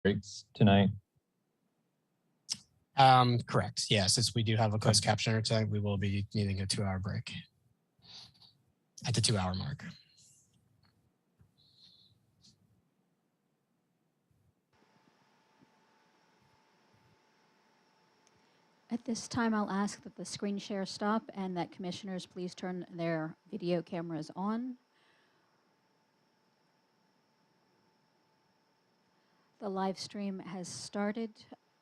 breaks tonight? Correct. Yeah, since we do have a closed captioner tonight, we will be needing a 2-hour break at the 2-hour mark. At this time, I'll ask that the screen share stop and that commissioners please turn their video cameras on. The live stream has started.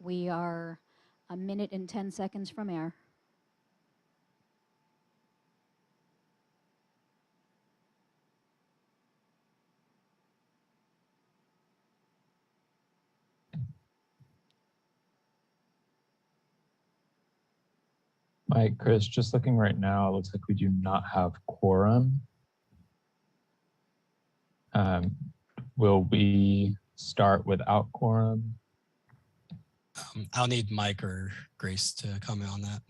We are 1 minute and 10 seconds from air. Mike, Chris, just looking right now, it looks like we do not have quorum. Will we start without quorum? I'll need Mike or Grace to comment on that.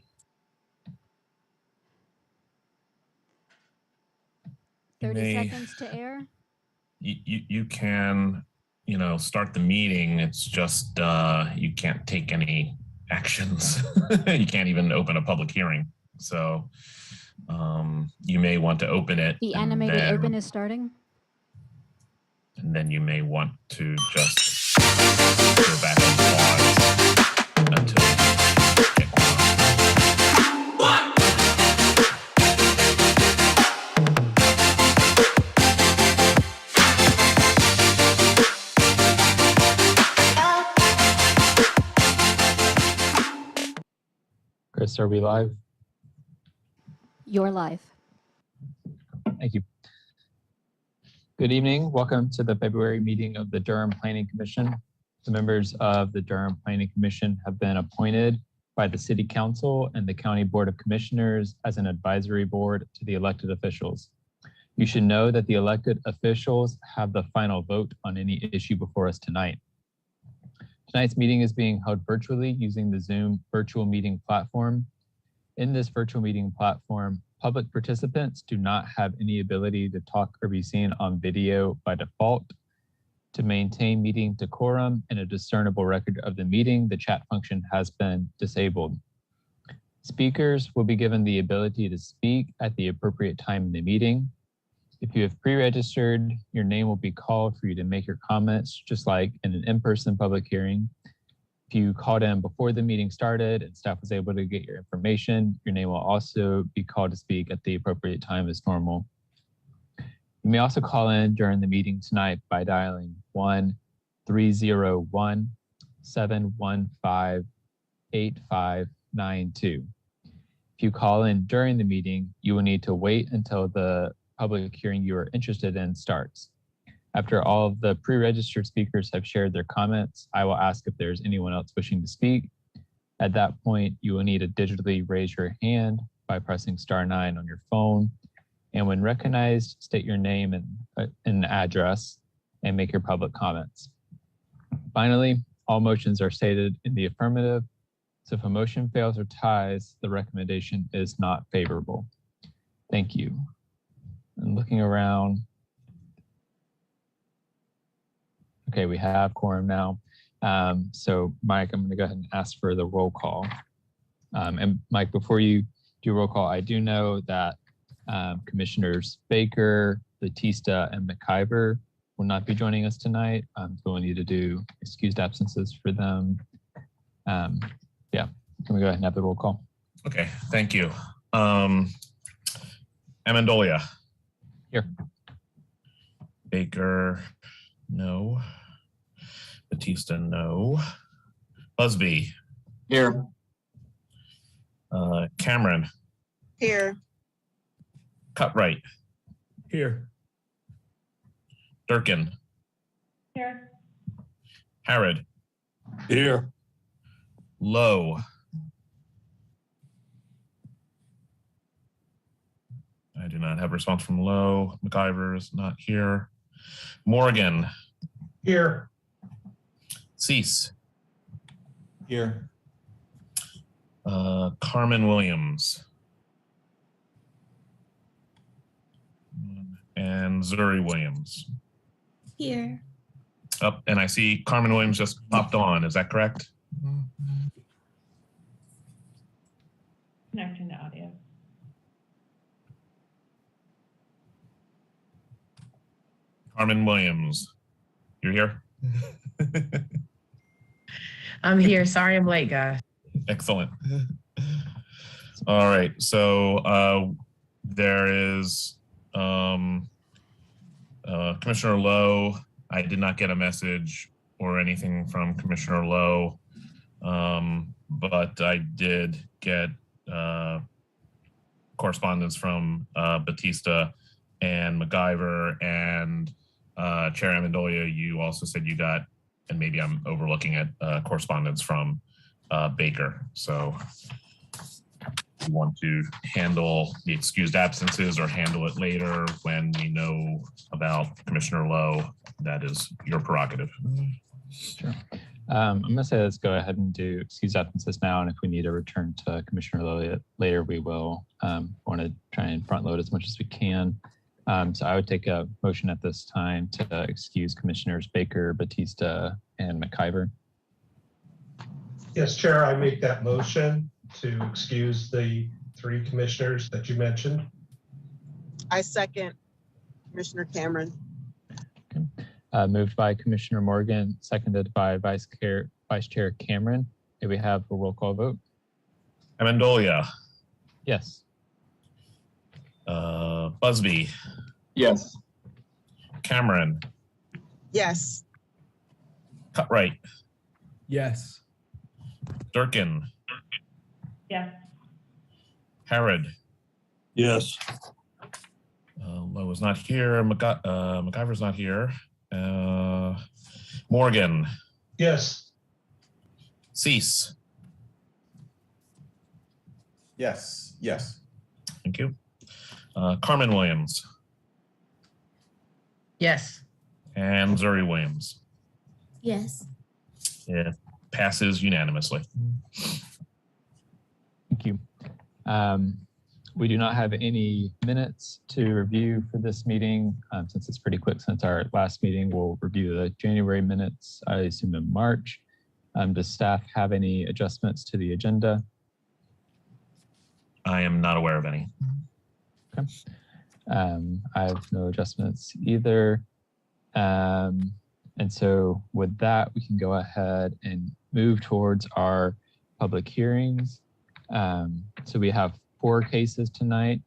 You 30 seconds to air. You can, start the meeting. It's just you can't take any actions. You can't even open a public hearing. So you may want to open it. The animated open is starting. And then you may want to just go back and pause until you get Chris, are we live? You're live. Thank you. Good evening. Welcome to the February meeting of the Durham Planning Commission. The members of the Durham Planning Commission have been appointed by the City Council and the County Board of Commissioners as an advisory board to the elected officials. You should know that the elected officials have the final vote on any issue before us tonight. Tonight's meeting is being held virtually using the Zoom virtual meeting platform. In this virtual meeting platform, public participants do not have any ability to talk or be seen on video by default. To maintain meeting decorum and a discernible record of the meeting, the chat function has been disabled. Speakers will be given the ability to speak at the appropriate time in the meeting. If you have pre-registered, your name will be called for you to make your comments, just like in an in-person public hearing. If you called in before the meeting started and staff was able to get your information, your name will also be called to speak at the appropriate time as normal. You may also call in during the meeting tonight by dialing 1-301-715-8592. If you call in during the meeting, you will need to wait until the public hearing you are interested in starts. After all of the pre-registered speakers have shared their comments, I will ask if there's anyone else wishing to speak. At that point, you will need to digitally raise your hand by pressing *9 on your phone. And when recognized, state your name and address and make your public comments. Finally, all motions are stated in the affirmative. So if a motion fails or ties, the recommendation is not favorable. Thank you. And looking around, okay, we have quorum now. So Mike, I'm gonna go ahead and ask for the roll call. And Mike, before you do roll call, I do know that Commissioners Baker, Batista, and McIver will not be joining us tonight. So we'll need to do excused absences for them. Yeah, can we go ahead and have the roll call? Okay, thank you. Amendolia. Here. Baker, no. Batista, no. Busby. Here. Cameron. Here. Cutright. Here. Durkin. Here. Harrod. Here. Lowe. I do not have a response from Lowe. McIver is not here. Morgan. Here. Cease. Here. Carmen Williams. And Zuri Williams. Here. Oh, and I see Carmen Williams just popped on. Is that correct? Connecting to audio. Carmen Williams, you're here? I'm here. Sorry I'm late, guys. Excellent. All right, so there is Commissioner Lowe. I did not get a message or anything from Commissioner Lowe, but I did get correspondence from Batista and MacGyver, and Chair Amendolia, you also said you got, and maybe I'm overlooking it, correspondence from Baker. So you want to handle the excused absences or handle it later when we know about Commissioner Lowe, that is your prerogative. Sure. I'm going to say let's go ahead and do excused absences now, and if we need to return to Commissioner Lowe later, we will. Want to try and front load as much as we can. So I would take a motion at this time to excuse Commissioners Baker, Batista, and MacIver. Yes, Chair, I make that motion to excuse the 3 commissioners that you mentioned. I second Commissioner Cameron. Okay. Moved by Commissioner Morgan, seconded by Vice Chair Cameron. May we have a roll call vote? Amendolia, Yes. Busby, Yes. Cameron, Yes. Cutright, Yes. Durkin, Yes. Harrod. Yes. Lowe is not here. MacGyver's not here. Morgan, Yes. Cease. Yes. Yes. Thank you. Carmen Williams Yes. and Zuri Williams. Yes. Yeah, passes unanimously. Thank you. We do not have any minutes to review for this meeting. Since it's pretty quick since our last meeting, we'll review the January minutes, I assume in March. Does staff have any adjustments to the agenda? I am not aware of any. Okay. I have no adjustments either. And so with that, we can go ahead and move towards our public hearings. So we have 4 cases tonight.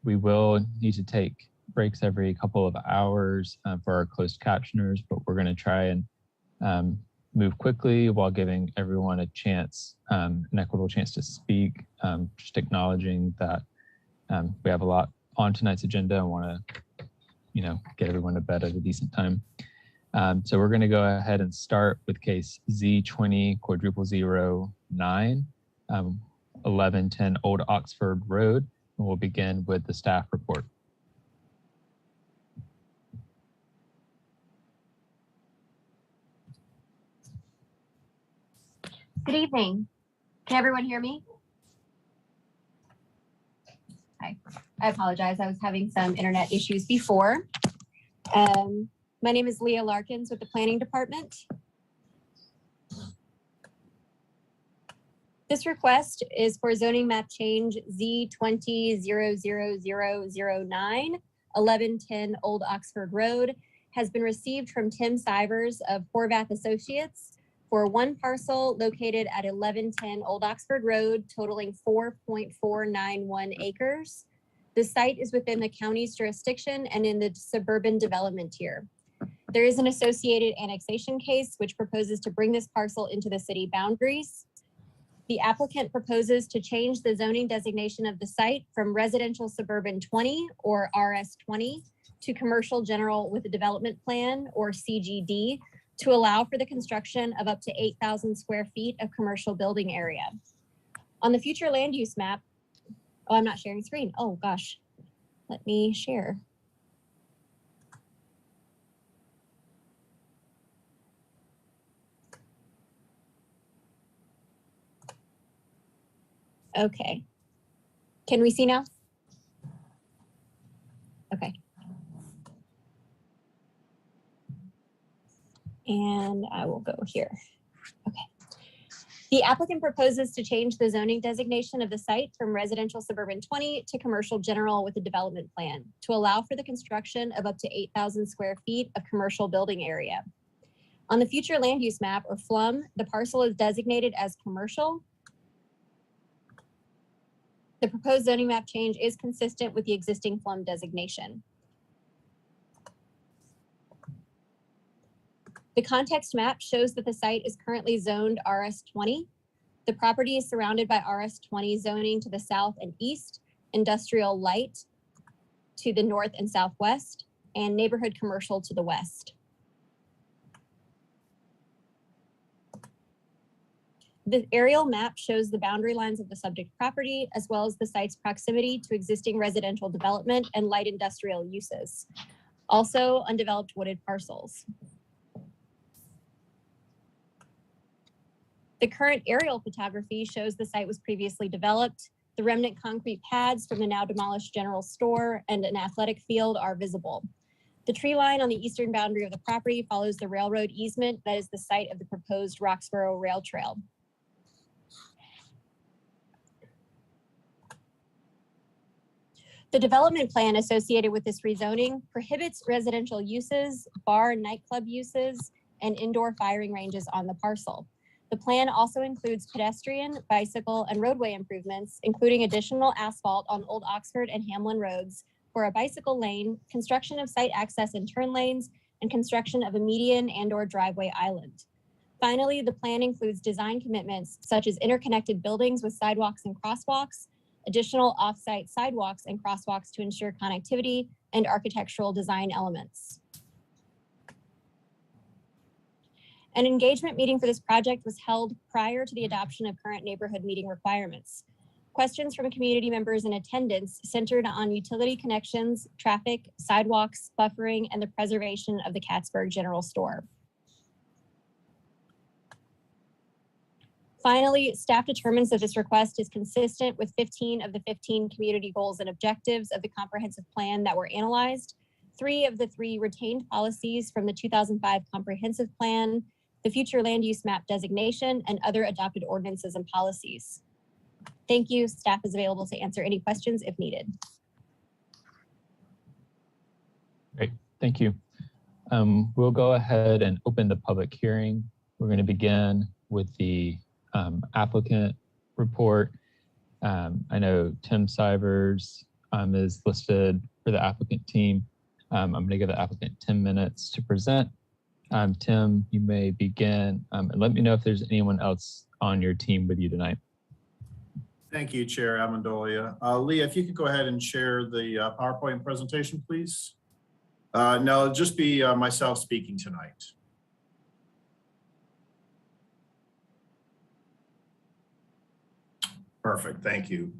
We will need to take breaks every couple of hours for our closed captioners, but we're going to try and move quickly while giving everyone a chance, an equitable chance to speak, just acknowledging that we have a lot on tonight's agenda and want to, get everyone to bed at a decent time. So we're going to go ahead and start with case Z2100009, 1110 Old Oxford Road, and we'll begin with the staff report. Good evening. Can everyone hear me? Hi. I apologize. I was having some internet issues before. My name is Leah Larkins with the Planning Department. This request is for zoning map change Z2000009, 1110 Old Oxford Road, has been received from Tim Sivers of Horvath Associates for one parcel located at 1110 Old Oxford Road, totaling 4.491 acres. The site is within the county's jurisdiction and in the suburban development tier. There is an associated annexation case which proposes to bring this parcel into the city boundaries. The applicant proposes to change the zoning designation of the site from residential suburban 20 or RS 20 to commercial general with a development plan or CGD to allow for the construction of up to 8,000 square feet of commercial building area. On the future land use map, oh, I'm not sharing screen. Oh gosh, let me share. Okay. Can we see now? Okay. And I will go here. Okay. The applicant proposes to change the zoning designation of the site from residential suburban 20 to commercial general with a development plan to allow for the construction of up to 8,000 square feet of commercial building area. On the future land use map, or FLUM, the parcel is designated as commercial. The proposed zoning map change is consistent with the existing FLUM designation. The context map shows that the site is currently zoned RS20. The property is surrounded by RS20 zoning to the south and east, industrial light to the north and southwest, and neighborhood commercial to the west. The aerial map shows the boundary lines of the subject property, as well as the site's proximity to existing residential development and light industrial uses. Also, undeveloped wooded parcels. The current aerial photography shows the site was previously developed. The remnant concrete pads from the now demolished general store and an athletic field are visible. The tree line on the eastern boundary of the property follows the railroad easement that is the site of the proposed Roxborough Rail Trail. The development plan associated with this rezoning prohibits residential uses, bar and nightclub uses, and indoor firing ranges on the parcel. The plan also includes pedestrian, bicycle, and roadway improvements, including additional asphalt on Old Oxford and Hamlin roads for a bicycle lane, construction of site access and turn lanes, and construction of a median and/or driveway island. Finally, the plan includes design commitments such as interconnected buildings with sidewalks and crosswalks, additional off-site sidewalks and crosswalks to ensure connectivity, and architectural design elements. An engagement meeting for this project was held prior to the adoption of current neighborhood meeting requirements. Questions from community members in attendance centered on utility connections, traffic, sidewalks, buffering, and the preservation of the Cattsburg General Store. Finally, staff determines that this request is consistent with 15 of the 15 community goals and objectives of the comprehensive plan that were analyzed, 3 of the 3 retained policies from the 2005 comprehensive plan, the future land use map designation, and other adopted ordinances and policies. Thank you. Staff is available to answer any questions if needed. Great, thank you. We'll go ahead and open the public hearing. We're going to begin with the applicant report. I know Tim Sivers is listed for the applicant team. I'm going to give the applicant 10 minutes to present. Tim, you may begin, and let me know if there's anyone else on your team with you tonight. Thank you, Chair Amendolia. Leah, if you could go ahead and share the PowerPoint presentation, please. No, it'll just be myself speaking tonight. Perfect, thank you.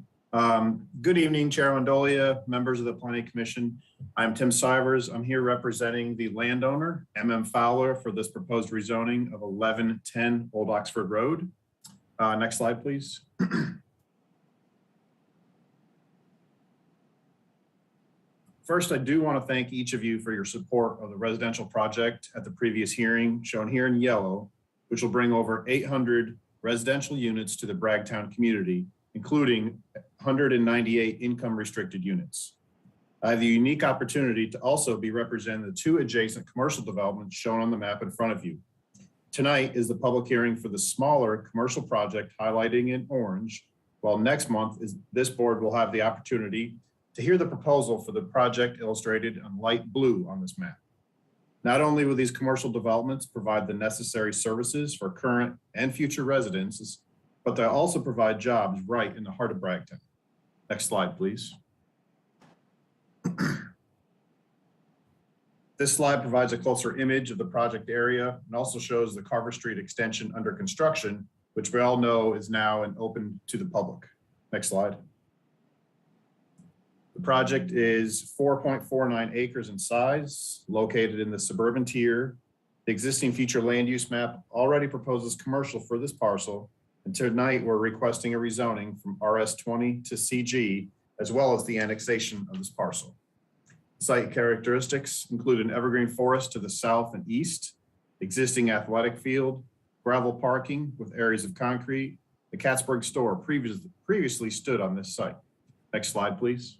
Good evening, Chair Amendolia, members of the Planning Commission. I'm Tim Sivers. I'm here representing the landowner, Fowler, for this proposed rezoning of 1110 Old Oxford Road. Next slide, please. First, I do want to thank each of you for your support of the residential project at the previous hearing, shown here in yellow, which will bring over 800 residential units to the Bragtown community, including 198 income restricted units. I have the unique opportunity to also be representing the 2 adjacent commercial developments shown on the map in front of you. Tonight is the public hearing for the smaller commercial project highlighting in orange, while next month this board will have the opportunity to hear the proposal for the project illustrated in light blue on this map. Not only will these commercial developments provide the necessary services for current and future residents, but they also provide jobs right in the heart of Bragtown. Next slide, please. This slide provides a closer image of the project area and also shows the Carver Street extension under construction, which we all know is now open to the public. Next slide. The project is 4.49 acres in size, located in the suburban tier. The existing future land use map already proposes commercial for this parcel, and tonight we're requesting a rezoning from RS20 to CG, as well as the annexation of this parcel. Site characteristics include an evergreen forest to the south and east, existing athletic field, gravel parking with areas of concrete. The Cattsburg store previously stood on this site. Next slide, please.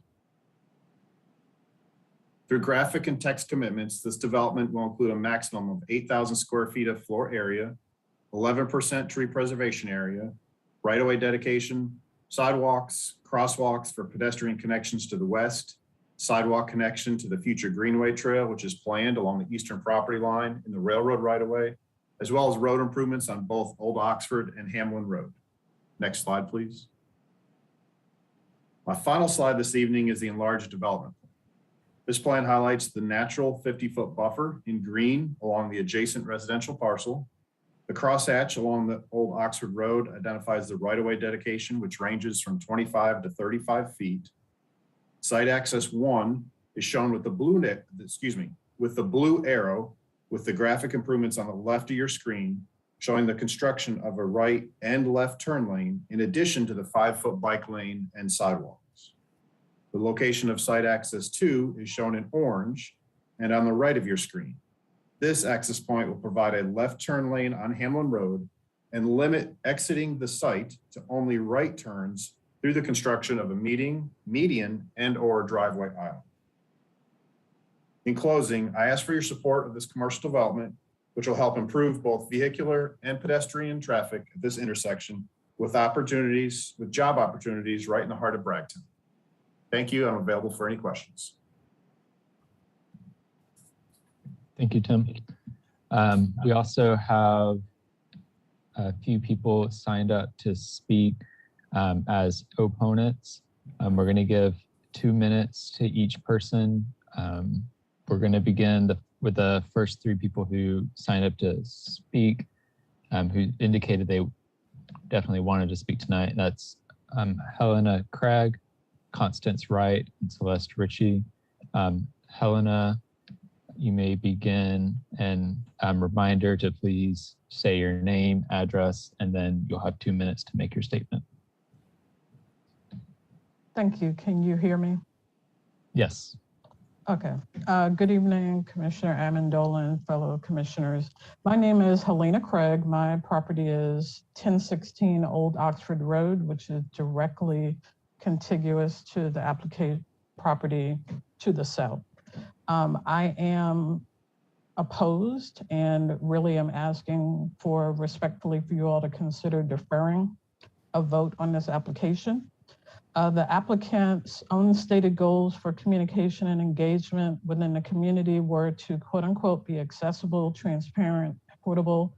Through graphic and text commitments, this development will include a maximum of 8,000 square feet of floor area, 11% tree preservation area, right-of-way dedication, sidewalks, crosswalks for pedestrian connections to the west, sidewalk connection to the future Greenway Trail, which is planned along the eastern property line in the railroad right-of-way, as well as road improvements on both Old Oxford and Hamlin Road. Next slide, please. My final slide this evening is the enlarged development. This plan highlights the natural 50-foot buffer in green along the adjacent residential parcel. The crosshatch along the Old Oxford Road identifies the right-of-way dedication, which ranges from 25 to 35 feet. Site access 1 is shown with the blue arrow with the graphic improvements on the left of your screen, showing the construction of a right and left turn lane in addition to the 5-foot bike lane and sidewalks. The location of site access 2 is shown in orange and on the right of your screen. This access point will provide a left turn lane on Hamlin Road and limit exiting the site to only right turns through the construction of a median and or driveway aisle. In closing, I ask for your support of this commercial development, which will help improve both vehicular and pedestrian traffic at this intersection with job opportunities right in the heart of Bragtown. Thank you. I'm available for any questions. Thank you, Tim. We also have a few people signed up to speak as opponents. We're going to give 2 minutes to each person. We're going to begin with the first 3 people who signed up to speak, who indicated they definitely wanted to speak tonight. That's Helena Craig, Constance Wright, and Celeste Ritchie. Helena, you may begin, and reminder to please say your name, address, and then you'll have 2 minutes to make your statement. Thank you. Can you hear me? Yes. Okay. Good evening, Commissioner Amendola, fellow commissioners. My name is Helena Craig. My property is 1016 Old Oxford Road, which is directly contiguous to the applicant property to the south. I am opposed and really am asking respectfully for you all to consider deferring a vote on this application. The applicant's own stated goals for communication and engagement within the community were to quote unquote be accessible, transparent, equitable,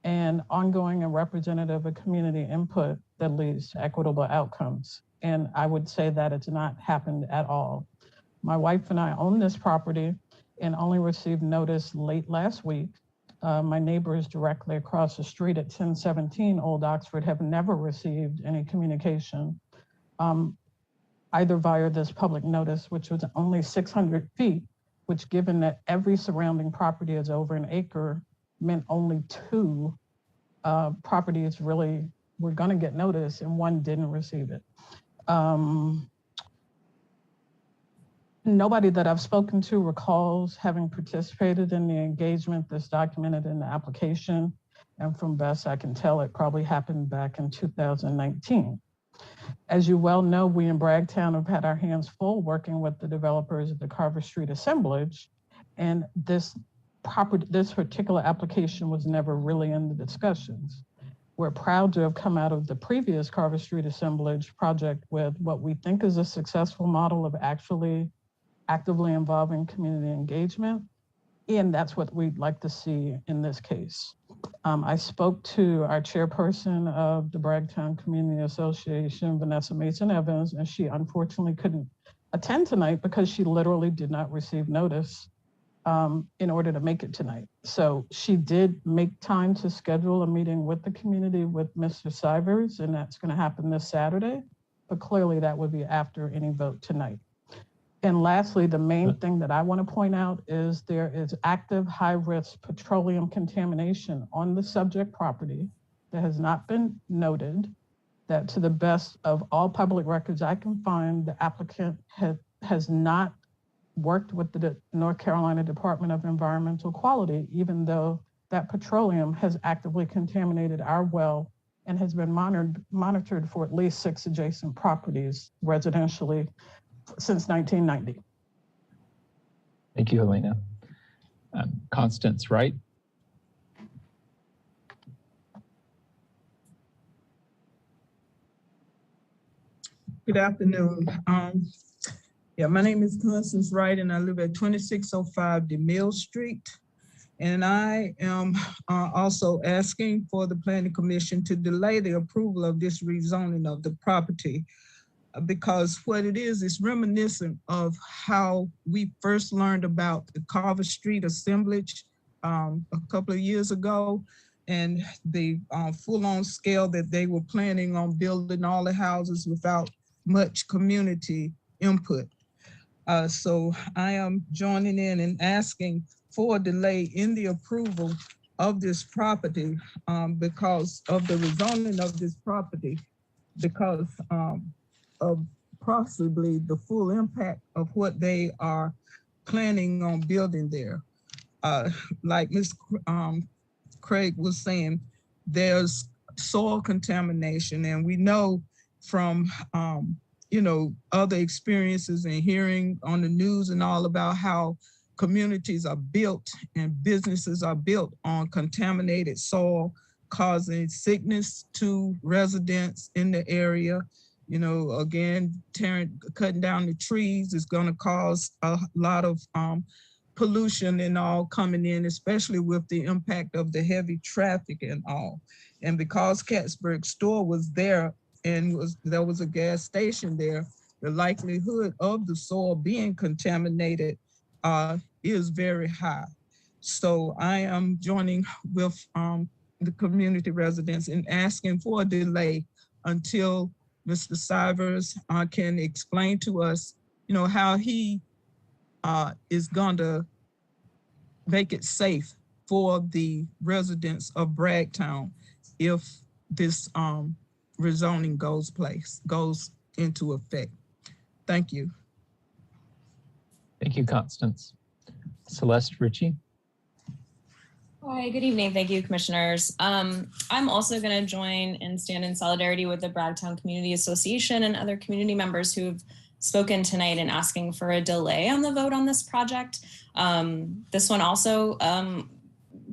and ongoing and representative of community input that leads to equitable outcomes. And I would say that it's not happened at all. My wife and I own this property and only received notice late last week. My neighbors directly across the street at 1017 Old Oxford have never received any communication, either via this public notice, which was only 600 feet, which given that every surrounding property is over an acre, meant only 2 properties really were gonna get notice and 1 didn't receive it. Nobody that I've spoken to recalls having participated in the engagement that's documented in the application. And from best I can tell, it probably happened back in 2019. As you well know, we in Bragtown have had our hands full working with the developers of the Carver Street assemblage. And this particular application was never really in the discussions. We're proud to have come out of the previous Carver Street assemblage project with what we think is a successful model of actually actively involving community engagement. And that's what we'd like to see in this case. I spoke to our chairperson of the Bragtown Community Association, Vanessa Mason Evans, and she unfortunately couldn't attend tonight because she literally did not receive notice in order to make it tonight. So she did make time to schedule a meeting with the community with Mr. Sivers, and that's going to happen this Saturday. But clearly that would be after any vote tonight. And lastly, the main thing that I want to point out is there is active high-risk petroleum contamination on the subject property that has not been noted, that to the best of all public records I can find, the applicant has not worked with the North Carolina Department of Environmental Quality, even though that petroleum has actively contaminated our well and has been monitored for at least 6 adjacent properties residentially since 1990. Thank you, Helena. Constance Wright. Good afternoon. My name is Constance Wright, and I live at 2605 DeMille Street. And I am also asking for the Planning Commission to delay the approval of this rezoning of the property, because what it is reminiscent of how we first learned about the Carver Street assemblage a couple of years ago, and the full-on scale that they were planning on building all the houses without much community input. So I am joining in and asking for a delay in the approval of this property because of the rezoning of this property, because of possibly the full impact of what they are planning on building there. Like Ms. Craig was saying, there's soil contamination, and we know from other experiences and hearing on the news and all about how communities are built and businesses are built on contaminated soil, causing sickness to residents in the area. Again, cutting down the trees is going to cause a lot of pollution and all coming in, especially with the impact of the heavy traffic and all. And because Cattsburg store was there and there was a gas station there, the likelihood of the soil being contaminated is very high. So I am joining with the community residents in asking for a delay until Mr. Sivers can explain to us, how he is going to make it safe for the residents of Bragtown if this rezoning goes into effect. Thank you. Thank you, Constance. Celeste Ritchie. Hi, good evening. Thank you, commissioners. I'm also going to join and stand in solidarity with the Bragtown Community Association and other community members who've spoken tonight and asking for a delay on the vote on this project. This one also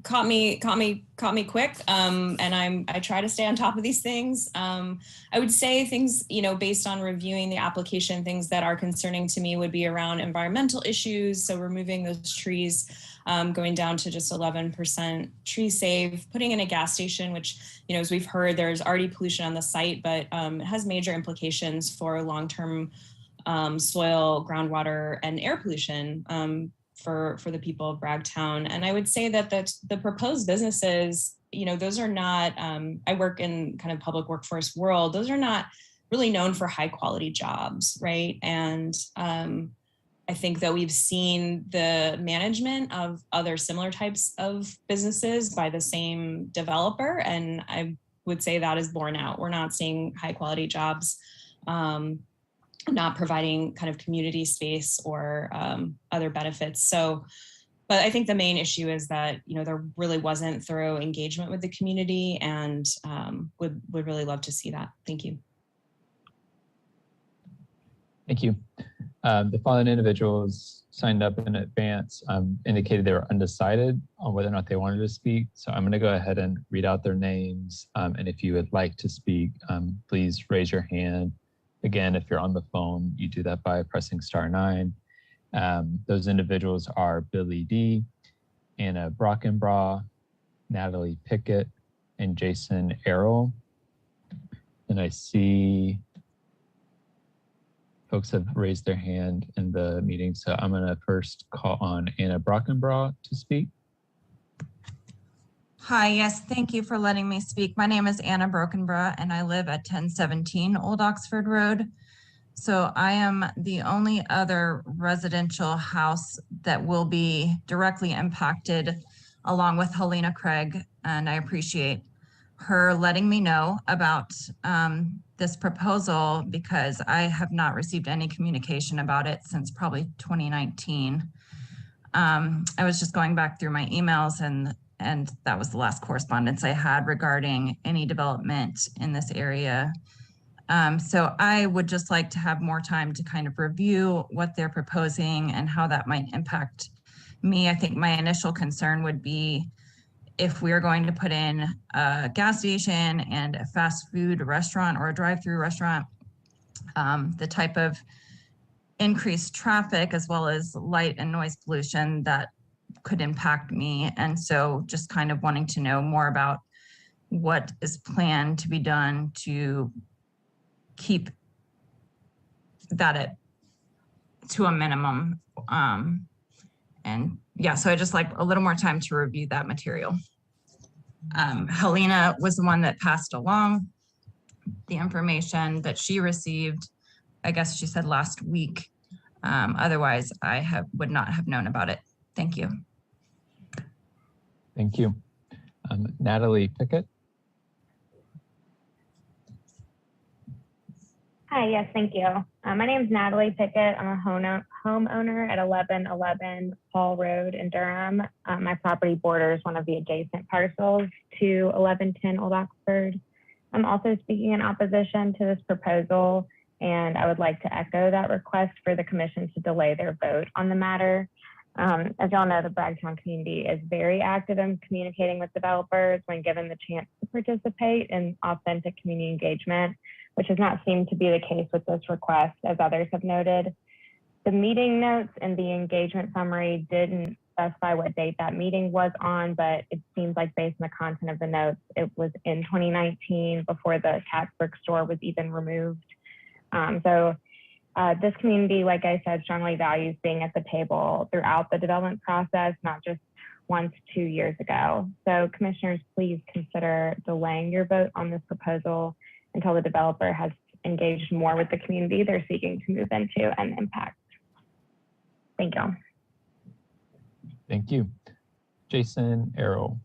caught me quick, and I try to stay on top of these things. I would say things, based on reviewing the application, things that are concerning to me would be around environmental issues. So removing those trees, going down to just 11% tree save, putting in a gas station, which, as we've heard, there's already pollution on the site, but it has major implications for long-term soil, groundwater, and air pollution for the people of Bragtown. And I would say that the proposed businesses, those are not, I work in kind of public workforce world, those are not really known for high quality jobs, right? And I think that we've seen the management of other similar types of businesses by the same developer, and I would say that is borne out. We're not seeing high quality jobs, not providing kind of community space or other benefits. So, but I think the main issue is that, there really wasn't thorough engagement with the community, and would really love to see that. Thank you. Thank you. The following individuals signed up in advance indicated they were undecided on whether or not they wanted to speak. So I'm going to go ahead and read out their names. And if you would like to speak, please raise your hand. Again, if you're on the phone, you do that by pressing *9. Those individuals are Billy D, Anna Brockenbra, Natalie Pickett, and Jason Errol. And I see folks have raised their hand in the meeting. So I'm going to first call on Anna Brockenbra to speak. Hi, yes, thank you for letting me speak. My name is Anna Brockenbra, and I live at 1017 Old Oxford Road. So I am the only other residential house that will be directly impacted, along with Helena Craig, and I appreciate her letting me know about this proposal, because I have not received any communication about it since probably 2019. I was just going back through my emails, and And that was the last correspondence I had regarding any development in this area. So I would just like to have more time to kind of review what they're proposing and how that might impact me. I think my initial concern would be if we're going to put in a gas station and a fast food restaurant or a drive-through restaurant, the type of increased traffic as well as light and noise pollution that could impact me. And so just kind of wanting to know more about what is planned to be done to keep that to a minimum. And yeah, so I just like a little more time to review that material. Helena was the one that passed along the information that she received. I guess she said last week. Otherwise, I would not have known about it. Thank you. Thank you. Natalie Pickett. Hi, yes, thank you. My name is Natalie Pickett. I'm a homeowner at 1111 Hall Road in Durham. My property borders one of the adjacent parcels to 1110 Old Oxford. I'm also speaking in opposition to this proposal, and I would like to echo that request for the commission to delay their vote on the matter. As y'all know, the Bragtown community is very active in communicating with developers when given the chance to participate in authentic community engagement, which has not seemed to be the case with this request, as others have noted. The meeting notes and the engagement summary didn't specify what date that meeting was on, but it seems like based on the content of the notes, it was in 2019 before the Catsburg store was even removed. This community, like I said, strongly values being at the table throughout the development process, not just 1 to 2 years ago. So commissioners, please consider delaying your vote on this proposal until the developer has engaged more with the community they're seeking to move into and impact. Thank you. Thank you. Jason Arrow.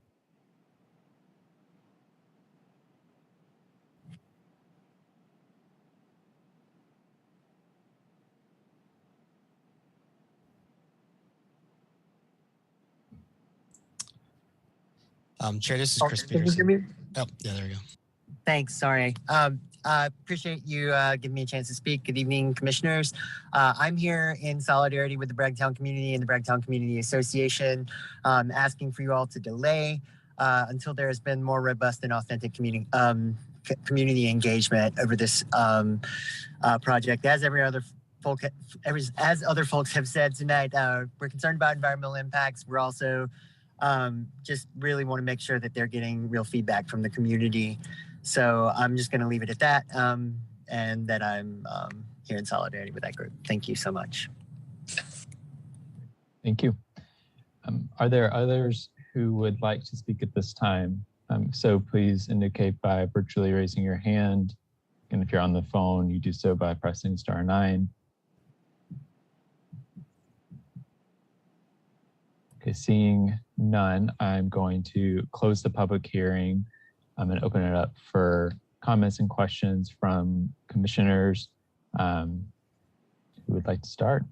Chair, this is Chris Peterson. Can you hear me? Oh, yeah, there we go. Thanks. Sorry. Appreciate you giving me a chance to speak. Good evening, commissioners. I'm here in solidarity with the Bragtown community and the Bragtown Community Association, asking for you all to delay until there has been more robust and authentic community engagement over this project. As other folks have said tonight, we're concerned about environmental impacts. We're also just really want to make sure that they're getting real feedback from the community. So I'm just going to leave it at that, and that I'm here in solidarity with that group. Thank you so much. Thank you. Are there others who would like to speak at this time? So please indicate by virtually raising your hand. And if you're on the phone, you do so by pressing *9. Okay, seeing none, I'm going to close the public hearing and open it up for comments and questions from commissioners who would like to start.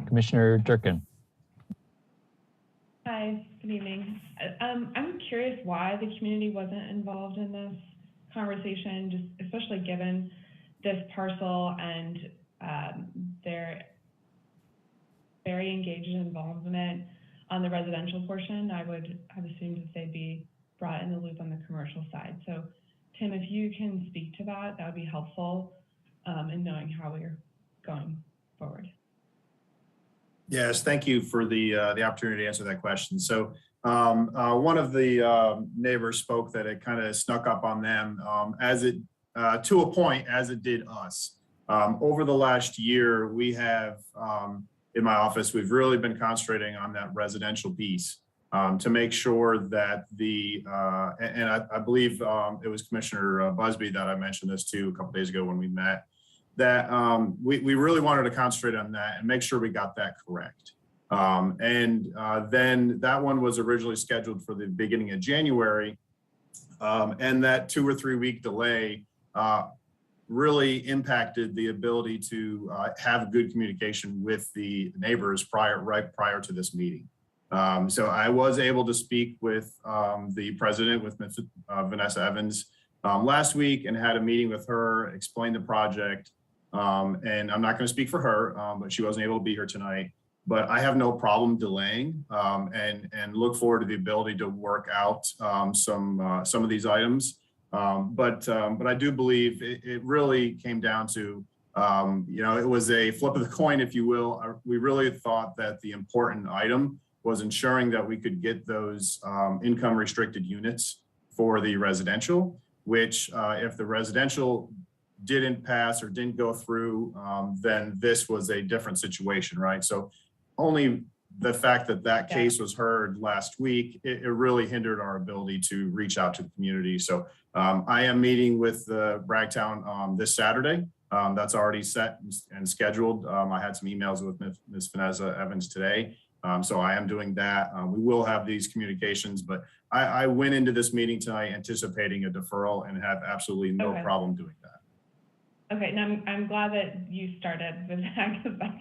Commissioner Durkin. Hi, good evening. I'm curious why the community wasn't involved in this conversation, just especially given this parcel and their very engaged involvement on the residential portion. I would have assumed that they'd be brought in the loop on the commercial side. So Tim, if you can speak to that, that would be helpful in knowing how we're going forward. Yes, thank you for the opportunity to answer that question. So one of the neighbors spoke that it kind of snuck up on them to a point as it did us. Over the last year, we have, in my office, we've really been concentrating on that residential piece to make sure that and I believe it was Commissioner Busby that I mentioned this to a couple days ago when we met, that we really wanted to concentrate on that and make sure we got that correct. Then that one was originally scheduled for the beginning of January, and that 2 or 3 week delay really impacted the ability to have good communication with the neighbors right prior to this meeting. So I was able to speak with the president, with Ms. Vanessa Evans, last week, and had a meeting with her, explain the project. And I'm not going to speak for her, but she wasn't able to be here tonight. But I have no problem delaying and look forward to the ability to work out some of these items. But I do believe it really came down to, it was a flip of the coin, if you will. We really thought that the important item was ensuring that we could get those income restricted units for the residential, which if the residential didn't pass or didn't go through, then this was a different situation, right? So only the fact that that case was heard last week, it really hindered our ability to reach out to the community. So I am meeting with Bragtown this Saturday. That's already set and scheduled. I had some emails with Ms. Vanessa Evans today. So I am doing that. We will have these communications, but I went into this meeting tonight anticipating a deferral and have absolutely no problem doing that. Okay, now I'm glad that you started with that, because that's,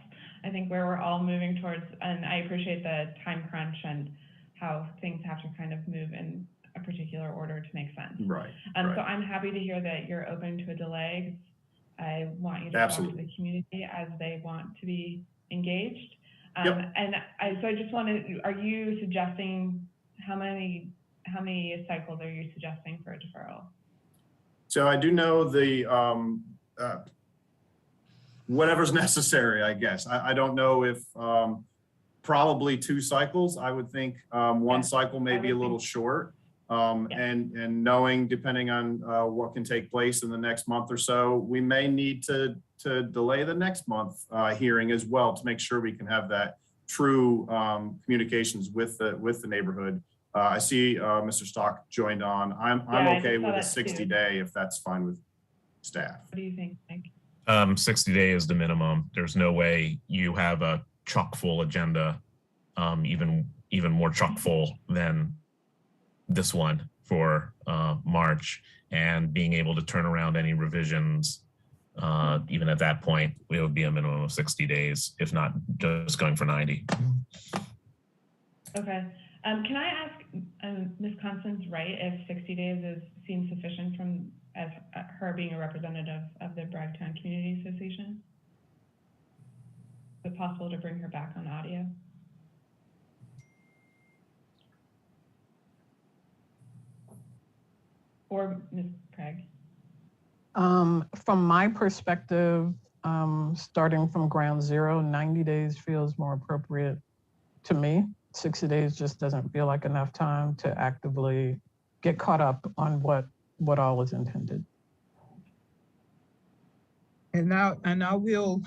I think, where we're all moving towards, and I appreciate the time crunch and how things have to kind of move in a particular order to make sense. Right. So I'm happy to hear that you're open to a delay. I want you to talk to the community as they want to be engaged. Yep. And so I just wanted, are you suggesting, how many cycles are you suggesting for a deferral? So I do know the whatever's necessary, I guess. I don't know if probably 2 cycles. I would think 1 cycle may be a little short. And knowing, depending on what can take place in the next month or so, we may need to delay the next month hearing as well, to make sure we can have that true communications with the neighborhood. I see Mr. Stock joined on. I'm okay with a 60-day if that's fine with staff. What do you think, Mike? 60 days is the minimum. There's no way you have a chock full agenda, even more chock full than this one for March, and being able to turn around any revisions. Even at that point, it would be a minimum of 60 days, if not just going for 90. Okay. Can I ask Ms. Constance Wright if 60 days seems sufficient as her being a representative of the Bragtown Community Association? Is it possible to bring her back on audio? Or Ms. Craig? From my perspective, starting from ground zero, 90 days feels more appropriate to me. 60 days just doesn't feel like enough time to actively get caught up on what all is intended. And I will,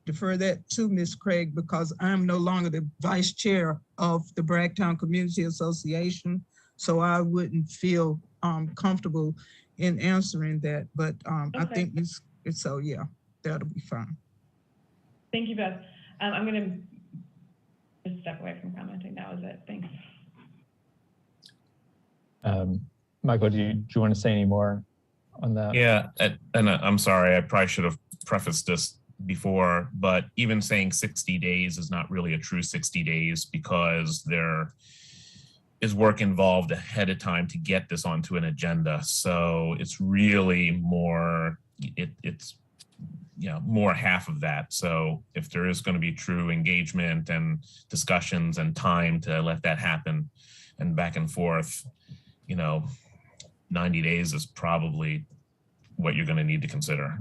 defer that to Ms. Craig, because I'm no longer the vice chair of the Bragtown Community Association, so I wouldn't feel comfortable in answering that. But I think so yeah, that'll be fine. Thank you both. I'm going to just step away from commenting. That was it. Thanks. Michael, do you want to say any more on that? Yeah, and I'm sorry, I probably should have prefaced this before, but even saying 60 days is not really a true 60 days, because there is work involved ahead of time to get this onto an agenda. So it's really more, it's more half of that. So if there is going to be true engagement and discussions and time to let that happen and back and forth, 90 days is probably what you're going to need to consider.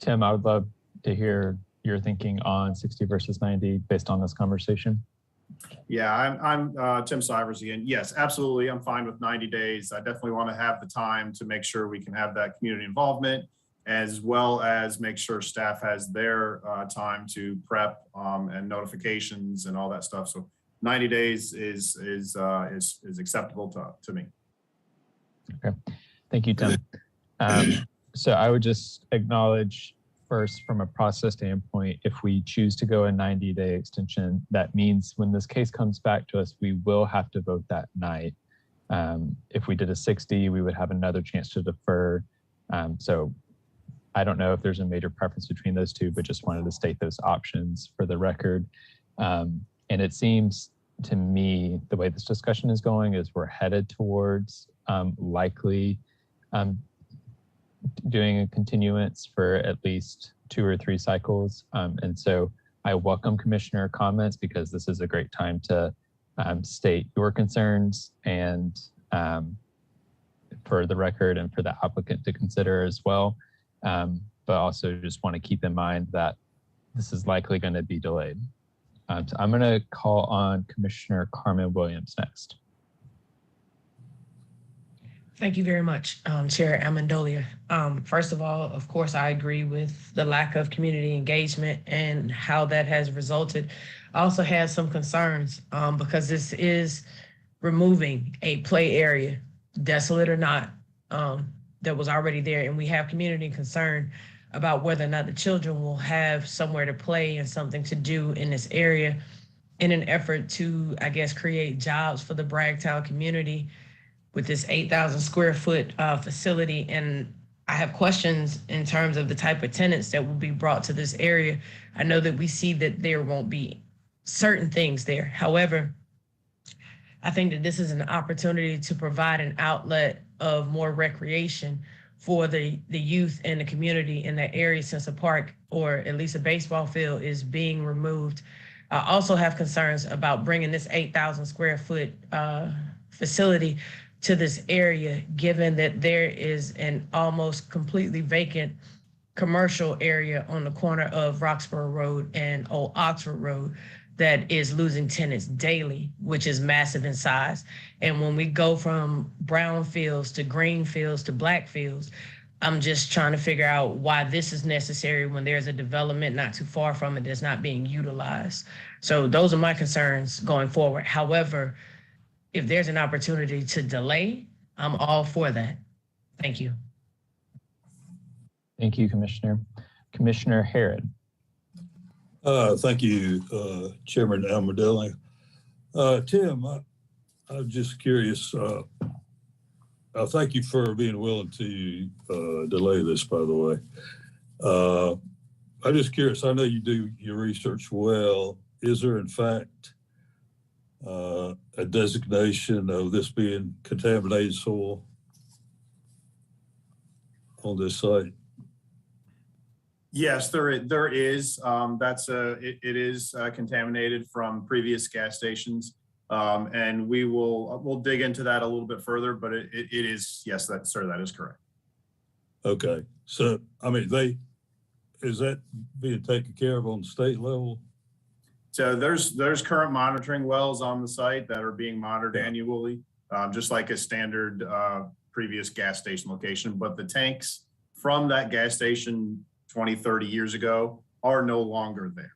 Tim, I would love to hear your thinking on 60 versus 90 based on this conversation. Yeah, I'm Tim Sivers again. Yes, absolutely. I'm fine with 90 days. I definitely want to have the time to make sure we can have that community involvement, as well as make sure staff has their time to prep and notifications and all that stuff. So 90 days is acceptable to me. Okay, thank you, Tim. So I would just acknowledge first, from a process standpoint, if we choose to go a 90-day extension, that means when this case comes back to us, we will have to vote that night. If we did a 60, we would have another chance to defer. So I don't know if there's a major preference between those two, but just wanted to state those options for the record. And it seems to me, the way this discussion is going is we're headed towards likely doing a continuance for at least 2 or 3 cycles. And so I welcome commissioner comments because this is a great time to state your concerns and for the record and for the applicant to consider as well. But also just want to keep in mind that this is likely going to be delayed. So I'm going to call on Commissioner Carmen Williams next. Thank you very much, Chair Amendolia. First of all, of course, I agree with the lack of community engagement and how that has resulted. I also had some concerns because this is removing a play area, desolate or not, that was already there. And we have community concern about whether or not the children will have somewhere to play and something to do in this area in an effort to, I guess, create jobs for the Bragtown community with this 8,000 square foot facility. And I have questions in terms of the type of tenants that will be brought to this area. I know that we see that there won't be certain things there. However, I think that this is an opportunity to provide an outlet of more recreation for the youth and the community in that area, since a park or at least a baseball field is being removed. I also have concerns about bringing this 8,000 square foot facility to this area, given that there is an almost completely vacant commercial area on the corner of Roxborough Road and Old Oxford Road that is losing tenants daily, which is massive in size. And when we go from brown fields to green fields to black fields, I'm just trying to figure out why this is necessary when there's a development not too far from it that's not being utilized. So those are my concerns going forward. However, if there's an opportunity to delay, I'm all for that. Thank you. Thank you, Commissioner. Commissioner Harrod. Thank you, Chairman Amendolia. Tim, I'm just curious. Thank you for being willing to delay this, by the way. I'm just curious. I know you do your research well. Is there, in fact, a designation of this being contaminated soil on this site? Yes, there is. It is contaminated from previous gas stations, and we'll dig into that a little bit further. But it is, yes, that is correct. Okay, so I mean, is that being taken care of on the state level? So there's current monitoring wells on the site that are being monitored annually, just like a standard previous gas station location. But the tanks from that gas station 20, 30 years ago are no longer there.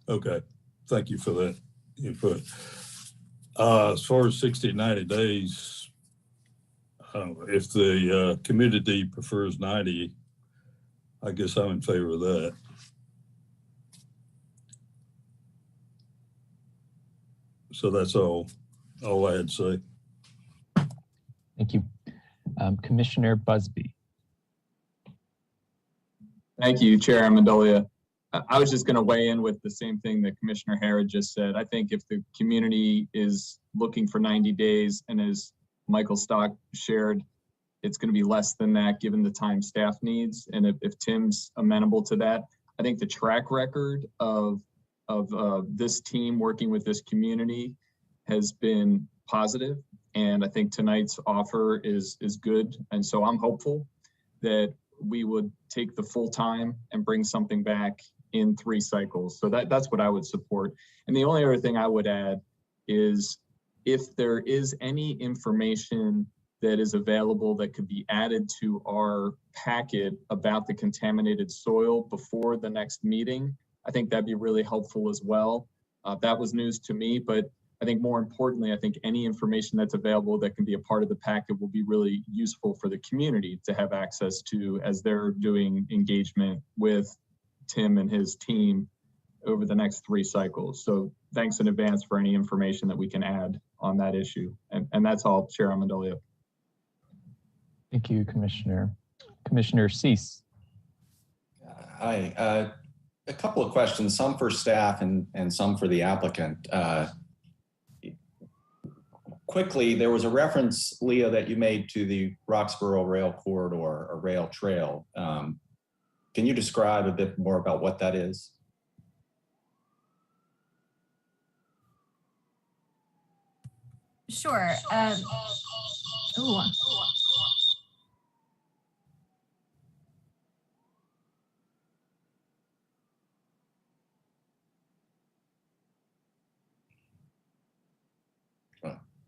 Okay, thank you for that input. As far as 60, 90 days, if the community prefers 90, I guess I'm in favor of that. So that's all I had to say. Thank you. Commissioner Busby. Thank you, Chair Amendolia. I was just going to weigh in with the same thing that Commissioner Harrod just said. I think if the community is looking for 90 days, and as Michael Stock shared, it's going to be less than that given the time staff needs. And if Tim's amenable to that, I think the track record of this team working with this community has been positive. And I think tonight's offer is good. And so I'm hopeful that we would take the full time and bring something back in 3 cycles. So that's what I would support. And the only other thing I would add is if there is any information that is available that could be added to our packet about the contaminated soil before the next meeting, I think that'd be really helpful as well. That was news to me, but I think more importantly, I think any information that's available that can be a part of the packet will be really useful for the community to have access to as they're doing engagement with Tim and his team over the next 3 cycles. So thanks in advance for any information that we can add on that issue. And that's all, Chair Amendolia. Thank you, Commissioner. Commissioner Cease. Hi, a couple of questions, some for staff and some for the applicant. Quickly, there was a reference, Leah, that you made to the Roxborough Rail Corridor or Rail Trail. Can you describe a bit more about what that is? Sure. Ooh.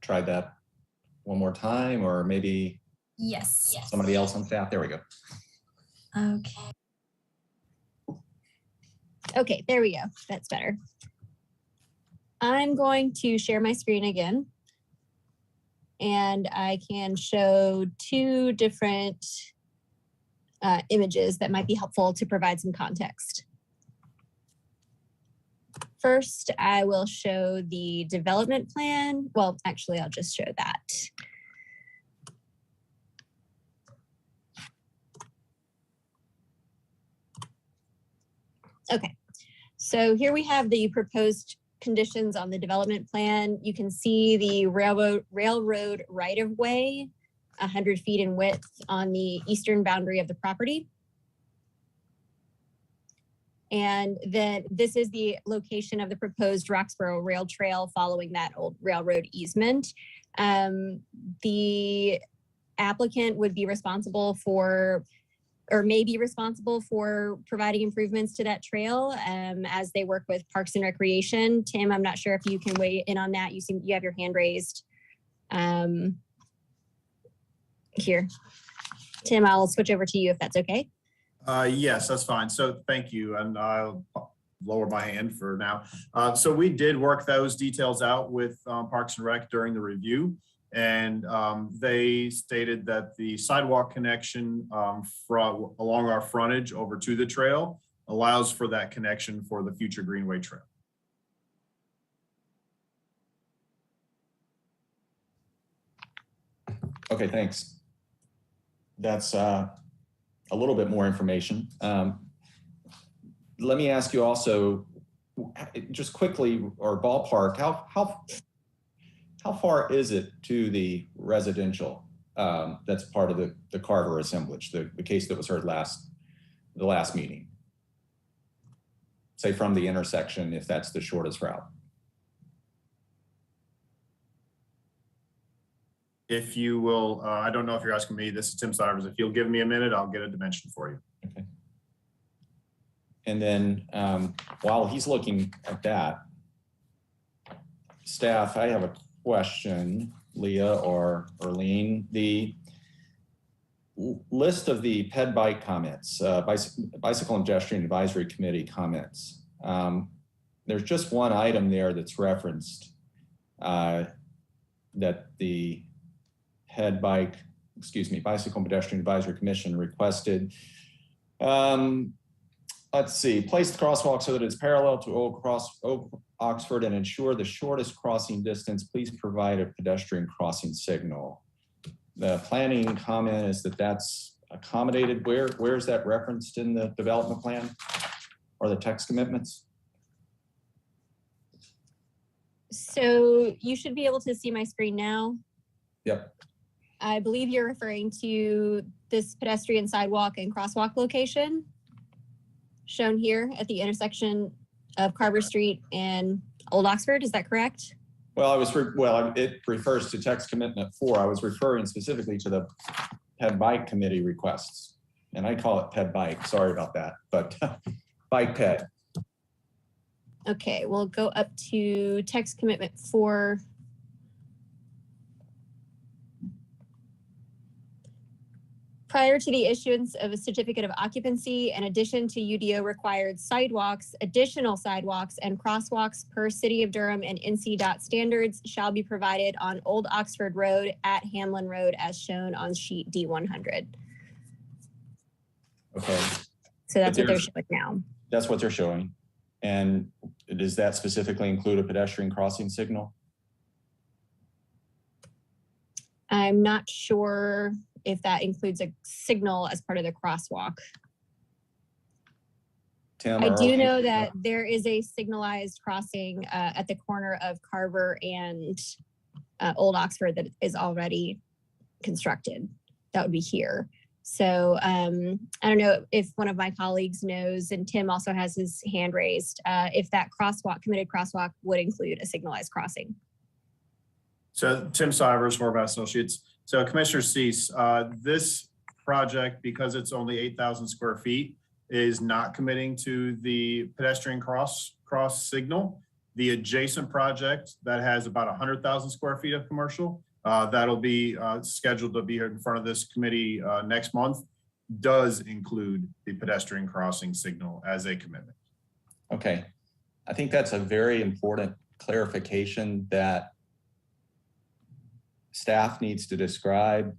Try that one more time, or maybe Yes. somebody else on staff. There we go. Okay. Okay, there we go. That's better. I'm going to share my screen again. And I can show two different images that might be helpful to provide some context. First, I will show the development plan. Well, actually, I'll just show that. Okay, so here we have the proposed conditions on the development plan. You can see the railroad right-of-way, 100 feet in width on the eastern boundary of the property. And then this is the location of the proposed Roxborough Rail Trail following that old railroad easement. The applicant would be responsible for, or may be responsible for, providing improvements to that trail as they work with Parks and Recreation. Tim, I'm not sure if you can weigh in on that. You have your hand raised. Here. Tim, I'll switch over to you if that's okay. Yes, that's fine. So thank you. And I'll lower my hand for now. So we did work those details out with Parks and Rec during the review. And they stated that the sidewalk connection along our frontage over to the trail allows for that connection for the future Greenway Trail. Okay, thanks. That's a little bit more information. Let me ask you also, just quickly or ballpark, how far is it to the residential that's part of the Carver assemblage, the case that was heard the last meeting? Say from the intersection, if that's the shortest route. If you will, I don't know if you're asking me, this is Tim Stivers. If you'll give me a minute, I'll get a dimension for you. Okay. And then while he's looking at that, staff, I have a question, Leah or Erlene. The list of the PED bike comments, Bicycle and Pedestrian Advisory Committee comments. There's just one item there that's referenced that the Bicycle and Pedestrian Advisory Commission requested. Let's see, place the crosswalk so that it's parallel to Old Oxford and ensure the shortest crossing distance. Please provide a pedestrian crossing signal. The planning comment is that that's accommodated. Where is that referenced in the development plan or the text commitments? So you should be able to see my screen now. Yep. I believe you're referring to this pedestrian sidewalk and crosswalk location shown here at the intersection of Carver Street and Old Oxford. Is that correct? Well, it refers to text commitment 4. I was referring specifically to the PED bike committee requests, and I call it PED bike. Sorry about that, but bike PED. Okay, we'll go up to text commitment 4. Prior to the issuance of a certificate of occupancy, in addition to UDO required sidewalks, additional sidewalks and crosswalks per City of Durham and NC-DOT standards shall be provided on Old Oxford Road at Hamlin Road as shown on sheet D100. Okay. So that's what they're showing now. That's what they're showing. And Does that specifically include a pedestrian crossing signal? I'm not sure if that includes a signal as part of the crosswalk. Tim, I do know that there is a signalized crossing at the corner of Carver and Old Oxford that is already constructed. That would be here. So I don't know if one of my colleagues knows, and Tim also has his hand raised, if that crosswalk, committed crosswalk, would include a signalized crossing. So Tim Sivers, Horvath Associates. So Commissioner Cease, this project, because it's only 8,000 square feet, is not committing to the pedestrian cross signal. The adjacent project that has about 100,000 square feet of commercial, that'll be scheduled to be in front of this committee next month, does include the pedestrian crossing signal as a commitment. Okay, I think that's a very important clarification that staff needs to describe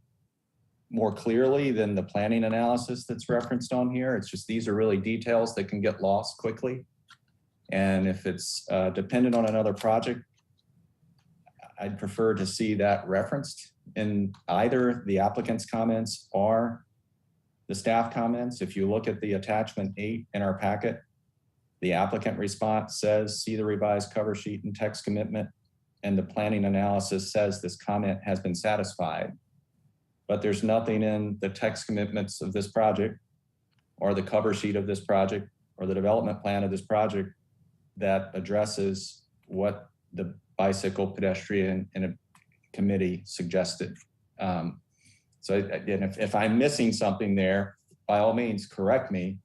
more clearly than the planning analysis that's referenced on here. It's just, these are really details that can get lost quickly. And if it's dependent on another project, I'd prefer to see that referenced in either the applicant's comments or the staff comments. If you look at the attachment 8 in our packet, the applicant response says, see the revised cover sheet and text commitment, and the planning analysis says this comment has been satisfied. But there's nothing in the text commitments of this project or the cover sheet of this project or the development plan of this project that addresses what the bicycle pedestrian in a committee suggested. So again, if I'm missing something there, by all means, correct me,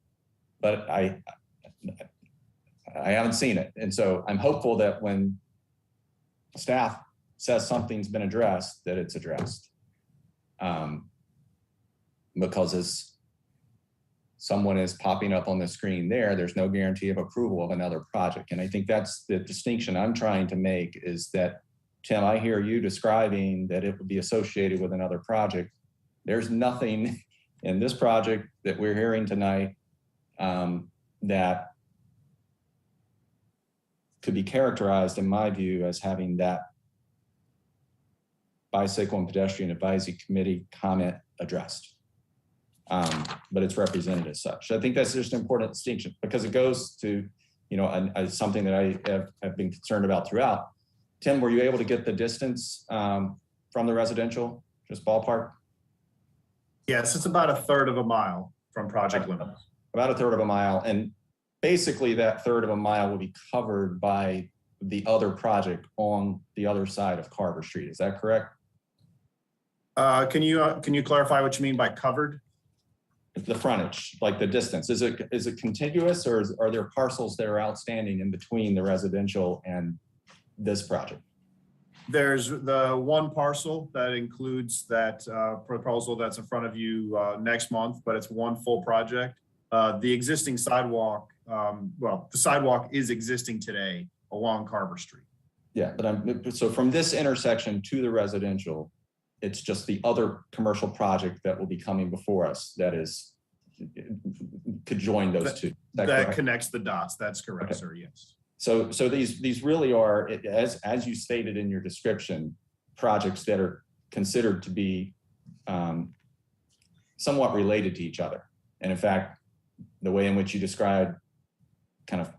but I haven't seen it. And so I'm hopeful that when staff says something's been addressed, that it's addressed. Because as someone is popping up on the screen there's no guarantee of approval of another project. And I think that's the distinction I'm trying to make, is that, Tim, I hear you describing that it would be associated with another project. There's nothing in this project that we're hearing tonight that could be characterized, in my view, as having that bicycle and pedestrian advisory committee comment addressed. But it's represented as such. I think that's just an important distinction, because it goes to, something that I have been concerned about throughout. Tim, were you able to get the distance from the residential, just ballpark? Yes, it's about 1/3 of a mile from project limits. About 1/3 of a mile. And basically that 1/3 of a mile will be covered by the other project on the other side of Carver Street. Is that correct? Can you clarify what you mean by covered? The frontage, like the distance, is it contiguous, or are there parcels that are outstanding in between the residential and this project? There's the one parcel that includes that proposal that's in front of you next month, but it's one full project. The existing sidewalk, the sidewalk is existing today along Carver Street. Yeah, but so from this intersection to the residential, it's just the other commercial project that will be coming before us that could join those two. That connects the dots. That's correct, okay, sir. Yes. So these really are, as you stated in your description, projects that are considered to be somewhat related to each other. And in fact, the way in which you described kind of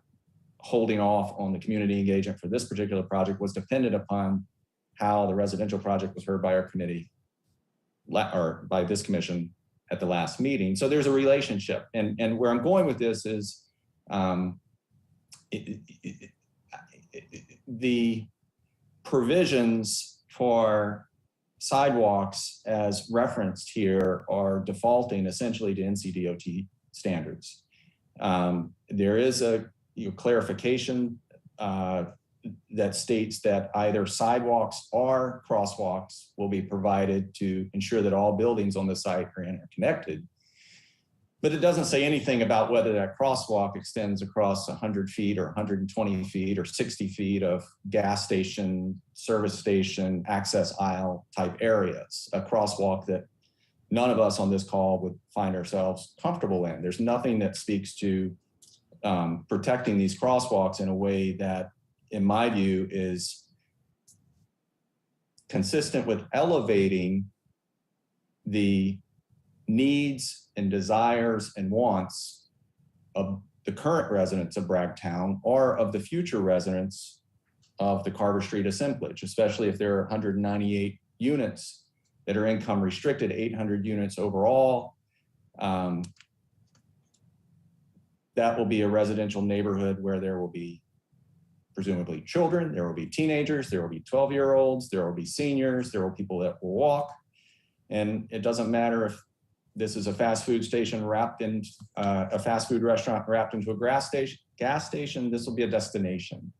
holding off on the community engagement for this particular project was dependent upon how the residential project was heard by our committee or by this commission at the last meeting. So there's a relationship. And where I'm going with this is the provisions for sidewalks as referenced here are defaulting essentially to NCDOT standards. There is a clarification that states that either sidewalks or crosswalks will be provided to ensure that all buildings on the site are interconnected. But it doesn't say anything about whether that crosswalk extends across 100 feet or 120 feet or 60 feet of gas station, service station, access aisle type areas, a crosswalk that none of us on this call would find ourselves comfortable in. There's nothing that speaks to protecting these crosswalks in a way that, in my view, is consistent with elevating the needs and desires and wants of the current residents of Bragtown or of the future residents of the Carter Street assemblage, especially if there are 198 units that are income restricted, 800 units overall. That will be a residential neighborhood where there will be presumably children, there will be teenagers, there will be 12-year-olds, there will be seniors, there will be people that will walk. And it doesn't matter if this is a fast food station wrapped in a fast food restaurant wrapped into a gas station, this will be a destination.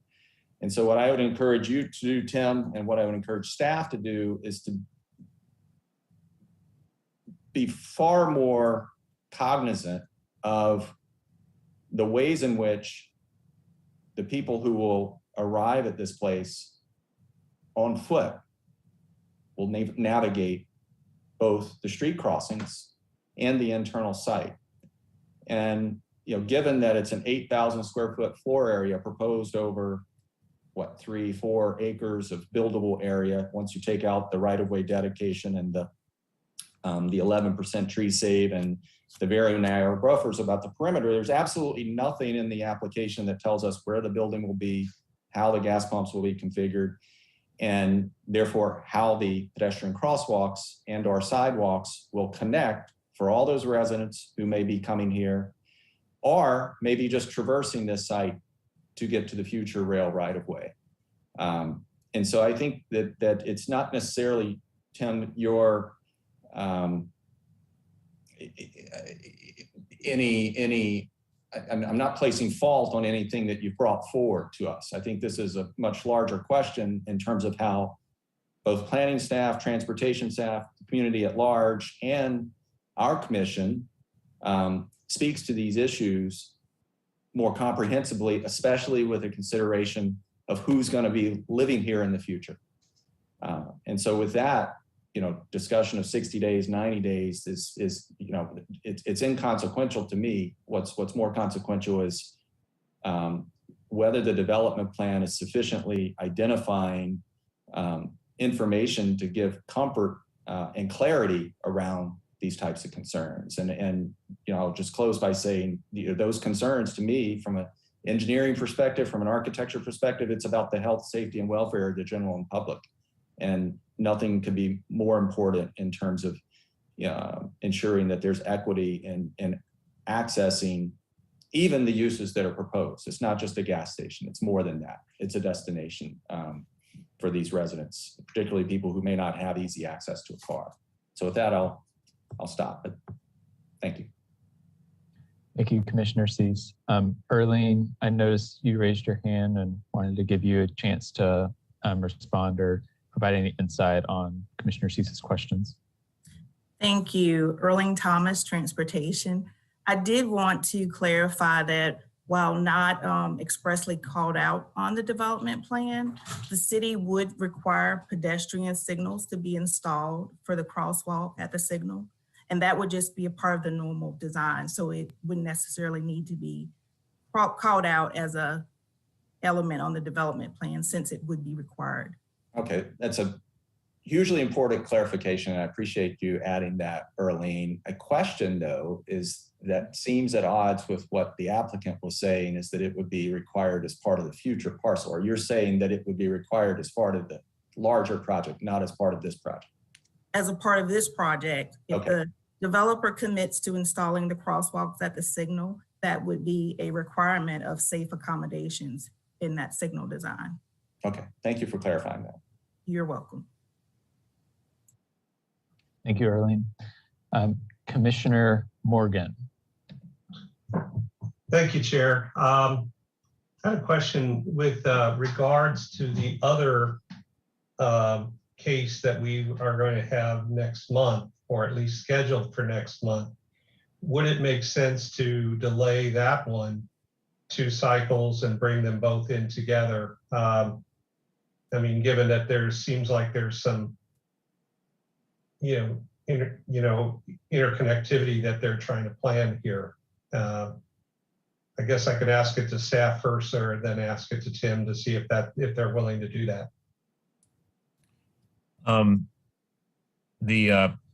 And so what I would encourage you to do, Tim, and what I would encourage staff to do is to be far more cognizant of the ways in which the people who will arrive at this place on foot will navigate both the street crossings and the internal site. And given that it's an 8,000 square foot floor area proposed over 3-4 acres of buildable area, once you take out the right-of-way dedication and the 11% tree save and the very narrow buffers about the perimeter, there's absolutely nothing in the application that tells us where the building will be, how the gas pumps will be configured, and therefore how the pedestrian crosswalks and or sidewalks will connect for all those residents who may be coming here or maybe just traversing this site to get to the future rail right-of-way. And so I think that it's not necessarily, Tim, your I'm not placing fault on anything that you brought forward to us. I think this is a much larger question in terms of how both planning staff, transportation staff, the community at large, and our commission speaks to these issues more comprehensively, especially with a consideration of who's going to be living here in the future. And so with that, discussion of 60 days, 90 days is it's inconsequential to me. What's more consequential is whether the development plan is sufficiently identifying information to give comfort and clarity around these types of concerns. And I'll just close by saying those concerns, to me, from an engineering perspective, from an architecture perspective, it's about the health, safety, and welfare of the general and public. And nothing could be more important in terms of ensuring that there's equity in accessing even the uses that are proposed. It's not just a gas station, it's more than that. It's a destination for these residents, particularly people who may not have easy access to a car. So with that, I'll stop, but thank you. Thank you, Commissioner Cease. Erling, I noticed you raised your hand and wanted to give you a chance to respond or provide any insight on Commissioner Cease's questions. Thank you. Erling Thomas, Transportation. I did want to clarify that while not expressly called out on the development plan, the city would require pedestrian signals to be installed for the crosswalk at the signal. And that would just be a part of the normal design. So it wouldn't necessarily need to be called out as a element on the development plan since it would be required. Okay, that's a hugely important clarification. And I appreciate you adding that, Erling. A question, though, is that seems at odds with what the applicant was saying, is that it would be required as part of the future parcel. Or you're saying that it would be required as part of the larger project, not as part of this project? As a part of this project, if the developer commits to installing the crosswalks at the signal, that would be a requirement of safe accommodations in that signal design. Okay, thank you for clarifying that. You're welcome. Thank you, Erling. Commissioner Morgan. Thank you, Chair. I had a question with regards to the other case that we are going to have next month, or at least scheduled for next month. Would it make sense to delay that one 2 cycles and bring them both in together? I mean, given that there seems like there's some, interconnectivity that they're trying to plan here. I guess I could ask it to staff first, or then ask it to Tim to see if they're willing to do that.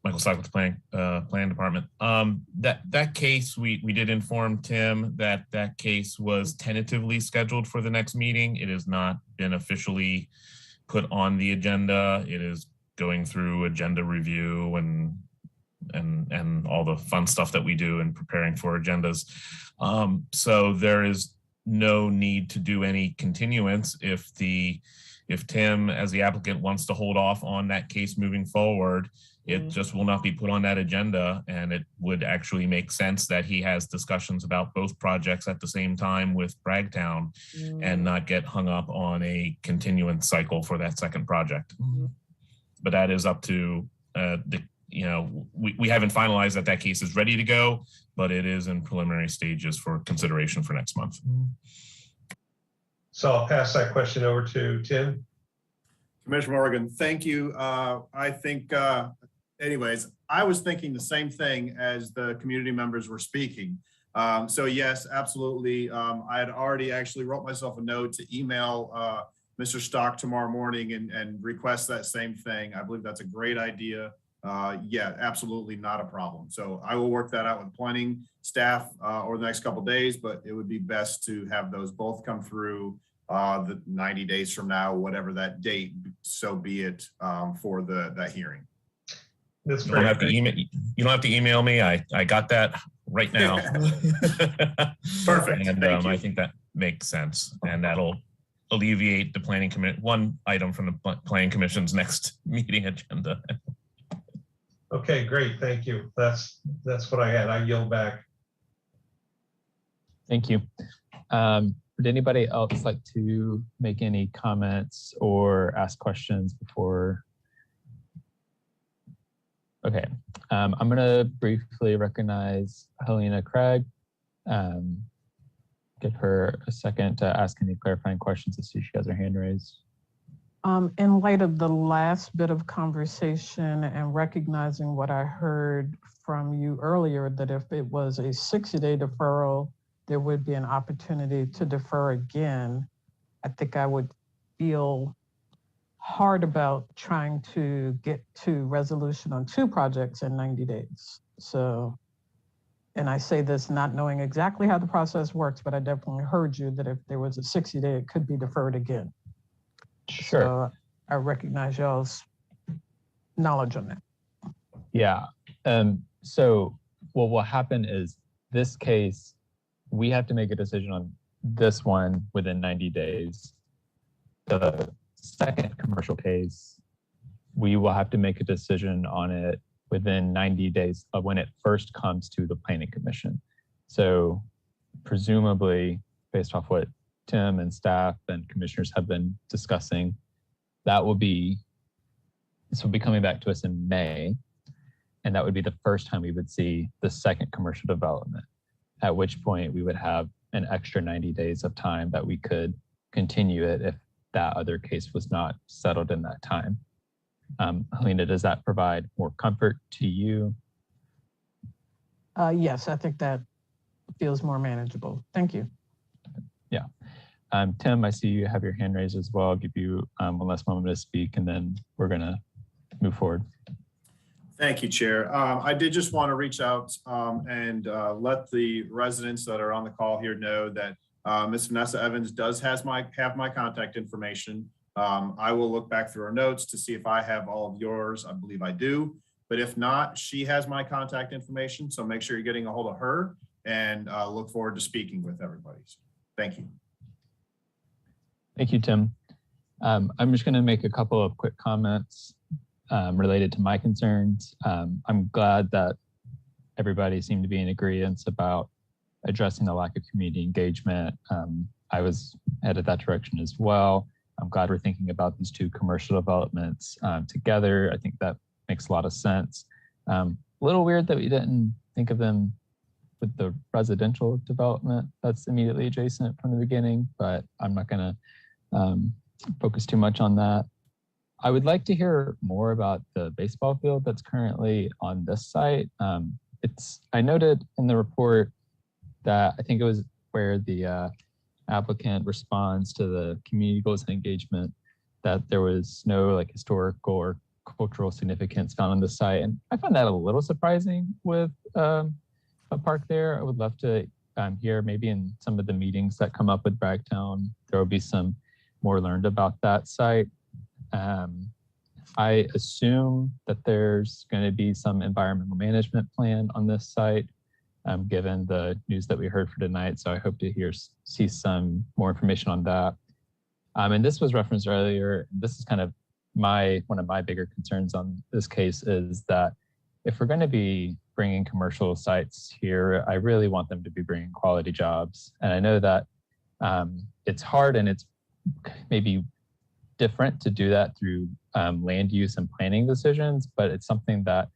Michael Stock with the plan department. That case, we did inform Tim that case was tentatively scheduled for the next meeting. It has not been officially put on the agenda. It is going through agenda review and all the fun stuff that we do in preparing for agendas. So there is no need to do any continuance if Tim, as the applicant, wants to hold off on that case moving forward. It just will not be put on that agenda, and it would actually make sense that he has discussions about both projects at the same time with Bragtown and not get hung up on a continuance cycle for that second project. But that is up to we haven't finalized that case is ready to go, but it is in preliminary stages for consideration for next month. So I'll pass that question over to Tim. Commissioner Morgan, thank you. I think, anyways, I was thinking the same thing as the community members were speaking. So yes, absolutely. I had already actually wrote myself a note to email Mr. Stock tomorrow morning and request that same thing. I believe that's a great idea. Yeah, absolutely not a problem. So I will work that out with planning staff over the next couple of days, but it would be best to have those both come through the 90 days from now, whatever that date, so be it, for that hearing. That's great. You don't have to email me. I got that right now. Perfect. And I think that makes sense, and that'll alleviate the planning committee, one item from the planning commission's next meeting agenda. Okay, great. Thank you. That's what I had. I yield back. Thank you. Would anybody else like to make any comments or ask questions before? Okay, I'm going to briefly recognize Helena Craig. Give her a second to ask any clarifying questions. I see she has her hand raised. In light of the last bit of conversation and recognizing what I heard from you earlier, that if it was a 60-day deferral, there would be an opportunity to defer again, I think I would feel hard about trying to get to resolution on 2 projects in 90 days. So, and I say this not knowing exactly how the process works, but I definitely heard you that if there was a 60-day, it could be deferred again. Sure. So I recognize y'all's knowledge on that. Yeah. So what will happen is this case, we have to make a decision on this one within 90 days. The second commercial case, we will have to make a decision on it within 90 days of when it first comes to the Planning Commission. So presumably, based off what Tim and staff and commissioners have been discussing, this will be coming back to us in May. And that would be the first time we would see the second commercial development, at which point we would have an extra 90 days of time that we could continue it if that other case was not settled in that time. Helena, does that provide more comfort to you? Yes, I think that feels more manageable. Thank you. Yeah. Tim, I see you have your hand raised as well. I'll give you one last moment to speak, and then we're going to move forward. Thank you, Chair. I did just want to reach out and let the residents that are on the call here know that Ms. Vanessa Evans does have my contact information. I will look back through our notes to see if I have all of yours. I believe I do, but if not, she has my contact information. So make sure you're getting a hold of her, and look forward to speaking with everybody. So, thank you. Thank you, Tim. I'm just going to make a couple of quick comments related to my concerns. I'm glad that everybody seemed to be in agreement about addressing the lack of community engagement. I was headed that direction as well. I'm glad we're thinking about these 2 commercial developments together. I think that makes a lot of sense. A little weird that we didn't think of them with the residential development that's immediately adjacent from the beginning, but I'm not going to focus too much on that. I would like to hear more about the baseball field that's currently on this site. I noted in the report that I think it was where the applicant responds to the community goals and engagement that there was no like historical or cultural significance found on the site. And I found that a little surprising with a park there. I would love to hear maybe in some of the meetings that come up with Bragtown, there will be some more learned about that site. I assume that there's going to be some environmental management plan on this site, given the news that we heard for tonight. So I hope to see some more information on that. And this was referenced earlier. This is kind of one of my bigger concerns on this case is that if we're going to be bringing commercial sites here, I really want them to be bringing quality jobs. And I know that it's hard and it's maybe different to do that through land use and planning decisions, but it's something that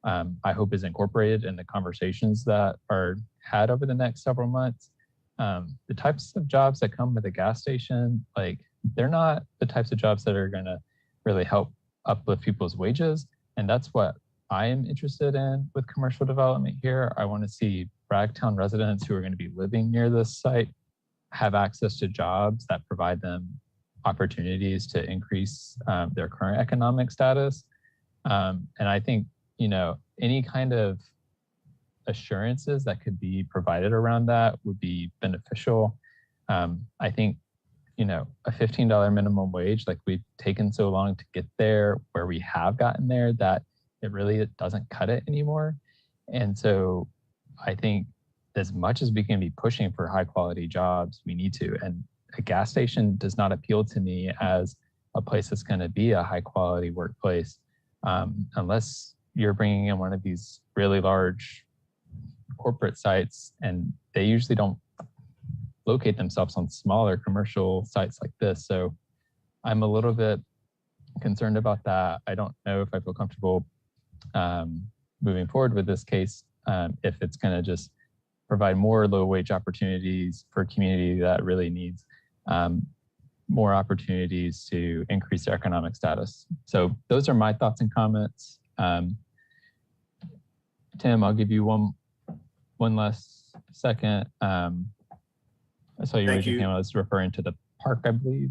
I hope is incorporated in the conversations that are had over the next several months. The types of jobs that come with a gas station, like they're not the types of jobs that are gonna really help uplift people's wages. And that's what I am interested in with commercial development here. I wanna see Bragtown residents who are gonna be living near this site have access to jobs that provide them opportunities to increase their current economic status. And I think, any kind of assurances that could be provided around that would be beneficial. I think, a $15 minimum wage, like we've taken so long to get there where we have gotten there that it doesn't cut it anymore. And so I think as much as we can be pushing for high quality jobs, we need to. And a gas station does not appeal to me as a place that's going to be a high quality workplace, unless you're bringing in one of these really large corporate sites, and they usually don't locate themselves on smaller commercial sites like this. So I'm a little bit concerned about that. I don't know if I feel comfortable moving forward with this case if it's going to just provide more low wage opportunities for a community that really needs more opportunities to increase their economic status. So those are my thoughts and comments. Tim, I'll give you one last second. I saw you raise your hand. I was referring to the park, I believe.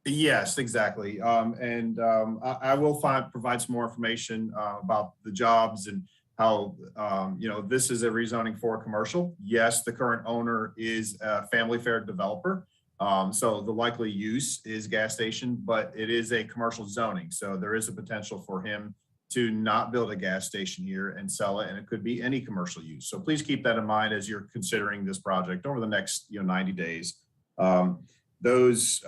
Yes, exactly. I will provide some more information about the jobs and how, this is a rezoning for commercial. Yes, the current owner is a family fare developer. So the likely use is gas station, but it is a commercial zoning. So there is a potential for him to not build a gas station here and sell it. And it could be any commercial use. So please keep that in mind as you're considering this project over the next 90 days. Those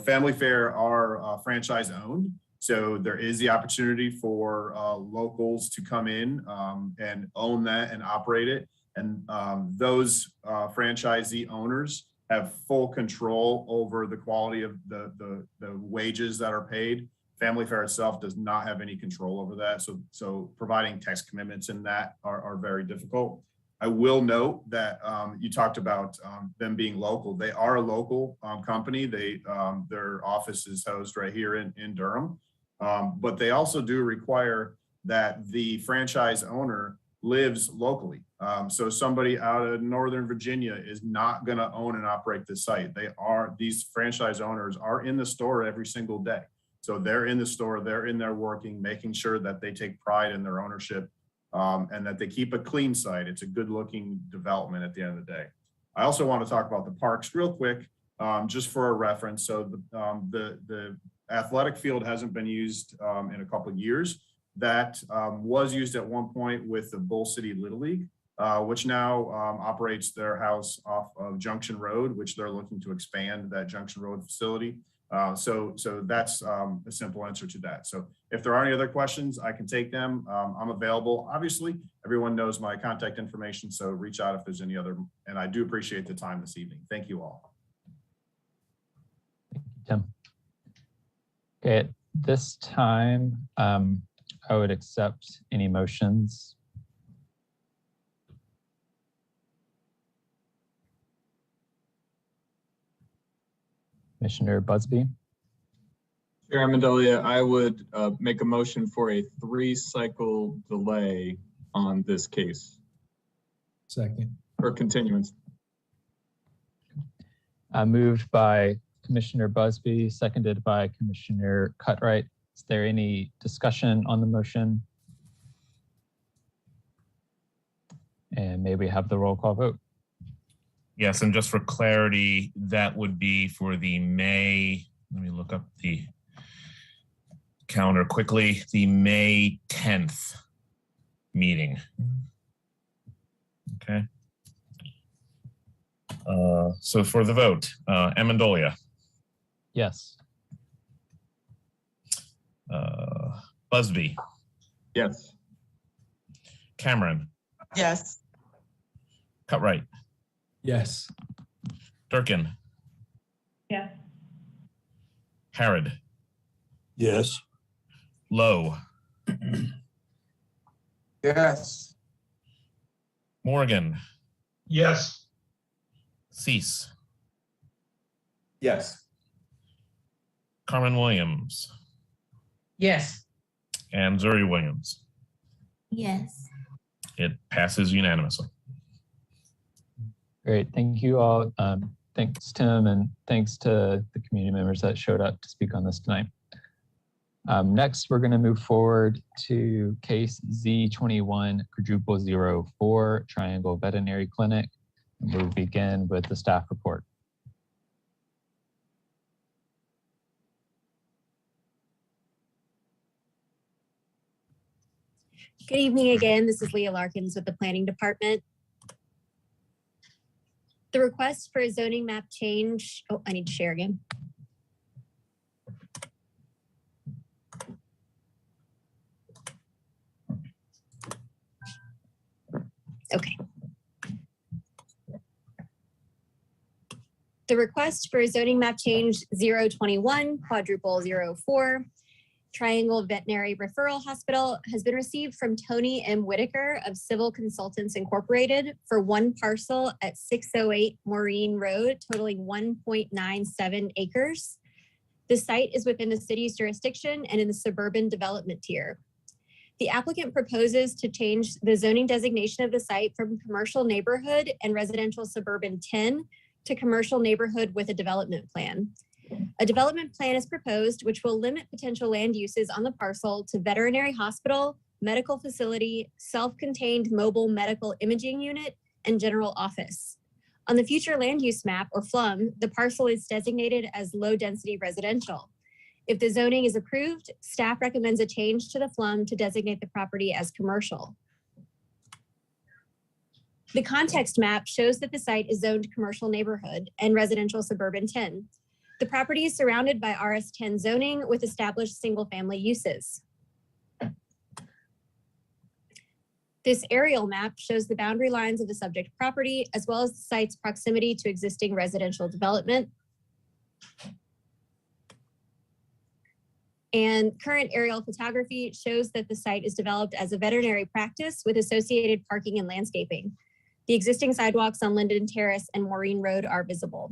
family fare are franchise owned. So there is the opportunity for locals to come in and own that and operate it. And those franchisee owners have full control over the quality of the wages that are paid. Family fare itself does not have any control over that. So providing tax commitments in that are very difficult. I will note that you talked about them being local. They are a local company. Their office is housed right here in Durham. But they also do require that the franchise owner lives locally. So somebody out of Northern Virginia is not going to own and operate this site. These franchise owners are in the store every single day. So they're in the store, they're in there working, making sure that they take pride in their ownership and that they keep a clean site. It's a good looking development at the end of the day. I also want to talk about the parks real quick, just for a reference. So the athletic field hasn't been used in a couple of years. That was used at one point with the Bull City Little League, which now operates their house off of Junction Road, which they're looking to expand that Junction Road facility. So that's a simple answer to that. So if there are any other questions, I can take them. I'm available. Obviously, everyone knows my contact information, so reach out if there's any other. And I do appreciate the time this evening. Thank you all. Thank you, Tim. Okay, at this time, I would accept any motions. Commissioner Busby. Chair Amendolia, I would make a motion for a 3-cycle delay on this case. Second. Or continuance. Moved by Commissioner Busby, seconded by Commissioner Cutright. Is there any discussion on the motion? And may we have the roll call vote? Yes, and just for clarity, that would be for the May, let me look up the calendar quickly, the May 10th meeting. Okay. So for the vote, Amendolia. Yes. Busby. Yes. Cameron. Yes. Cutright. Yes. Durkin. Yes. Harrod. Yes. Lowe. Yes. Morgan. Yes. Cease. Yes. Carmen Williams. Yes. And Zuri Williams. Yes. It passes unanimously. Great. Thank you all. Thanks, Tim, and thanks to the community members that showed up to speak on this tonight. Next, we're going to move forward to case Z2100004 Triangle Veterinary Clinic. And we'll begin with the staff report. Good evening again. This is Leah Larkins with the Planning Department. The request for a zoning map change. Oh, I need to share again. Okay. The request for a zoning map change 021 quadruple 04 Triangle Veterinary Referral Hospital has been received from Tony M. Whitaker of Civil Consultants Incorporated for one parcel at 608 Maureen Road, totaling 1.97 acres. The site is within the city's jurisdiction and in the suburban development tier. The applicant proposes to change the zoning designation of the site from commercial neighborhood and residential suburban 10 to commercial neighborhood with a development plan. A development plan is proposed, which will limit potential land uses on the parcel to veterinary hospital, medical facility, self-contained mobile medical imaging unit, and general office. On the future land use map, or FLUM, the parcel is designated as low-density residential. If the zoning is approved, staff recommends a change to the FLUM to designate the property as commercial. The context map shows that the site is zoned commercial neighborhood and residential suburban 10. The property is surrounded by RS10 zoning with established single-family uses. This aerial map shows the boundary lines of the subject property, as well as the site's proximity to existing residential development. And current aerial photography shows that the site is developed as a veterinary practice with associated parking and landscaping. The existing sidewalks on Linden Terrace and Maureen Road are visible.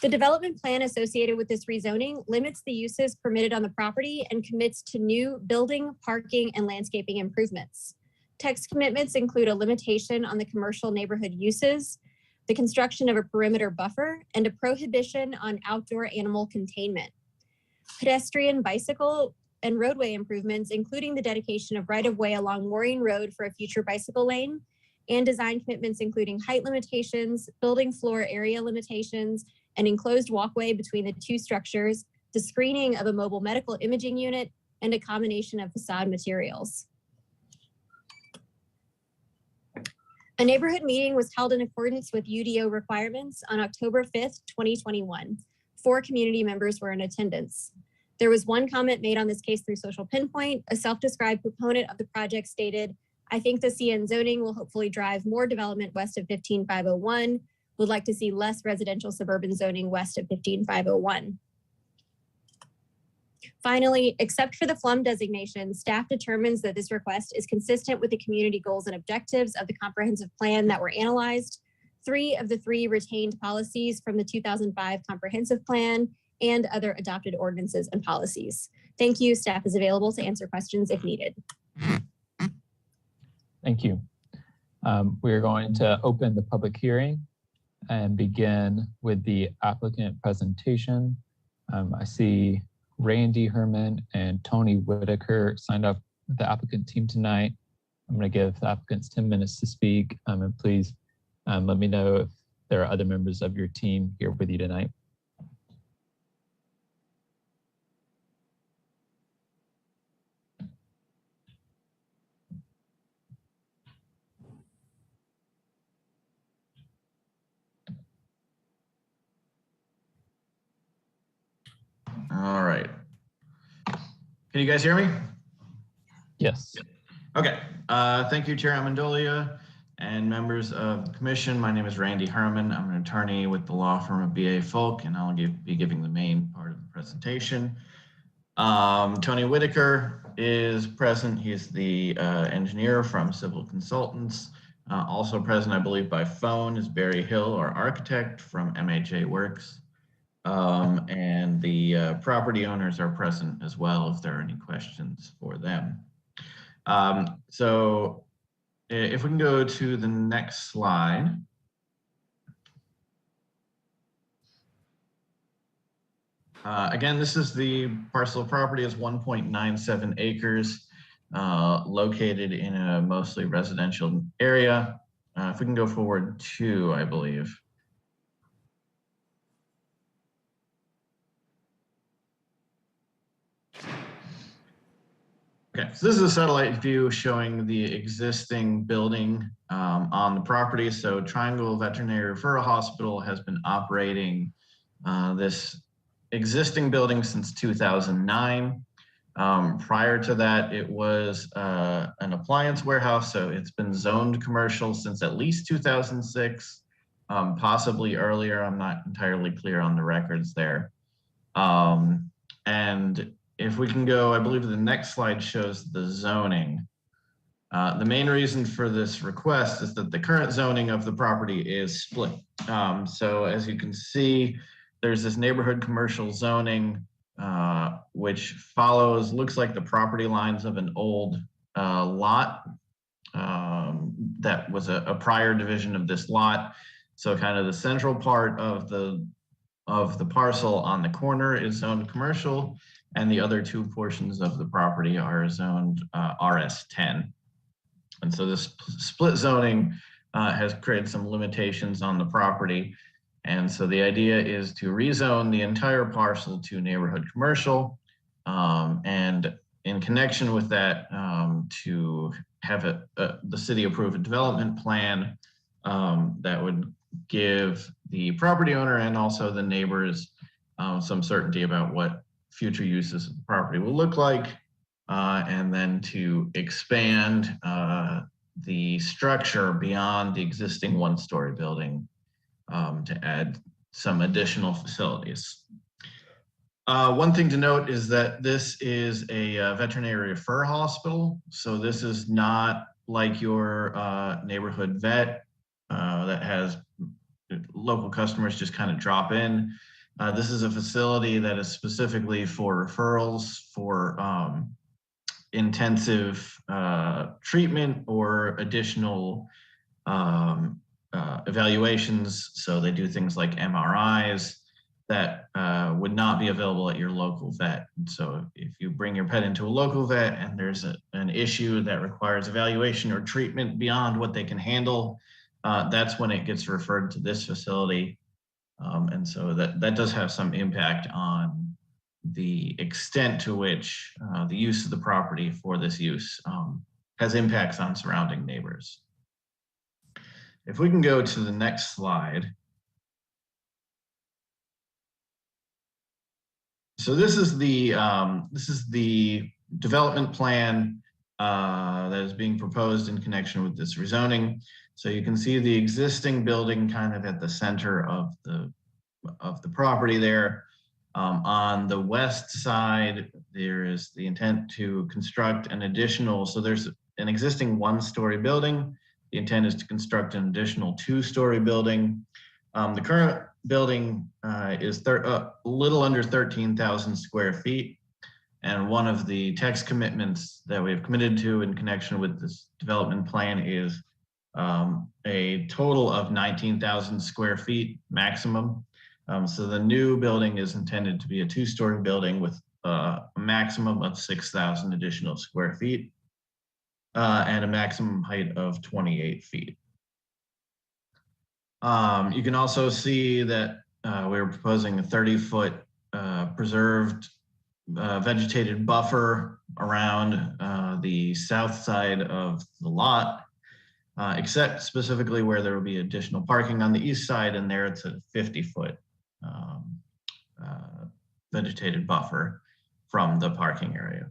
The development plan associated with this rezoning limits the uses permitted on the property and commits to new building, parking, and landscaping improvements. Text commitments include a limitation on the commercial neighborhood uses, the construction of a perimeter buffer, and a prohibition on outdoor animal containment. Pedestrian, bicycle, and roadway improvements, including the dedication of right-of-way along Maureen Road for a future bicycle lane, and design commitments including height limitations, building floor area limitations, an enclosed walkway between the two structures, the screening of a mobile medical imaging unit, and a combination of facade materials. A neighborhood meeting was held in accordance with UDO requirements on October 5th, 2021. 4 community members were in attendance. There was one comment made on this case through Social Pinpoint. A self-described proponent of the project stated, "I think the CN zoning will hopefully drive more development west of 15501. Would like to see less residential suburban zoning west of 15501. Finally, except for the FLUM designation, staff determines that this request is consistent with the community goals and objectives of the comprehensive plan that were analyzed, 3 of the 3 retained policies from the 2005 comprehensive plan, and other adopted ordinances and policies. Thank you. Staff is available to answer questions if needed. Thank you. We're going to open the public hearing and begin with the applicant presentation. I see Randy Herman and Tony Whitaker signed up with the applicant team tonight. I'm going to give the applicants 10 minutes to speak, and please let me know if there are other members of your team here with you tonight. All right. Can you guys hear me? Yes. Okay. Thank you, Chair Amendolia and members of the commission. My name is Randy Herman. I'm an attorney with the law firm of BA Folk, and I'll be giving the main part of the presentation. Tony Whitaker is present. He's the engineer from Civil Consultants. Also present, I believe, by phone is Barry Hill, our architect from MHA Works. And the property owners are present as well if there are any questions for them. So if we can go to the next slide. Again, this is the parcel of property is 1.97 acres located in a mostly residential area. If we can go forward to, I believe. Okay, so this is a satellite view showing the existing building on the property. So Triangle Veterinary Referral Hospital has been operating this existing building since 2009. Prior to that, it was an appliance warehouse, so it's been zoned commercial since at least 2006, possibly earlier. I'm not entirely clear on the records there. And if we can go, I believe the next slide shows the zoning. The main reason for this request is that the current zoning of the property is split. So as you can see, there's this neighborhood commercial zoning, which follows, looks like the property lines of an old lot that was a prior division of this lot. So kind of the central part of the parcel on the corner is zoned commercial, and the other two portions of the property are zoned RS10. And so this split zoning has created some limitations on the property. And so the idea is to rezone the entire parcel to neighborhood commercial, and in connection with that, to have the city approve a development plan that would give the property owner and also the neighbors some certainty about what future uses of the property will look like, and then to expand the structure beyond the existing one-story building to add some additional facilities. One thing to note is that this is a veterinary referral hospital. So this is not like your neighborhood vet that has local customers just kind of drop in. This is a facility that is specifically for referrals for intensive treatment or additional evaluations. So they do things like MRIs that would not be available at your local vet. And so if you bring your pet into a local vet and there's an issue that requires evaluation or treatment beyond what they can handle, that's when it gets referred to this facility. And so that does have some impact on the extent to which the use of the property for this use has impacts on surrounding neighbors. If we can go to the next slide. So this is the development plan that is being proposed in connection with this rezoning. So you can see the existing building kind of at the center of the property there. On the west side, there is the intent to construct an additional, so there's an existing one-story building. The intent is to construct an additional two-story building. The current building is a little under 13,000 square feet. And one of the text commitments that we have committed to in connection with this development plan is a total of 19,000 square feet maximum. So the new building is intended to be a 2-story building with a maximum of 6,000 additional square feet and a maximum height of 28 feet. You can also see that we're proposing a 30-foot preserved vegetated buffer around the south side of the lot, except specifically where there will be additional parking on the east side, and there it's a 50-foot vegetated buffer from the parking area.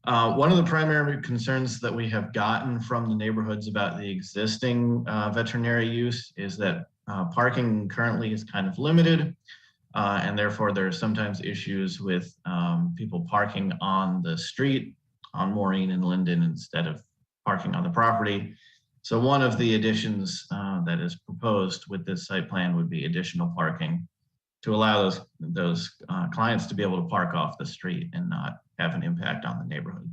One of the primary concerns that we have gotten from the neighborhoods about the existing veterinary use is that parking currently is kind of limited, and therefore there are sometimes issues with people parking on the street on Maureen and Linden instead of parking on the property. So one of the additions that is proposed with this site plan would be additional parking to allow those clients to be able to park off the street and not have an impact on the neighborhood.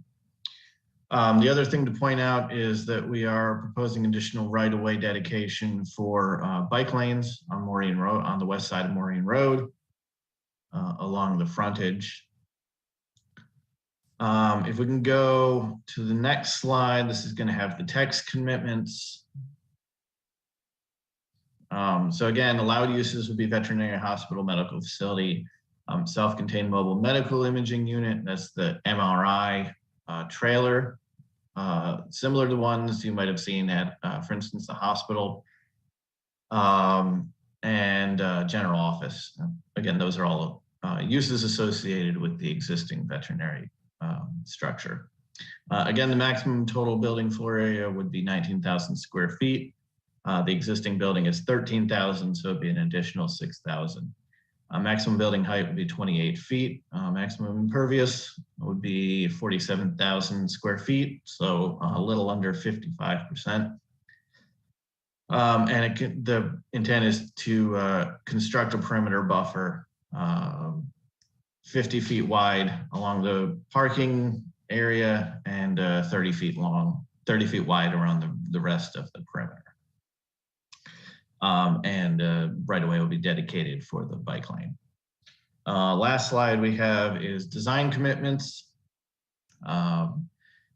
The other thing to point out is that we are proposing additional right-of-way dedication for bike lanes on Maureen Road, on the west side of Maureen Road, along the frontage. If we can go to the next slide, this is going to have the text commitments. So again, allowed uses would be veterinary hospital, medical facility, self-contained mobile medical imaging unit. That's the MRI trailer, similar to ones you might have seen at, for instance, the hospital, and general office. Again, those are all uses associated with the existing veterinary structure. Again, the maximum total building floor area would be 19,000 square feet. The existing building is 13,000, so it'd be an additional 6,000. Maximum building height would be 28 feet. Maximum impervious would be 47,000 square feet, so a little under 55%. And the intent is to construct a perimeter buffer 50 feet wide along the parking area and 30 feet wide around the rest of the perimeter. Right away will be dedicated for the bike lane. Last slide we have is design commitments.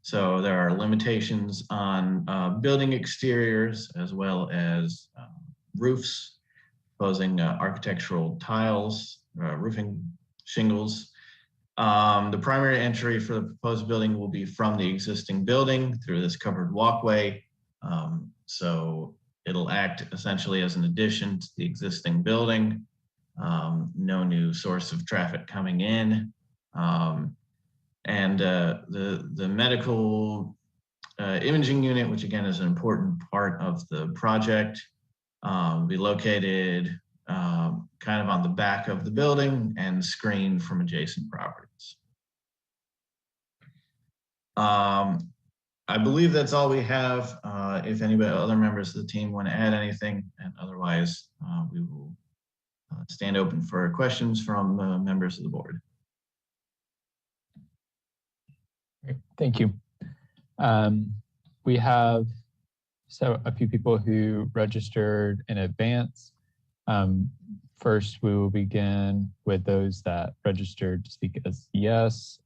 So there are limitations on building exteriors as well as roofs, proposing architectural tiles, roofing shingles. The primary entry for the proposed building will be from the existing building through this covered walkway. So it'll act essentially as an addition to the existing building. No new source of traffic coming in. The medical imaging unit, which again is an important part of the project, will be located kind of on the back of the building and screened from adjacent properties. I believe that's all we have. If anybody, other members of the team want to add anything, and otherwise we will stand open for questions from members of the board. Great. Thank you. We have a few people who registered in advance. First, we will begin with those that registered to speak as yes.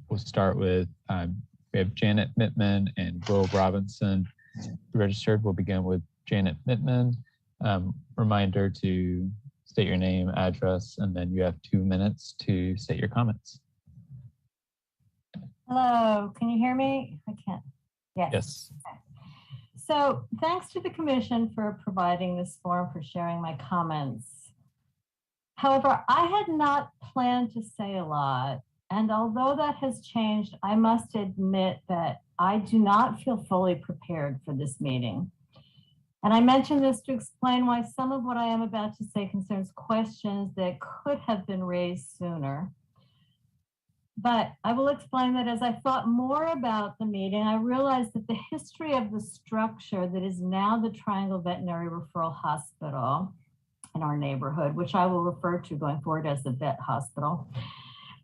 We'll start with, we have Janet Mittman and Will Robinson registered. We'll begin with Janet Mittman. Reminder to state your name, address, and then you have 2 minutes to state your comments. Hello, can you hear me? I can't. Yes. Yes. Okay. So thanks to the commission for providing this forum for sharing my comments. However, I had not planned to say a lot. And although that has changed, I must admit that I do not feel fully prepared for this meeting. And I mention this to explain why some of what I am about to say concerns questions that could have been raised sooner. But I will explain that as I thought more about the meeting, I realized that the history of the structure that is now the Triangle Veterinary Referral Hospital in our neighborhood, which I will refer to going forward as the Vet Hospital,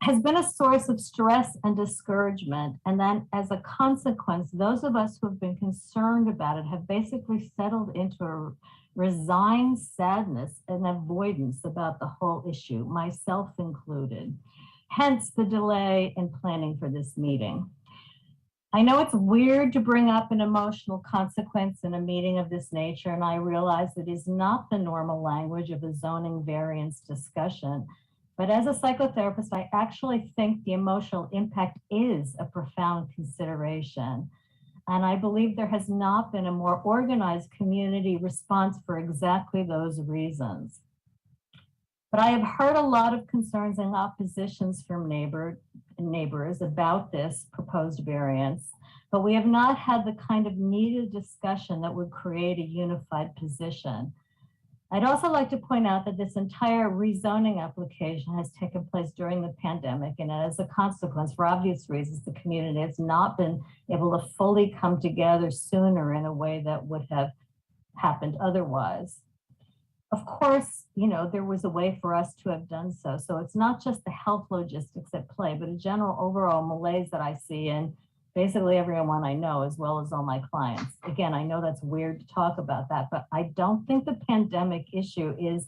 has been a source of stress and discouragement. And then as a consequence, those of us who have been concerned about it have basically settled into a resigned sadness and avoidance about the whole issue, myself included. Hence the delay in planning for this meeting. I know it's weird to bring up an emotional consequence in a meeting of this nature, and I realize it is not the normal language of a zoning variance discussion. But as a psychotherapist, I actually think the emotional impact is a profound consideration. And I believe there has not been a more organized community response for exactly those reasons. But I have heard a lot of concerns and oppositions from neighbors about this proposed variance, but we have not had the kind of needed discussion that would create a unified position. I'd also like to point out that this entire rezoning application has taken place during the pandemic, and as a consequence, for obvious reasons, the community has not been able to fully come together sooner in a way that would have happened otherwise. Of course, you know, there was a way for us to have done so. So it's not just the health logistics at play, but a general overall malaise that I see in basically everyone I know, as well as all my clients. Again, I know that's weird to talk about that, but I don't think the pandemic issue is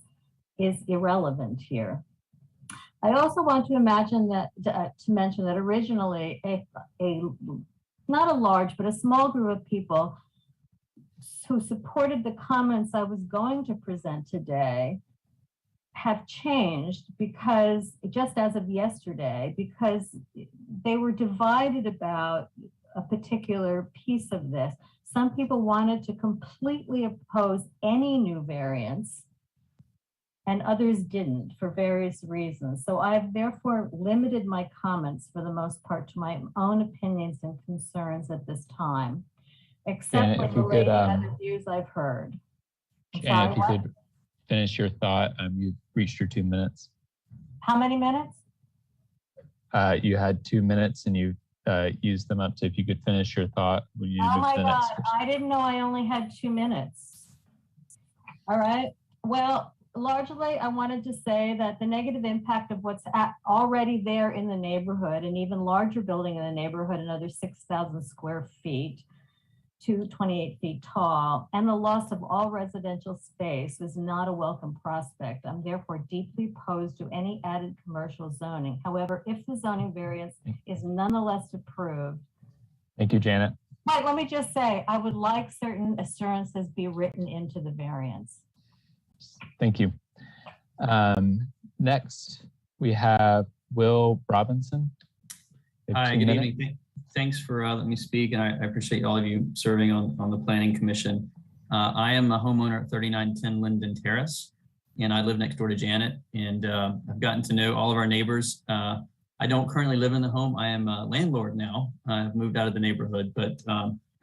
irrelevant here. I also want to mention that originally not a large, but a small group of people who supported the comments I was going to present today have changed because, just as of yesterday, because they were divided about a particular piece of this. Some people wanted to completely oppose any new variance, and others didn't for various reasons. So I've therefore limited my comments for the most part to my own opinions and concerns at this time, except for related other views I've heard. Janet, if you could finish your thought, you've reached your 2 minutes. How many minutes? You had 2 minutes and you used them up. So if you could finish your thought, when you Oh move my to the next God, I didn't know I only had 2 minutes. All right, well, largely I wanted to say that the negative impact of what's already there in the neighborhood, an even larger building in the neighborhood, another 6,000 square feet, to 28 feet tall, and the loss of all residential space is not a welcome prospect. I'm therefore deeply opposed to any added commercial zoning. However, if the zoning variance is nonetheless approved. Thank you, Janet. Right, let me just say, I would like certain assurances be written into the variance. Thank you. Next, we have Will Robinson. Hi, good evening. Thanks for letting me speak, and I appreciate all of you serving on the Planning Commission. I am a homeowner at 3910 Linden Terrace, and I live next door to Janet, and I've gotten to know all of our neighbors. I don't currently live in the home. I am a landlord now. I've moved out of the neighborhood, but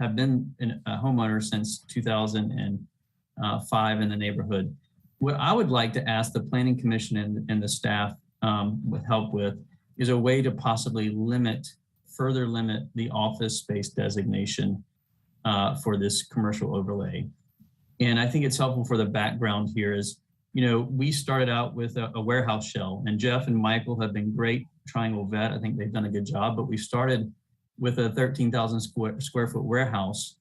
have been a homeowner since 2005 in the neighborhood. What I would like to ask the Planning Commission and the staff with help with is a way to possibly further limit the office space designation for this commercial overlay. And I think it's helpful for the background here is, you know, we started out with a warehouse shell, and Jeff and Michael have been great Triangle Vet. I think they've done a good job, but we started with a 13,000 square foot warehouse.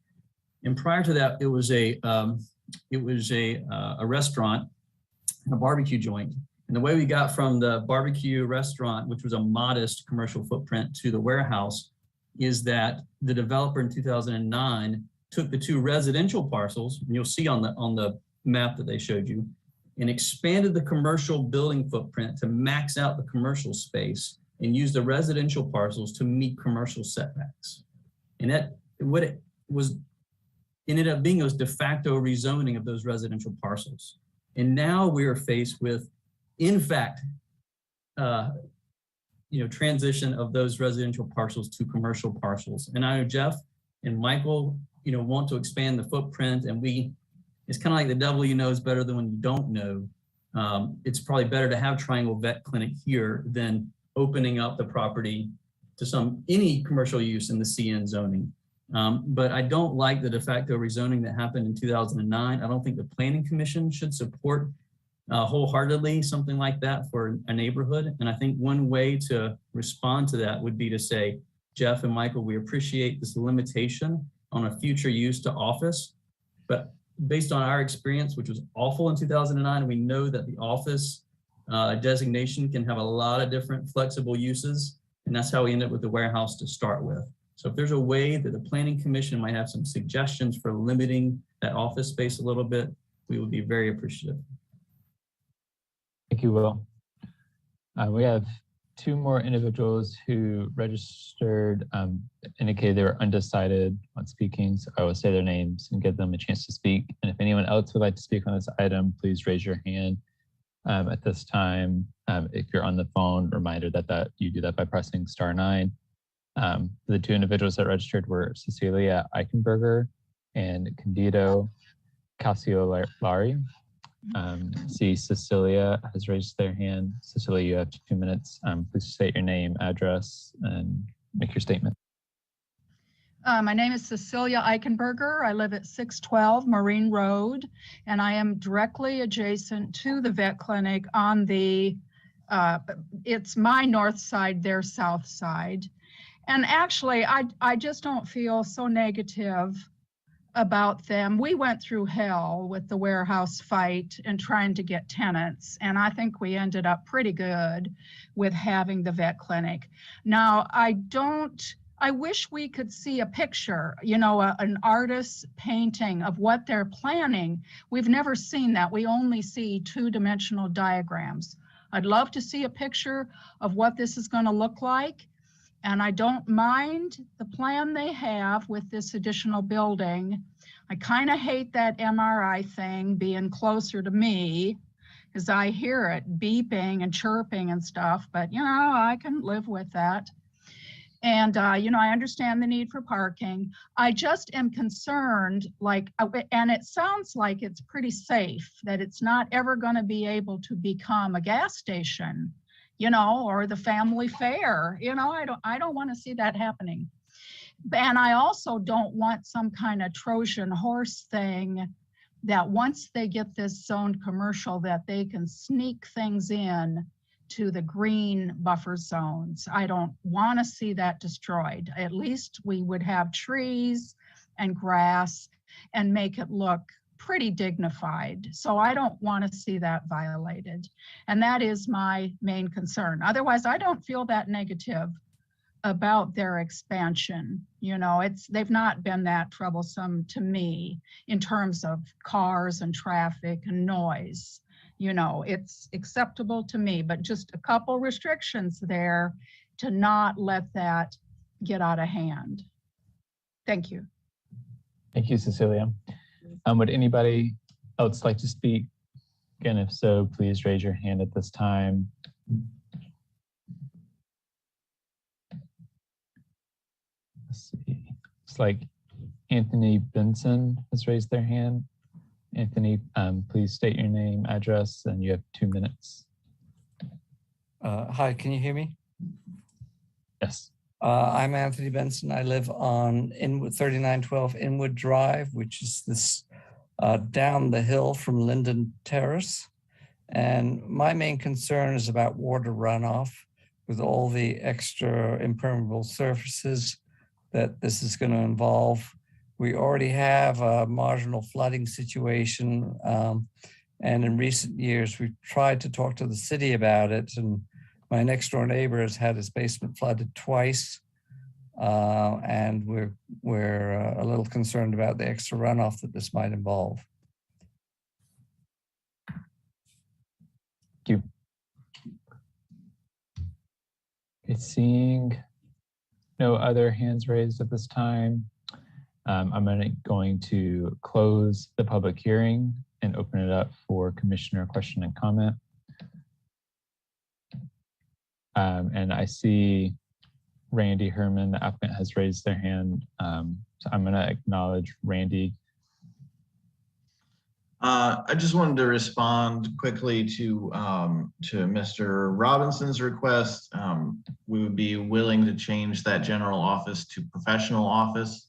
And prior to that, it was a restaurant, a barbecue joint. And the way we got from the barbecue restaurant, which was a modest commercial footprint, to the warehouse is that the developer in 2009 took the two residential parcels, and you'll see on the map that they showed you, and expanded the commercial building footprint to max out the commercial space and use the residential parcels to meet commercial setbacks. And that what it was ended up being was de facto rezoning of those residential parcels. And now we are faced with, in fact, transition of those residential parcels to commercial parcels. And I know Jeff and Michael, want to expand the footprint, and it's kind of like the devil you know is better than when you don't know. It's probably better to have Triangle Vet Clinic here than opening up the property to any commercial use in the CN zoning. But I don't like the de facto rezoning that happened in 2009. I don't think the Planning Commission should support wholeheartedly something like that for a neighborhood. And I think one way to respond to that would be to say, Jeff and Michael, we appreciate this limitation on a future use to office, but based on our experience, which was awful in 2009, we know that the office designation can have a lot of different flexible uses, and that's how we end up with the warehouse to start with. So if there's a way that the Planning Commission might have some suggestions for limiting that office space a little bit, we would be very appreciative. Thank you, Will. We have two more individuals who registered, indicated they were undecided on speaking. So I will say their names and give them a chance to speak. And if anyone else would like to speak on this item, please raise your hand at this time. If you're on the phone, reminder that you do that by pressing *9. The two individuals that registered were Cecilia Eichenberger and Candido Cassiolari. See, Cecilia has raised their hand. Cecilia, you have 2 minutes. Please state your name, address, and make your statement. My name is Cecilia Eichenberger. I live at 612 Marine Road, and I am directly adjacent to the vet clinic on the, it's my north side, their south side. And actually, I just don't feel so negative about them. We went through hell with the warehouse fight and trying to get tenants, and I think we ended up pretty good with having the vet clinic. Now, I wish we could see a picture, you know, an artist's painting of what they're planning. We've never seen that. We only see two-dimensional diagrams. I'd love to see a picture of what this is going to look like. And I don't mind the plan they have with this additional building. I kind of hate that MRI thing being closer to me because I hear it beeping and chirping and stuff, but you know, I can live with that. And, you know, I understand the need for parking. I just am concerned, like, and it sounds like it's pretty safe, that it's not ever going to be able to become a gas station, you know, or the family fair. You know, I don't want to see that happening. And I also don't want some kind of Trojan horse thing that once they get this zoned commercial, that they can sneak things in to the green buffer zones. I don't want to see that destroyed. At least we would have trees and grass and make it look pretty dignified. So I don't want to see that violated. And that is my main concern. Otherwise, I don't feel that negative about their expansion. You know, they've not been that troublesome to me in terms of cars and traffic and noise. You know, it's acceptable to me, but just a couple restrictions there to not let that get out of hand. Thank you. Thank you, Cecilia. Would anybody else like to speak? Again, if so, please raise your hand at this time. Let's see. It's like Anthony Benson has raised their hand. Anthony, please state your name, address, and you have 2 minutes. Hi, can you hear me? Yes. I'm Anthony Benson. I live on 3912 Inwood Drive, which is this down the hill from Linden Terrace. And my main concern is about water runoff with all the extra impermeable surfaces that this is going to involve. We already have a marginal flooding situation. And in recent years, we've tried to talk to the city about it. And my next door neighbor has had his basement flooded twice. And we're a little concerned about the extra runoff that this might involve. Thank you. Okay, seeing no other hands raised at this time, I'm going to close the public hearing and open it up for commissioner question and comment. And I see Randy Herman, the applicant, has raised their hand. So I'm going to acknowledge Randy. I just wanted to respond quickly to Mr. Robinson's request. We would be willing to change that general office to professional office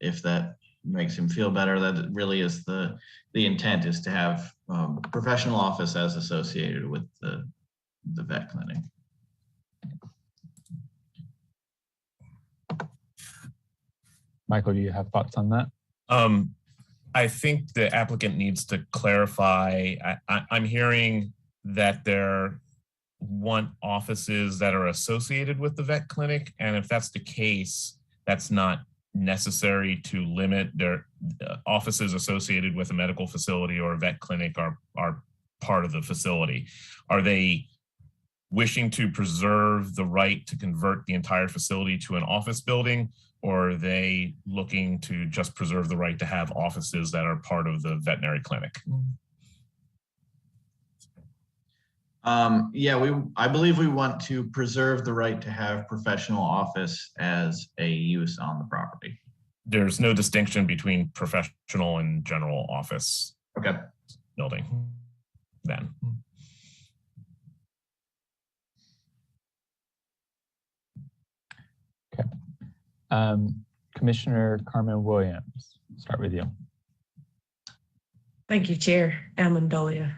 if that makes him feel better. That really is the intent, is to have professional office as associated with the vet clinic. Michael, do you have thoughts on that? I think the applicant needs to clarify. I'm hearing that there want offices that are associated with the vet clinic, and if that's the case, that's not necessary to limit their offices associated with a medical facility or a vet clinic are part of the facility. Are they wishing to preserve the right to convert the entire facility to an office building, or are they looking to just preserve the right to have offices that are part of the veterinary clinic? Yeah, I believe we want to preserve the right to have professional office as a use on the property. There's no distinction between professional and general office building then. Okay. Commissioner Carmen Williams, start with you. Thank you, Chair Amendolia.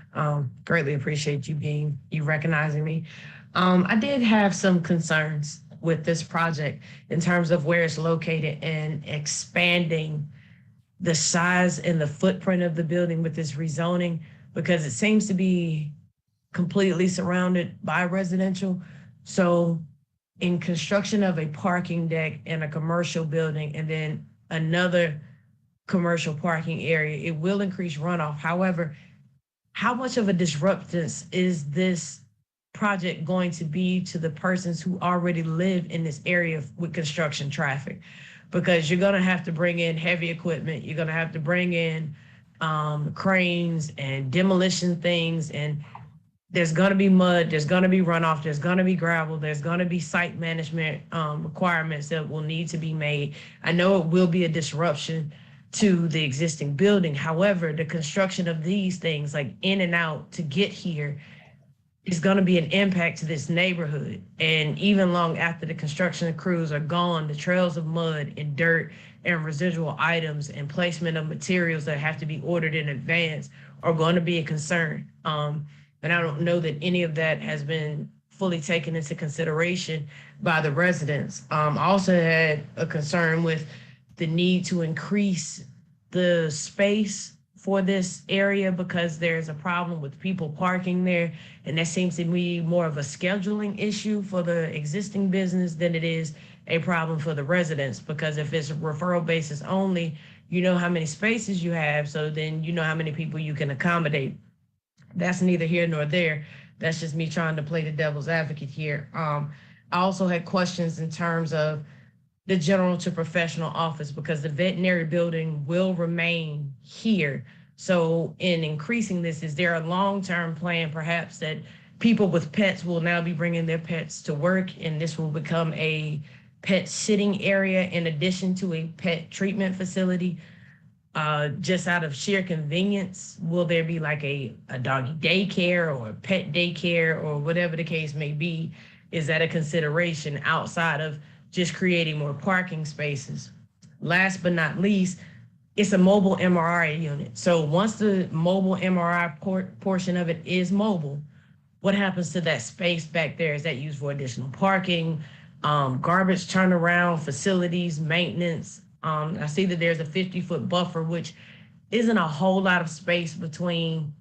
Greatly appreciate you recognizing me. I did have some concerns with this project in terms of where it's located and expanding the size and the footprint of the building with this rezoning, because it seems to be completely surrounded by residential. So in construction of a parking deck in a commercial building and then another commercial parking area, it will increase runoff. However, how much of a disruptance is this project going to be to the persons who already live in this area with construction traffic? Because you're gonna have to bring in heavy equipment, you're gonna have to bring in cranes and demolition things, and there's gonna be mud, there's gonna be runoff, there's gonna be gravel, there's gonna be site management requirements that will need to be made. I know it will be a disruption to the existing building. However, the construction of these things, like in and out to get here, is going to be an impact to this neighborhood. And even long after the construction crews are gone, the trails of mud and dirt and residual items and placement of materials that have to be ordered in advance are going to be a concern. And I don't know that any of that has been fully taken into consideration by the residents. I also had a concern with the need to increase the space for this area because there's a problem with people parking there. And that seems to be more of a scheduling issue for the existing business than it is a problem for the residents. Because if it's referral basis only, you know how many spaces you have, so then you know how many people you can accommodate. That's neither here nor there. That's just me trying to play the devil's advocate here. I also had questions in terms of the general to professional office, because the veterinary building will remain here. So in increasing this, is there a long-term plan perhaps that people with pets will now be bringing their pets to work and this will become a pet sitting area in addition to a pet treatment facility? Just out of sheer convenience, will there be like a doggy daycare or a pet daycare or whatever the case may be? Is that a consideration outside of just creating more parking spaces? Last but not least, it's a mobile MRI unit. So once the mobile MRI portion of it is mobile, what happens to that space back there? Is that used for additional parking, garbage turnaround, facilities, maintenance? I see that there's a 50-foot buffer, which isn't a whole lot of space between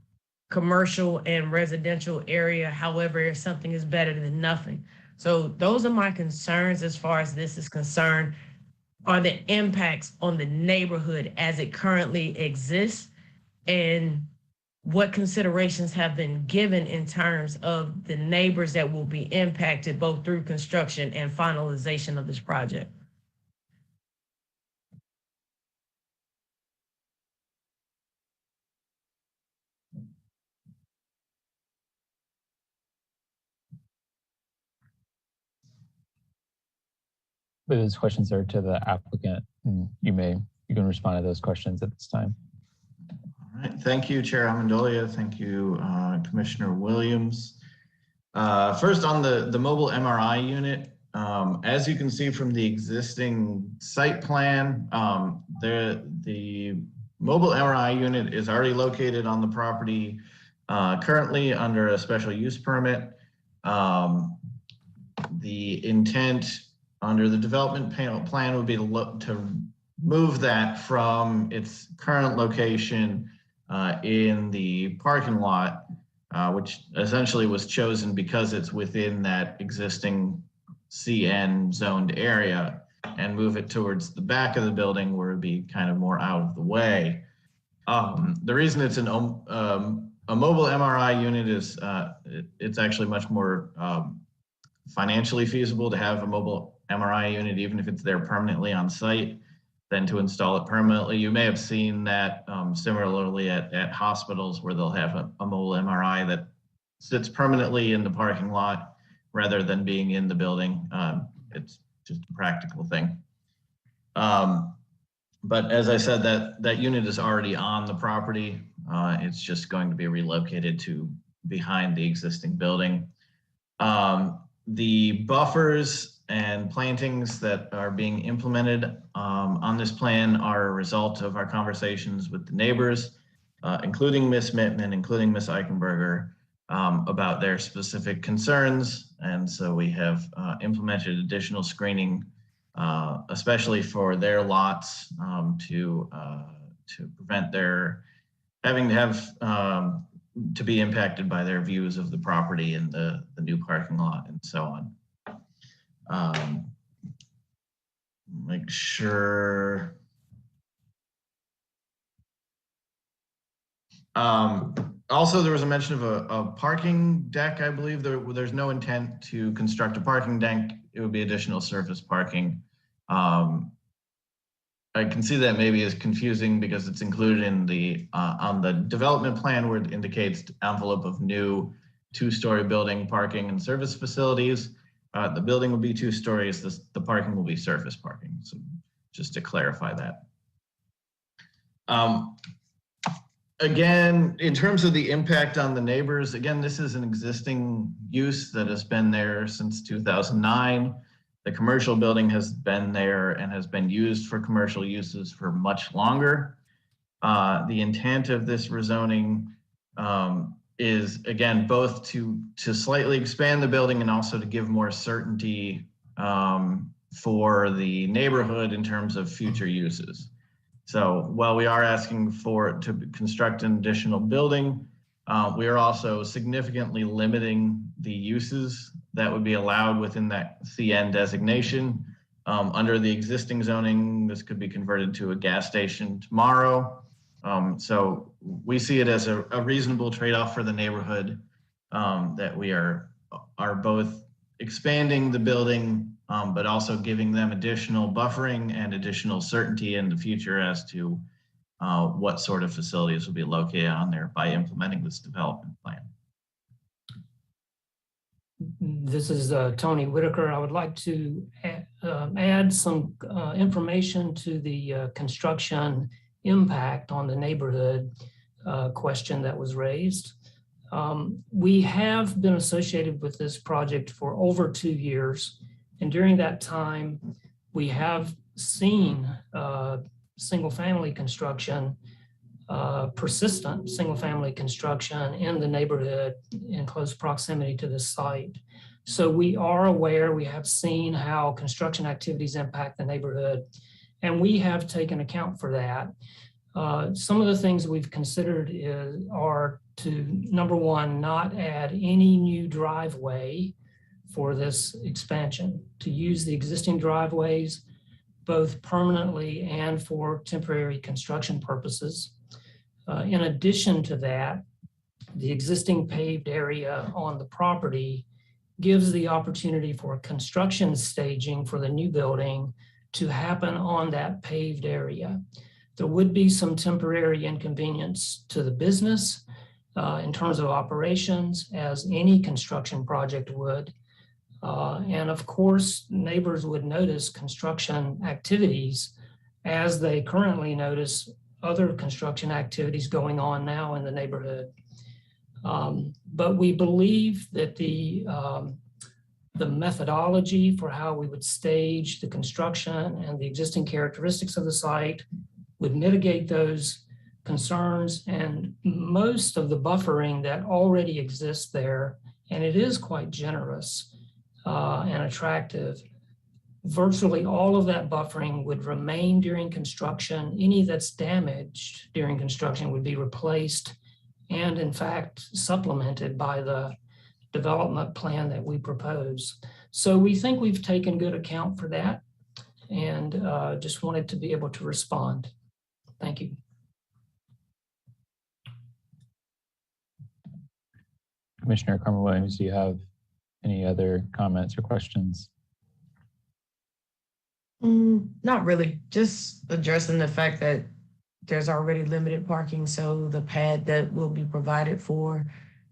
commercial and residential area. However, something is better than nothing. So those are my concerns as far as this is concerned, are the impacts on the neighborhood as it currently exists, and what considerations have been given in terms of the neighbors that will be impacted both through construction and finalization of this project. But those questions are to the applicant, and you can respond to those questions at this time. All right, thank you, Chair Amendolia. Thank you, Commissioner Williams. First on the mobile MRI unit, As you can see from the existing site plan, the mobile MRI unit is already located on the property currently under a special use permit. The intent under the development plan would be to move that from its current location in the parking lot, which essentially was chosen because it's within that existing CN zoned area, and move it towards the back of the building where it'd be kind of more out of the way. The reason it's a mobile MRI unit is it's actually much more financially feasible to have a mobile MRI unit, even if it's there permanently on site, than to install it permanently. You may have seen that similarly at hospitals where they'll have a mobile MRI that sits permanently in the parking lot rather than being in the building. It's just a practical thing. But as I said, that unit is already on the property. It's just going to be relocated to behind the existing building. The buffers and plantings that are being implemented on this plan are a result of our conversations with the neighbors, including Ms. Mittman, including Ms. Eichenberger, about their specific concerns. And so we have implemented additional screening, especially for their lots, to prevent their having to have to be impacted by their views of the property and the new parking lot and so on. Make sure. Also, there was a mention of a parking deck. I believe there's no intent to construct a parking deck. It would be additional surface parking. I can see that maybe is confusing because it's included in the on the development plan where it indicates envelope of new 2-story building parking and service facilities. The building will be 2 stories. The parking will be surface parking. So just to clarify that. Again, in terms of the impact on the neighbors, again, this is an existing use that has been there since 2009. The commercial building has been there and has been used for commercial uses for much longer. The intent of this rezoning is, again, both to slightly expand the building and also to give more certainty for the neighborhood in terms of future uses. So while we are asking for it to construct an additional building, we are also significantly limiting the uses that would be allowed within that CN designation. Under the existing zoning, this could be converted to a gas station tomorrow. So we see it as a reasonable trade-off for the neighborhood, that we are both expanding the building, but also giving them additional buffering and additional certainty in the future as to what sort of facilities will be located on there by implementing this development plan. This is Tony Whitaker. I would like to add some information to the construction impact on the neighborhood question that was raised. We have been associated with this project for over 2 years. And during that time, we have seen single-family construction, persistent single-family construction in the neighborhood in close proximity to the site. So we are aware, we have seen how construction activities impact the neighborhood, and we have taken account for that. Some of the things we've considered are to, number one, not add any new driveway for this expansion, to use the existing driveways both permanently and for temporary construction purposes. In addition to that, the existing paved area on the property gives the opportunity for construction staging for the new building to happen on that paved area. There would be some temporary inconvenience to the business in terms of operations, as any construction project would. And of course, neighbors would notice construction activities as they currently notice other construction activities going on now in the neighborhood. But we believe that the the methodology for how we would stage the construction and the existing characteristics of the site would mitigate those concerns, and most of the buffering that already exists there, and it is quite generous and attractive. Virtually all of that buffering would remain during construction. Any that's damaged during construction would be replaced and in fact supplemented by the development plan that we propose. So we think we've taken good account for that, and just wanted to be able to respond. Thank you. Commissioner Carmen Williams, do you have any other comments or questions? Not really, just addressing the fact that there's already limited parking, so the pad that will be provided for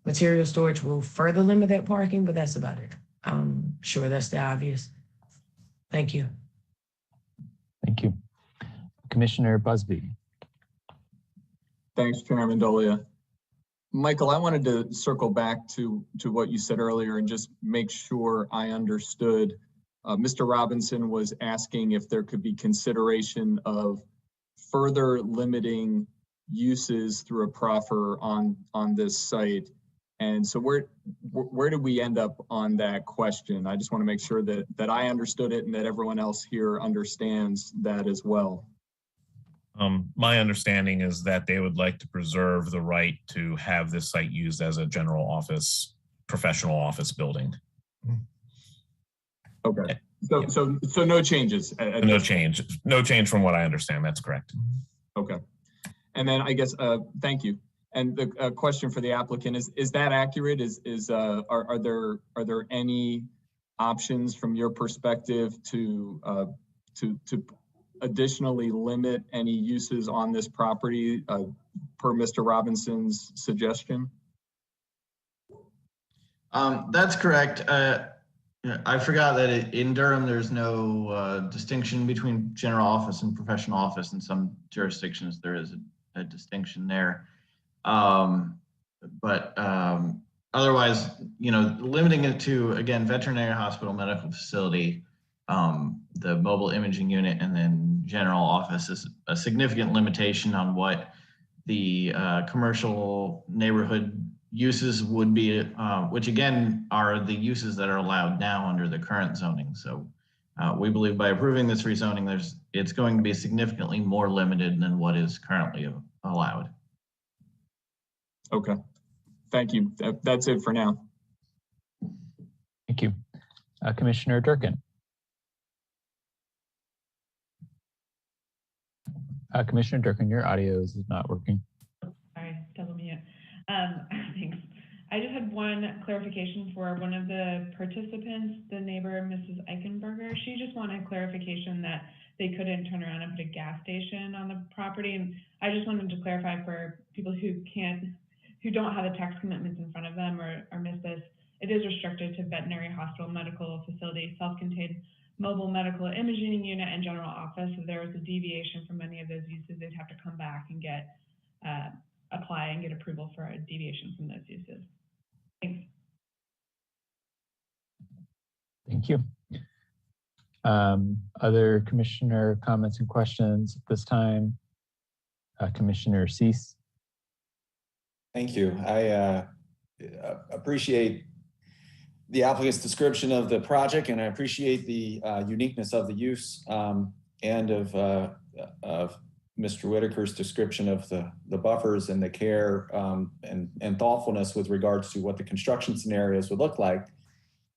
material storage will further limit that parking, but that's about it. I'm sure that's the obvious. Thank you. Thank you. Commissioner Busby. Thanks, Chairman Dolia. Michael, I wanted to circle back to what you said earlier and just make sure I understood. Mr. Robinson was asking if there could be consideration of further limiting uses through a proffer on this site. And so where did we end up on that question? I just want to make sure that I understood it and that everyone else here understands that as well. My understanding is that they would like to preserve the right to have this site used as a general office, professional office building. Okay. So no changes. No change from what I understand. That's correct. Okay. And then I guess, thank you. And the question for the applicant is that accurate? Are there any options from your perspective to additionally limit any uses on this property per Mr. Robinson's suggestion? That's correct. I forgot that in Durham, there's no distinction between general office and professional office. In some jurisdictions, there is a distinction there. Otherwise, limiting it to, again, veterinary hospital, medical facility, the mobile imaging unit, and then general office is a significant limitation on what the commercial neighborhood uses would be, which again are the uses that are allowed now under the current zoning. So we believe by approving this rezoning, it's going to be significantly more limited than what is currently allowed. Okay, thank you. That's it for now. Thank you. Commissioner Durkin. Commissioner Durkin, your audio is not working. Sorry, double mute. Thanks. I just had one clarification for one of the participants, the neighbor, Mrs. Eichenberger. She just wanted clarification that they couldn't turn around and put a gas station on the property. And I just wanted to clarify for people who don't have the tax commitments in front of them or miss this, it is restricted to veterinary hospital, medical facility, self-contained mobile medical imaging unit, and general office. If there was a deviation from any of those uses, they'd have to come back and apply and get approval for a deviation from those uses. Thanks. Thank you. Other commissioner comments and questions at this time? Commissioner Cease. Thank you. I appreciate the applicant's description of the project, and I appreciate the uniqueness of the use and of Mr. Whitaker's description of the buffers and the care and thoughtfulness with regards to what the construction scenarios would look like.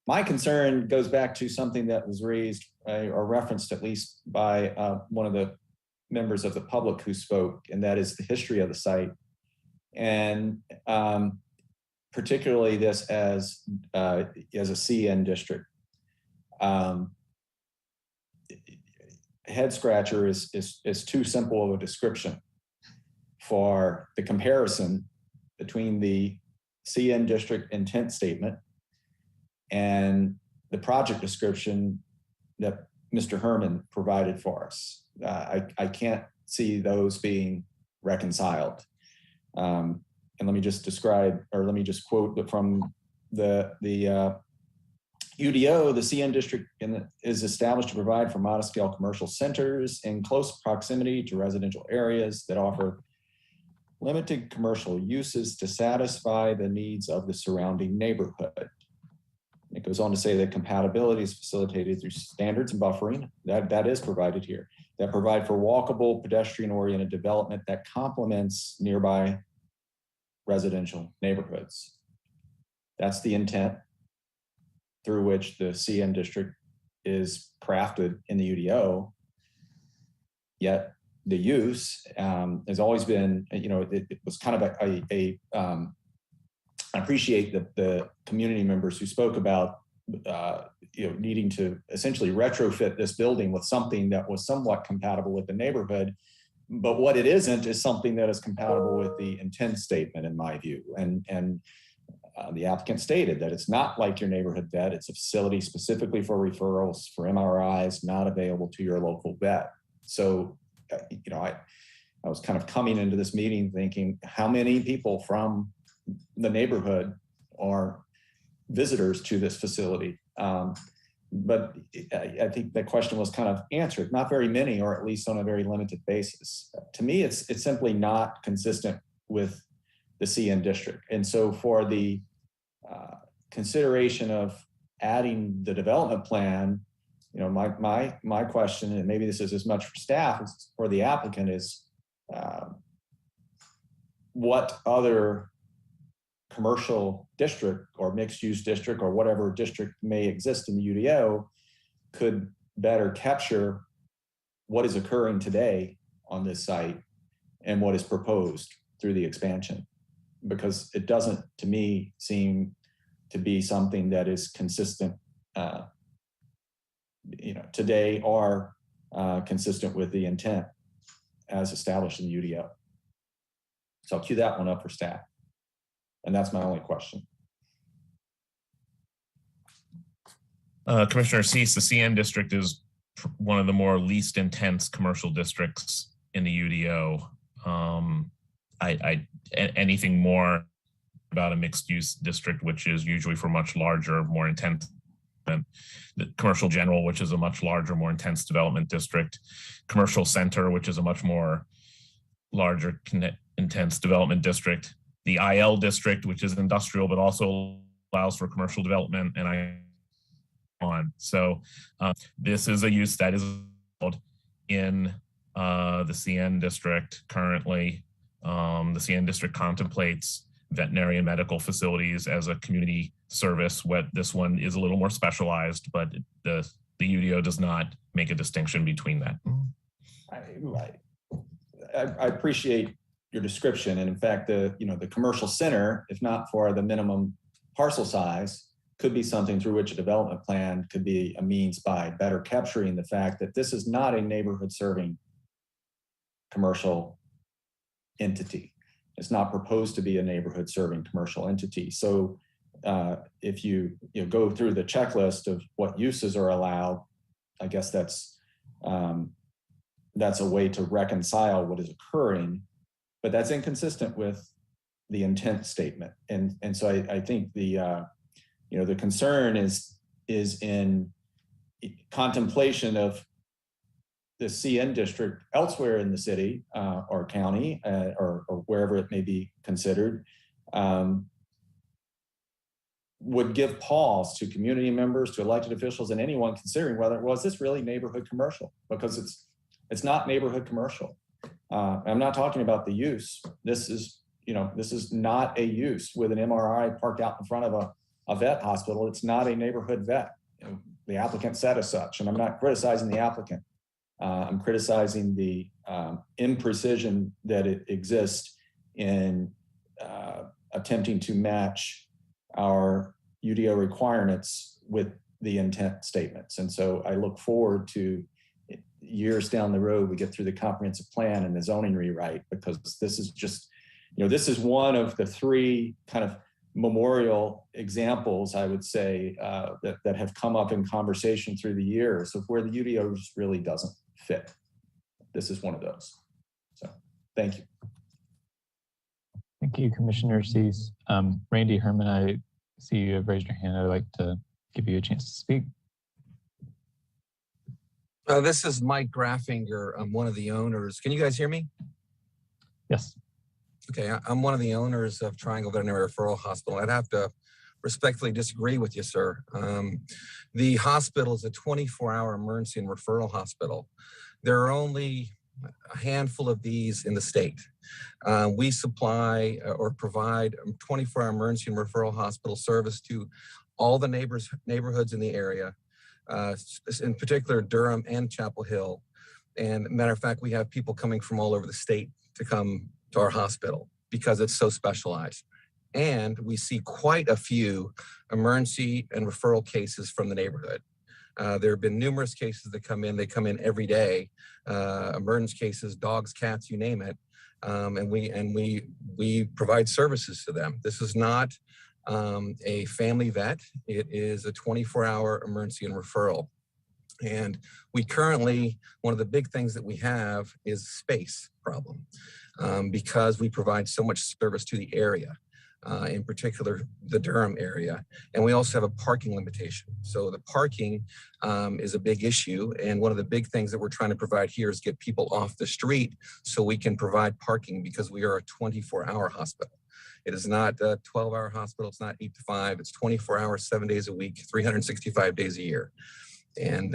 My concern goes back to something that was raised or referenced at least by one of the members of the public who spoke, and that is the history of the site. And particularly this as a CN district. Head scratcher is too simple of a description for the comparison between the CN district intent statement and the project description that Mr. Herman provided for us. I can't see those being reconciled. And let me just describe, or let me just quote from the UDO, the CN district is established to provide for modest scale commercial centers in close proximity to residential areas that offer limited commercial uses to satisfy the needs of the surrounding neighborhood. It goes on to say that compatibility is facilitated through standards and buffering, that is provided here, that provide for walkable, pedestrian-oriented development that complements nearby residential neighborhoods. That's the intent through which the CN district is crafted in the UDO. Yet the use has always been, it was kind of I appreciate the community members who spoke about needing to essentially retrofit this building with something that was somewhat compatible with the neighborhood. But what it isn't is something that is compatible with the intent statement, in my view. And the applicant stated that it's not like your neighborhood vet. It's a facility specifically for referrals for MRIs, not available to your local vet. So, I was kind of coming into this meeting thinking, how many people from the neighborhood are visitors to this facility? But I think that question was kind of answered. Not very many, or at least on a very limited basis. To me, it's simply not consistent with the CN district. And so for the consideration of adding the development plan, my question, and maybe this is as much for staff as for the applicant, is what other commercial district or mixed use district or whatever district may exist in the UDO could better capture what is occurring today on this site and what is proposed through the expansion. Because it doesn't, to me, seem to be something that is consistent today or consistent with the intent as established in the UDO. So I'll cue that one up for staff. And that's my only question. Commissioner Cease, the CN district is one of the more least intense commercial districts in the UDO. Anything more about a mixed use district, which is usually for much larger, more intense than the commercial general, which is a much larger, more intense development district, commercial center, which is a much more larger, intense development district, the IL district, which is industrial, but also allows for commercial development, and So this is a use that is in the CN district currently. The CN district contemplates veterinary and medical facilities as a community service. This one is a little more specialized, but the UDO does not make a distinction between that. I appreciate your description, and in fact, the commercial center, if not for the minimum parcel size, could be something through which a development plan could be a means by better capturing the fact that this is not a neighborhood serving commercial entity. It's not proposed to be a neighborhood serving commercial entity. So if you go through the checklist of what uses are allowed, I guess that's a way to reconcile what is occurring, but that's inconsistent with the intent statement. And so I think the concern is in contemplation of the CN district elsewhere in the city or county or wherever it may be considered, would give pause to community members, to elected officials, and anyone considering whether, was this really neighborhood commercial? Because it's not neighborhood commercial. I'm not talking about the use. This is not a use with an MRI parked out in front of a vet hospital. It's not a neighborhood vet. The applicant said as such, and I'm not criticizing the applicant. I'm criticizing the imprecision that it exists in attempting to match our UDO requirements with the intent statements. And so I look forward to years down the road, we get through the comprehensive plan and the zoning rewrite, because this is just, this is one of the three kind of memorial examples, I would say, that have come up in conversation through the years of where the UDO just really doesn't fit. This is one of those. So thank you. Thank you, Commissioner Cease. Randy Herman, I see you have raised your hand. I'd like to give you a chance to speak. This is Mike Graffinger. I'm one of the owners. Can you guys hear me? Yes. Okay, I'm one of the owners of Triangle Veterinary Referral Hospital. I'd have to respectfully disagree with you, sir. The hospital is a 24-hour emergency and referral hospital. There are only a handful of these in the state. We supply or provide 24-hour emergency and referral hospital service to all the neighborhoods in the area, in particular Durham and Chapel Hill. And matter of fact, we have people coming from all over the state to come to our hospital because it's so specialized. And we see quite a few emergency and referral cases from the neighborhood. There have been numerous cases that come in. They come in every day, emergency cases, dogs, cats, you name it. And we provide services to them. This is not a family vet. It is a 24-hour emergency and referral. And we currently, one of the big things that we have is a space problem because we provide so much service to the area. In particular, the Durham area. And we also have a parking limitation. So the parking is a big issue. And one of the big things that we're trying to provide here is get people off the street so we can provide parking because we are a 24-hour hospital. It is not a 12-hour hospital. It's not 8 to 5. It's 24 hours, 7 days a week, 365 days a year. And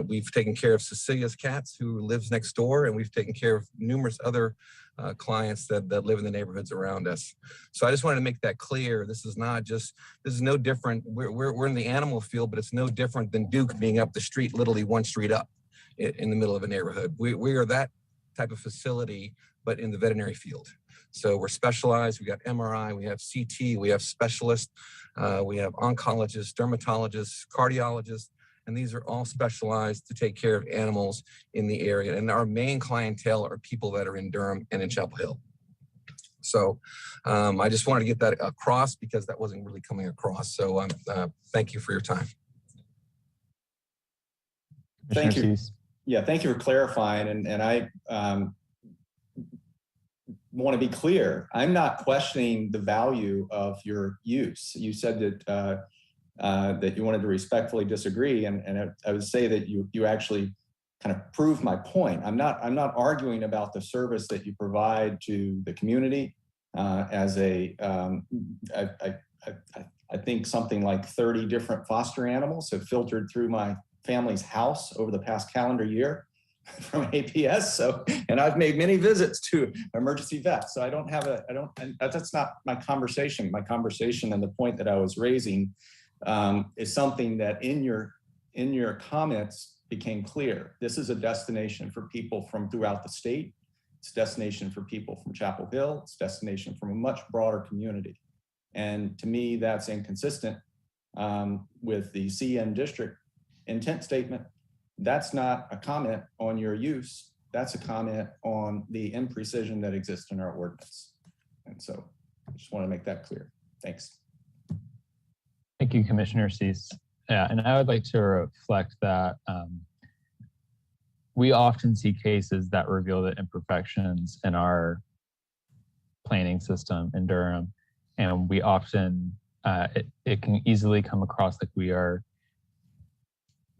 we've taken care of Cecilia's cats who lives next door, and we've taken care of numerous other clients that live in the neighborhoods around us. So I just wanted to make that clear. This is no different. We're in the animal field, but it's no different than Duke being up the street, literally one street up in the middle of a neighborhood. We are that type of facility, but in the veterinary field. So we're specialized. We got MRI, we have CT, we have specialists, we have oncologists, dermatologists, cardiologists, and these are all specialized to take care of animals in the area. And our main clientele are people that are in Durham and in Chapel Hill. So I just wanted to get that across because that wasn't really coming across. So thank you for your time. Thank you. Yeah, thank you for clarifying. And I want to be clear. I'm not questioning the value of your use. You said that that you wanted to respectfully disagree, and I would say that you actually kind of proved my point. I'm not arguing about the service that you provide to the community. As a, I think something like 30 different foster animals have filtered through my family's house over the past calendar year from APS. So, and I've made many visits to emergency vets. So that's not my conversation. My conversation and the point that I was raising is something that in your comments became clear. This is a destination for people from throughout the state. It's a destination for people from Chapel Hill. It's a destination from a much broader community. And to me, that's inconsistent with the CN district intent statement. That's not a comment on your use. That's a comment on the imprecision that exists in our ordinance. And so I just want to make that clear. Thanks. Thank you, Commissioner Cease. Yeah, and I would like to reflect that we often see cases that reveal the imperfections in our planning system in Durham. And we often, it can easily come across like we are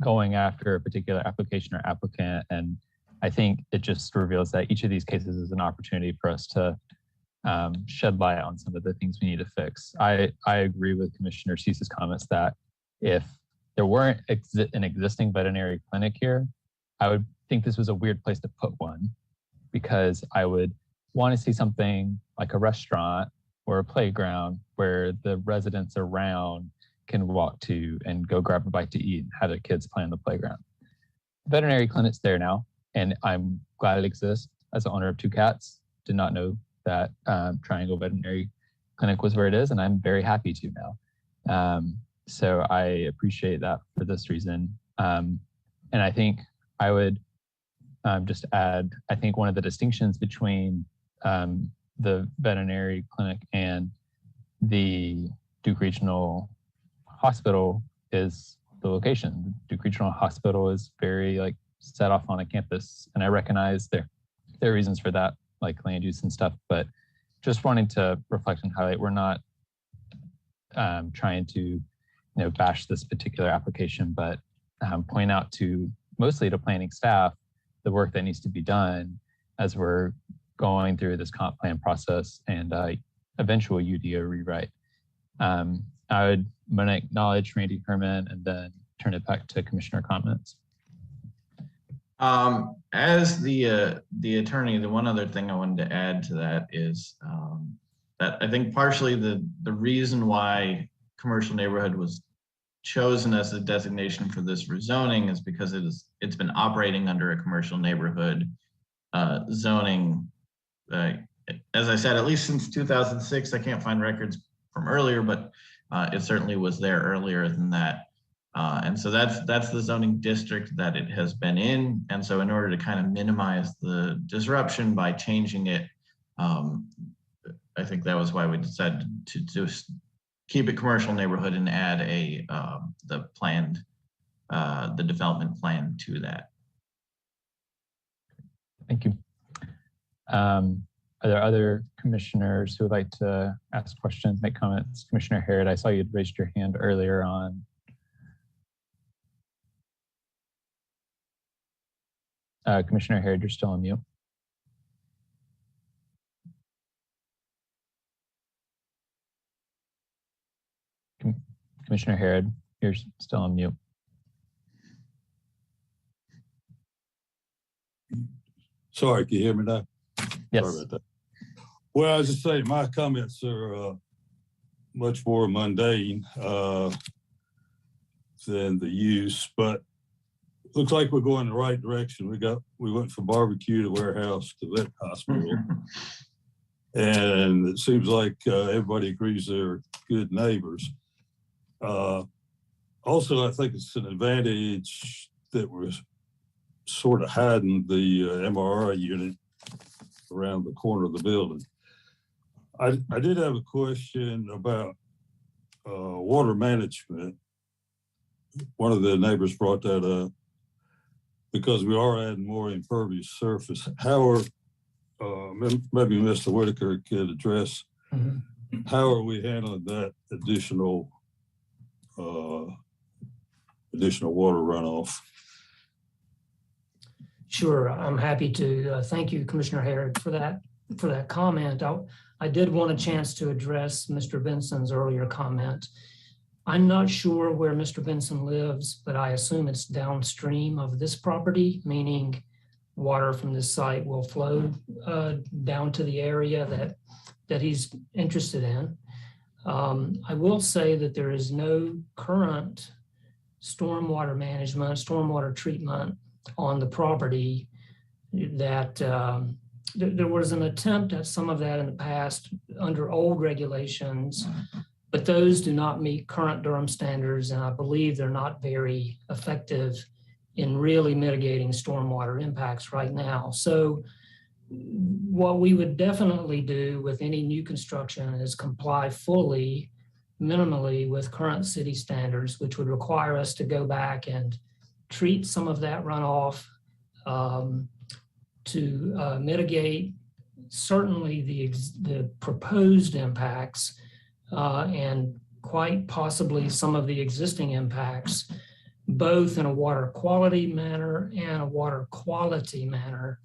going after a particular application or applicant. And I think it just reveals that each of these cases is an opportunity for us to shed light on some of the things we need to fix. I agree with Commissioner Cease's comments that if there weren't an existing veterinary clinic here, I would think this was a weird place to put one, because I would want to see something like a restaurant or a playground where the residents around can walk to and go grab a bite to eat and have their kids play on the playground. The veterinary clinic's there now, and I'm glad it exists. As the owner of 2 cats, did not know that Triangle Veterinary Clinic was where it is, and I'm very happy to now. So I appreciate that for this reason. And I think I would just add, I think one of the distinctions between the veterinary clinic and the Duke Regional Hospital is the location. Duke Regional Hospital is very set off on a campus, and I recognize there are reasons for that, like land use and stuff, but just wanting to reflect and highlight, we're not trying to bash this particular application, but point out to mostly to planning staff the work that needs to be done as we're going through this comp plan process and eventual UDO rewrite. I would want to acknowledge Randy Herman and then turn it back to commissioner comments. As the attorney, the one other thing I wanted to add to that is that I think partially the reason why commercial neighborhood was chosen as the designation for this rezoning is because it's been operating under a commercial neighborhood zoning. As I said, at least since 2006, I can't find records from earlier, but it certainly was there earlier than that. And so that's the zoning district that it has been in. And so in order to kind of minimize the disruption by changing it, I think that was why we decided to just keep it commercial neighborhood and add the development plan to that. Thank you. Are there other commissioners who would like to ask questions, make comments? Commissioner Harrod, I saw you had raised your hand earlier on. Commissioner Harrod, you're still on mute. Commissioner Harrod, you're still on mute. Sorry, can you hear me now? Yes. Sorry about that. Well, I was just saying, my comments are much more mundane than the use, but looks like we're going the right direction. We went from barbecue to warehouse to vet hospital. And it seems like everybody agrees they're good neighbors. Also, I think it's an advantage that we're sort of hiding the MRI unit around the corner of the building. I did have a question about water management. One of the neighbors brought that up because we are adding more impervious surface. How are, maybe Mr. Whitaker could address, how are we handling that additional water runoff? Sure, I'm happy to. Thank you, Commissioner Harrod, for that comment. I did want a chance to address Mr. Benson's earlier comment. I'm not sure where Mr. Benson lives, but I assume it's downstream of this property, meaning water from this site will flow down to the area that he's interested in. I will say that there is no current stormwater management, stormwater treatment on the property. That there was an attempt at some of that in the past under old regulations, but those do not meet current Durham standards, and I believe they're not very effective in really mitigating stormwater impacts right now. So what we would definitely do with any new construction is comply fully, minimally with current city standards, which would require us to go back and treat some of that runoff to mitigate certainly the proposed impacts and quite possibly some of the existing impacts, both in a water quality manner and a water quality manner.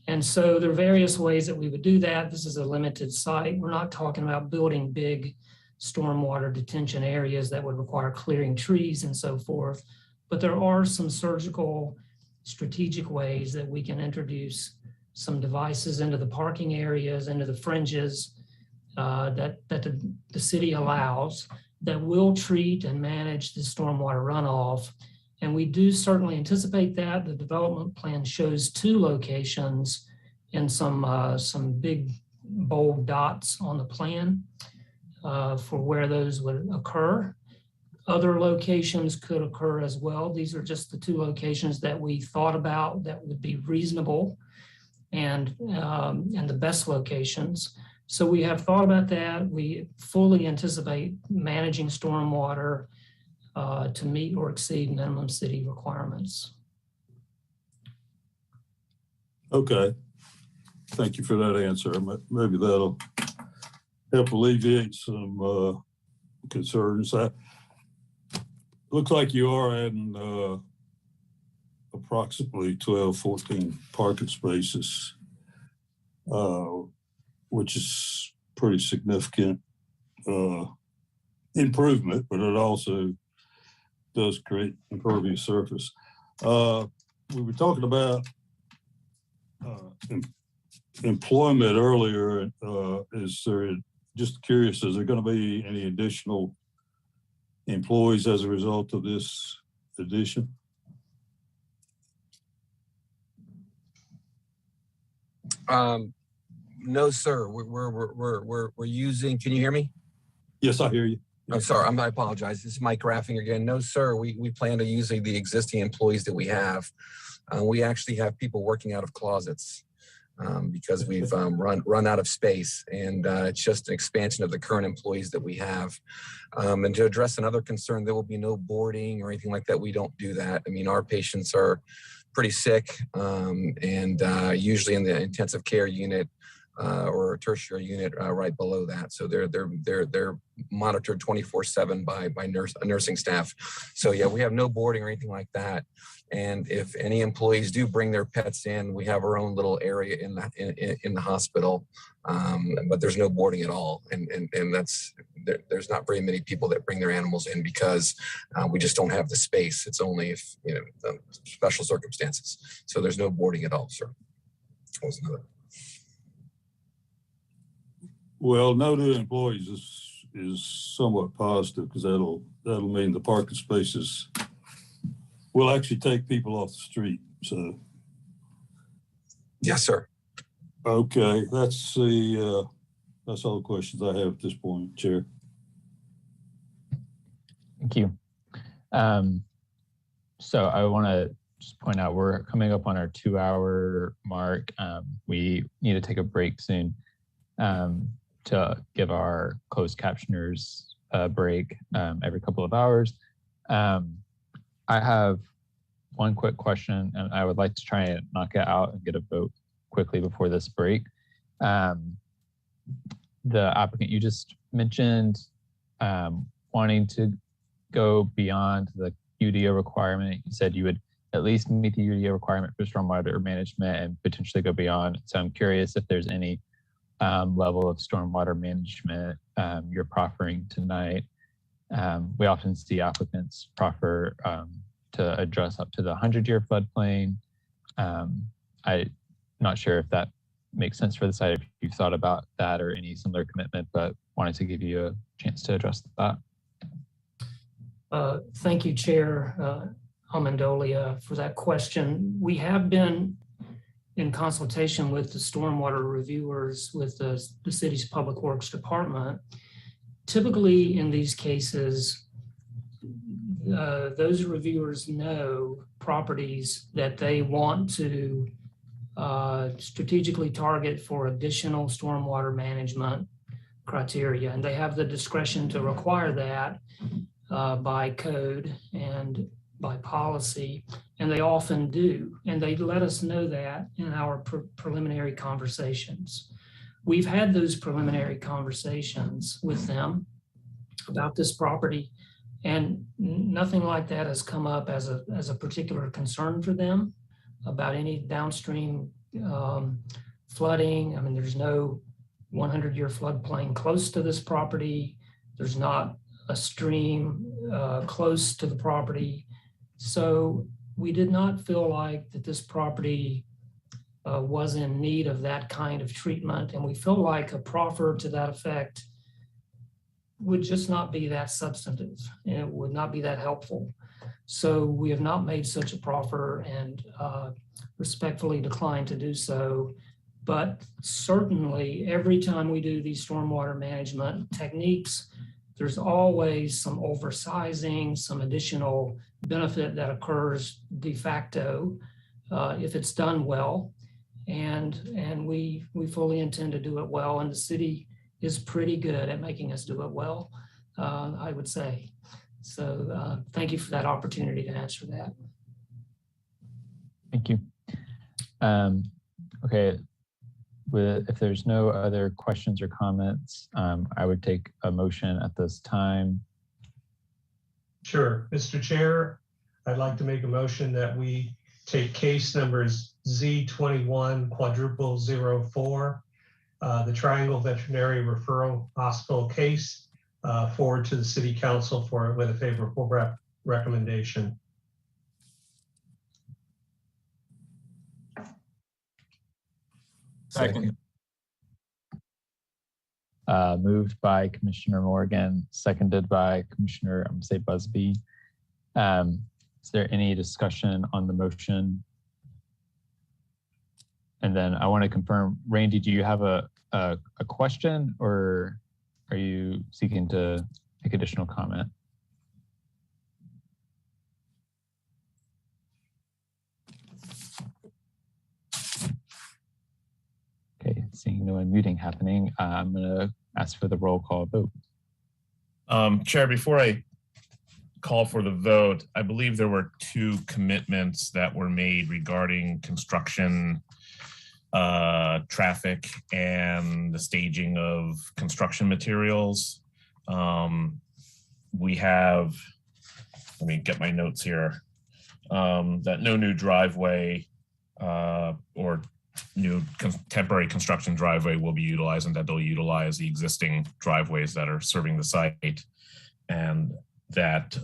And so there are various ways that we would do that. This is a limited site. We're not talking about building big stormwater detention areas that would require clearing trees and so forth. But there are some surgical, strategic ways that we can introduce some devices into the parking areas, into the fringes that the city allows that will treat and manage the stormwater runoff. And we do certainly anticipate that. The development plan shows 2 locations and some big bold dots on the plan for where those would occur. Other locations could occur as well. These are just the 2 locations that we thought about that would be reasonable and the best locations. So we have thought about that. We fully anticipate managing stormwater to meet or exceed minimum city requirements. Okay, thank you for that answer. Maybe that'll help alleviate some concerns. looks like you are adding approximately 12, 14 parking spaces, which is pretty significant improvement, but it also does create impervious surface. We were talking about employment earlier. Is there, just curious, is there going to be any additional employees as a result of this addition? No, sir. We're using. Can you hear me? Yes, I hear you. I'm sorry. I apologize. This is Mike Raffing again. No, sir. We plan to use the existing employees that we have. We actually have people working out of closets because we've run out of space, and it's just an expansion of the current employees that we have. And to address another concern, there will be no boarding or anything like that. We don't do that. I mean, our patients are pretty sick and usually in the intensive care unit or a tertiary unit right below that. So they're monitored 24/7 by nursing staff. So yeah, we have no boarding or anything like that. And if any employees do bring their pets in, we have our own little area in the hospital, but there's no boarding at all. And there's not very many people that bring their animals in because we just don't have the space. It's only if special circumstances. So there's no boarding at all, sir. That was another. Well, no new employees is somewhat positive because that'll mean the parking spaces will actually take people off the street. So, yes, sir. Okay, that's all the questions I have at this point, Chair. Thank you. So I want to just point out we're coming up on our 2-hour mark. We need to take a break soon. To give our closed captioners a break every couple of hours. I have one quick question, and I would like to try and knock it out and get a vote quickly before this break. The applicant, you just mentioned wanting to go beyond the UDO requirement. You said you would at least meet the UDO requirement for stormwater management and potentially go beyond. So I'm curious if there's any level of stormwater management you're proffering tonight. We often see applicants proffer to address up to the 100-year floodplain. I'm not sure if that makes sense for the site, if you've thought about that or any similar commitment, but wanted to give you a chance to address that. Thank you, Chair Amendolia, for that question. We have been in consultation with the stormwater reviewers with the city's Public Works Department. Typically in these cases, those reviewers know properties that they want to strategically target for additional stormwater management criteria. And they have the discretion to require that by code and by policy, and they often do. And they let us know that in our preliminary conversations. We've had those preliminary conversations with them about this property, and nothing like that has come up as a particular concern for them about any downstream flooding. I mean, there's no 100-year floodplain close to this property. There's not a stream close to the property. So we did not feel like that this property was in need of that kind of treatment. And we feel like a proffer to that effect would just not be that substantive and it would not be that helpful. So we have not made such a proffer and respectfully declined to do so. But certainly every time we do these stormwater management techniques, there's always some oversizing, some additional benefit that occurs de facto if it's done well. And we fully intend to do it well. And the city is pretty good at making us do it well, I would say. So thank you for that opportunity to answer that. Thank you. Okay. If there's no other questions or comments, I would take a motion at this time. Sure. Mr. Chair, I'd like to make a motion that we take case numbers Z2100004, the Triangle Veterinary Referral Hospital case, forward to the City Council with a favorable recommendation. Second. Moved by Commissioner Morgan, seconded by Commissioner, I'm gonna say Busby. Is there any discussion on the motion? And then I want to confirm, Randy, do you have a question, or are you seeking to make additional comment? Okay, seeing no unmuting happening, I'm going to ask for the roll call vote. Chair, before I call for the vote, I believe there were 2 commitments that were made regarding construction, traffic, and the staging of construction materials. We have, let me get my notes here, that no new driveway or new temporary construction driveway will be utilized, and that they'll utilize the existing driveways that are serving the site, and that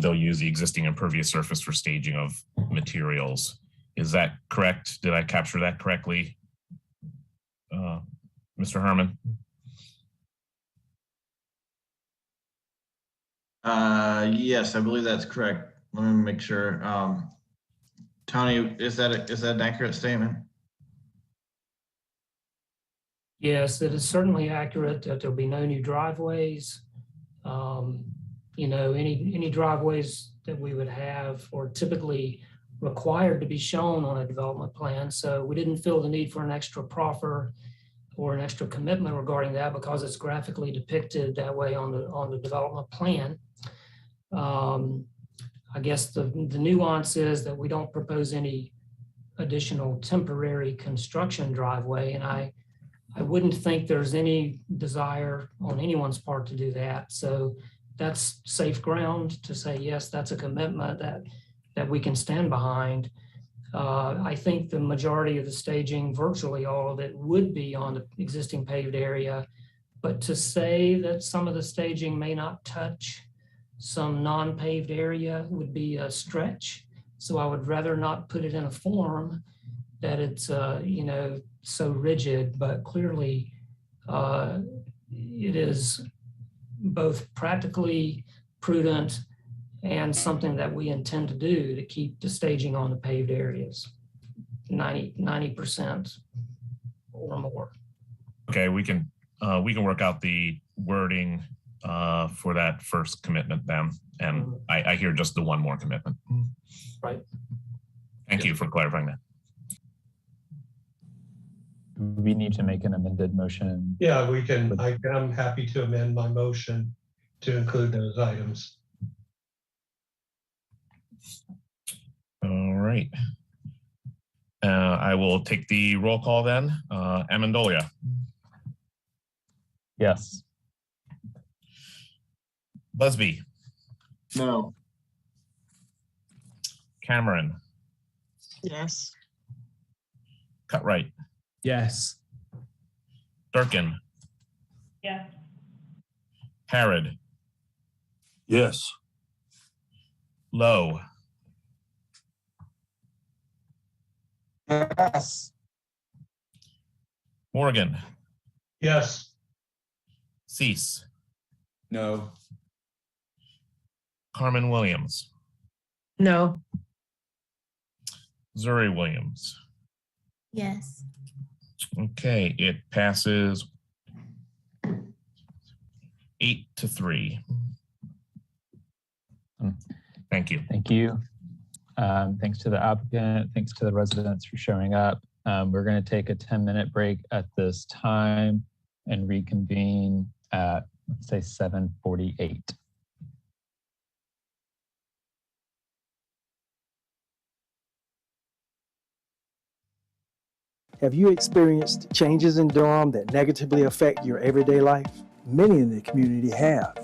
they'll use the existing impervious surface for staging of materials. Is that correct? Did I capture that correctly, Mr. Herman? Yes, I believe that's correct. Let me make sure. Tony, is that an accurate statement? Yes, it is certainly accurate that there'll be no new driveways. You know, any driveways that we would have are typically required to be shown on a development plan. So we didn't feel the need for an extra proffer or an extra commitment regarding that, because it's graphically depicted that way on the development plan. I guess the nuance is that we don't propose any additional temporary construction driveway, and I wouldn't think there's any desire on anyone's part to do that. So that's safe ground to say, yes, that's a commitment that we can stand behind. I think the majority of the staging, virtually all of it, would be on the existing paved area. But to say that some of the staging may not touch some non-paved area would be a stretch. So I would rather not put it in a form that it's, you know, so rigid, but clearly it is both practically prudent and something that we intend to do to keep the staging on the paved areas, 90% or more. Okay, we can work out the wording for that first commitment then. And I hear just the one more commitment. Right. Thank you for clarifying that. We need to make an amended motion. Yeah, we can. I'm happy to amend my motion to include those items. All right. I will take the roll call then. Amendolia. Yes. Busby. No. Cameron. Yes. Cutright. Yes. Durkin. Yes. Harrod. Yes. Lowe. Yes. Morgan. Yes. Cease. No. Carmen Williams. No. Zuri Williams. Yes. Okay, it passes 8-3. Thank you. Thank you. Thanks to the applicant. Thanks to the residents for showing up. We're going to take a 10-minute break at this time and reconvene at, let's say, 7:48. Have you experienced changes in Durham that negatively affect your everyday life? Many in the community have.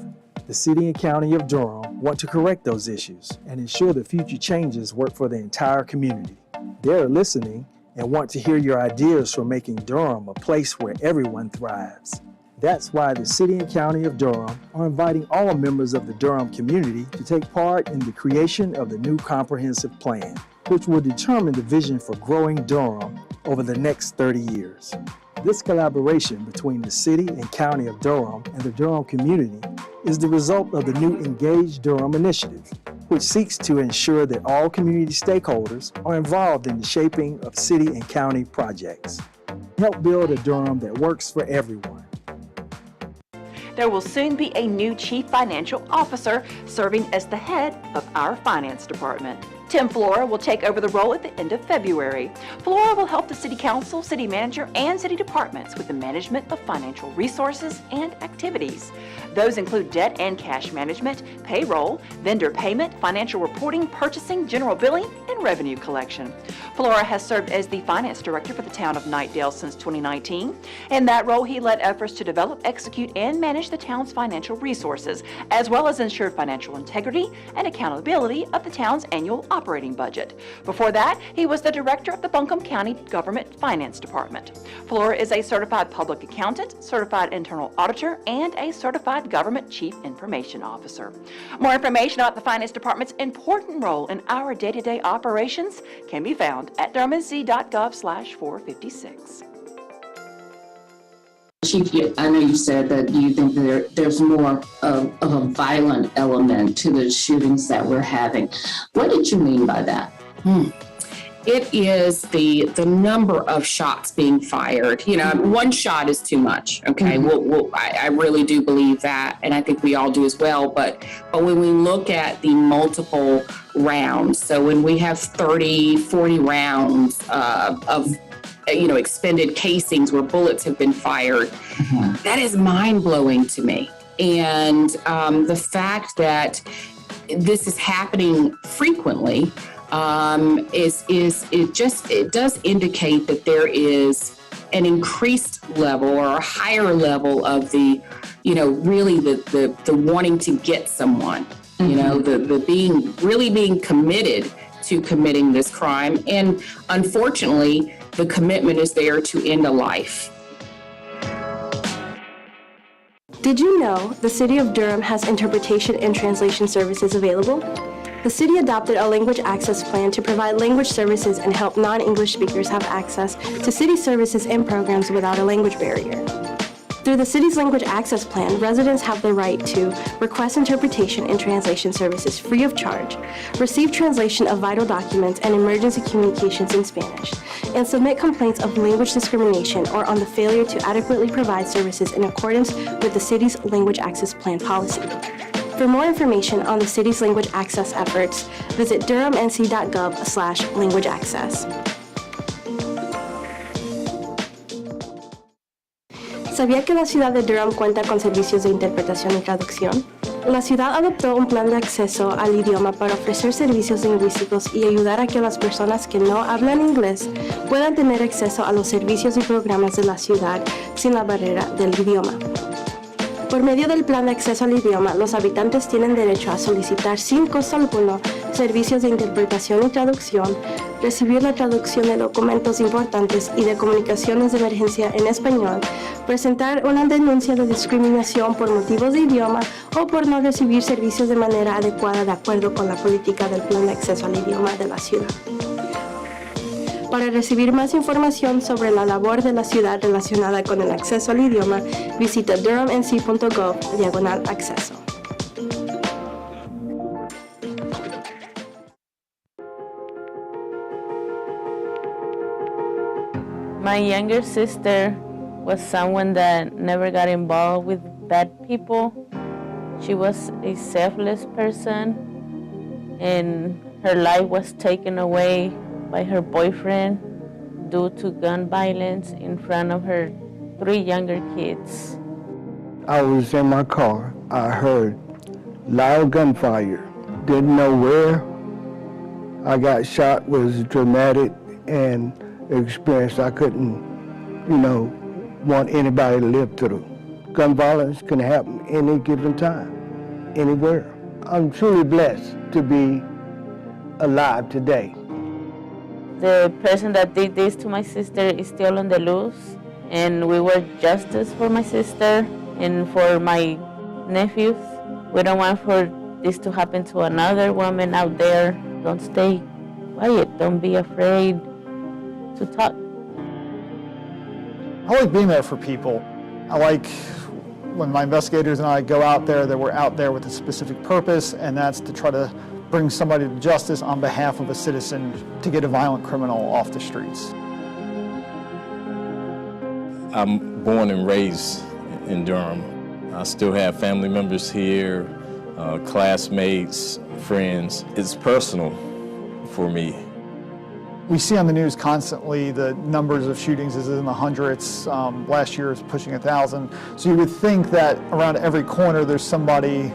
The City and County of Durham want to correct those issues and ensure that future changes work for the entire community. They're listening and want to hear your ideas for making Durham a place where everyone thrives. That's why the City and County of Durham are inviting all members of the Durham community to take part in the creation of the new comprehensive plan, which will determine the vision for growing Durham over the next 30 years. This collaboration between the City and County of Durham and the Durham community is the result of the new Engage Durham initiative, which seeks to ensure that all community stakeholders are involved in the shaping of city and county projects. Help build a Durham that works for everyone. There will soon be a new Chief Financial Officer serving as the head of our finance department. Tim Flora will take over the role at the end of February. Flora will help the City Council, City Manager, and City Departments with the management of financial resources and activities. Those include debt and cash management, payroll, vendor payment, financial reporting, purchasing, general billing, and revenue collection. Flora has served as the Finance Director for the town of Knightdale since 2019. In that role, he led efforts to develop, execute, and manage the town's financial resources, as well as ensure financial integrity and accountability of the town's annual operating budget. Before that, he was the Director of the Buncombe County Government Finance Department. Flora is a certified public accountant, certified internal auditor, and a certified Government Chief Information Officer. More information about the Finance Department's important role in our day-to-day operations can be found at durhamnc.gov/456. Chief, I know you said that you think there's more of a violent element to the shootings that we're having. What did you mean by that? It is the number of shots being fired. You know, one shot is too much. Okay, I really do believe that, and I think we all do as well. But when we look at the multiple rounds, so when we have 30, 40 rounds of expended casings where bullets have been fired, that is mind-blowing to me. And the fact that this is happening frequently it does indicate that there is an increased level or a higher level of the wanting to get someone, the being committed to committing this crime. And unfortunately, the commitment is there to end a life. Did you know the City of Durham has interpretation and translation services available? The city adopted a language access plan to provide language services and help non-English speakers have access to city services and programs without a language barrier. Through the city's language access plan, residents have the right to request interpretation and translation services free of charge, receive translation of vital documents and emergency communications in Spanish, and submit complaints of language discrimination or on the failure to adequately provide services in accordance with the city's language access plan policy. For more information on the city's language access efforts, visit durhamnc.gov/languageaccess. ¿Sabía que la ciudad de Durham cuenta con servicios de interpretación y traducción? La ciudad adoptó un plan de acceso al idioma para ofrecer servicios lingüísticos y ayudar a que las personas que no hablan inglés puedan tener acceso a los servicios y programas de la ciudad sin la barrera del idioma. Por medio del plan de acceso al idioma, los habitantes tienen derecho a solicitar sin costo alguno servicios de interpretación y traducción, recibir la traducción de documentos importantes y de comunicaciones de emergencia en español, presentar una denuncia de discriminación por motivos de idioma o por no recibir servicios de manera adecuada de acuerdo con la política del plan de acceso al idioma de la ciudad. Para recibir más información sobre la labor de la ciudad relacionada con el acceso al idioma, visita durhamnc.gov/acceso. My younger sister was someone that never got involved with bad people. She was a selfless person, and her life was taken away by her boyfriend due to gun violence in front of her 3 younger kids. I was in my car. I heard loud gunfire. Didn't know where. I got shot, was dramatic and experience I couldn't, want anybody to live through. Gun violence can happen any given time. anywhere. I'm truly blessed to be alive today. The person that did this to my sister is still on the loose, and we want justice for my sister and for my nephews. We don't want for this to happen to another woman out there. Don't stay quiet. Don't be afraid to talk. I like being there for people. I like when my investigators and I go out there that we're out there with a specific purpose, and that's to try to bring somebody to justice on behalf of a citizen to get a violent criminal off the streets. I'm born and raised in Durham. I still have family members here, classmates, friends. It's personal for me. We see on the news constantly the numbers of shootings is in the hundreds. Last year is pushing 1,000. So you would think that around every corner there's somebody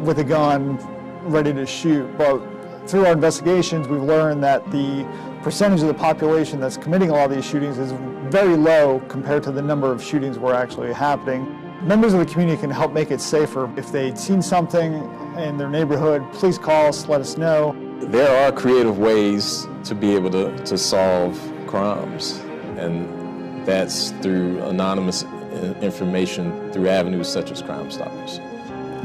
with a gun ready to shoot. But through our investigations, we've learned that the percentage of the population that's committing a lot of these shootings is very low compared to the number of shootings where actually happening. Members of the community can help make it safer. If they'd seen something in their neighborhood, please call us, let us know. There are creative ways to be able to solve crimes, and that's through anonymous information through avenues such as Crime Stoppers.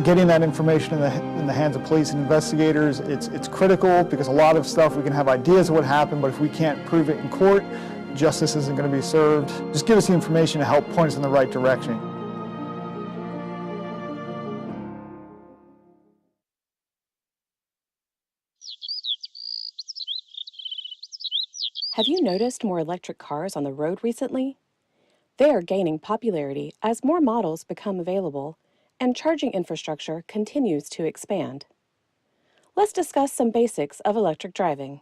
Getting that information in the hands of police and investigators, it's critical because a lot of stuff we can have ideas of what happened, but if we can't prove it in court, justice isn't going to be served. Just give us the information to help point us in the right direction. Have you noticed more electric cars on the road recently? They are gaining popularity as more models become available and charging infrastructure continues to expand. Let's discuss some basics of electric driving.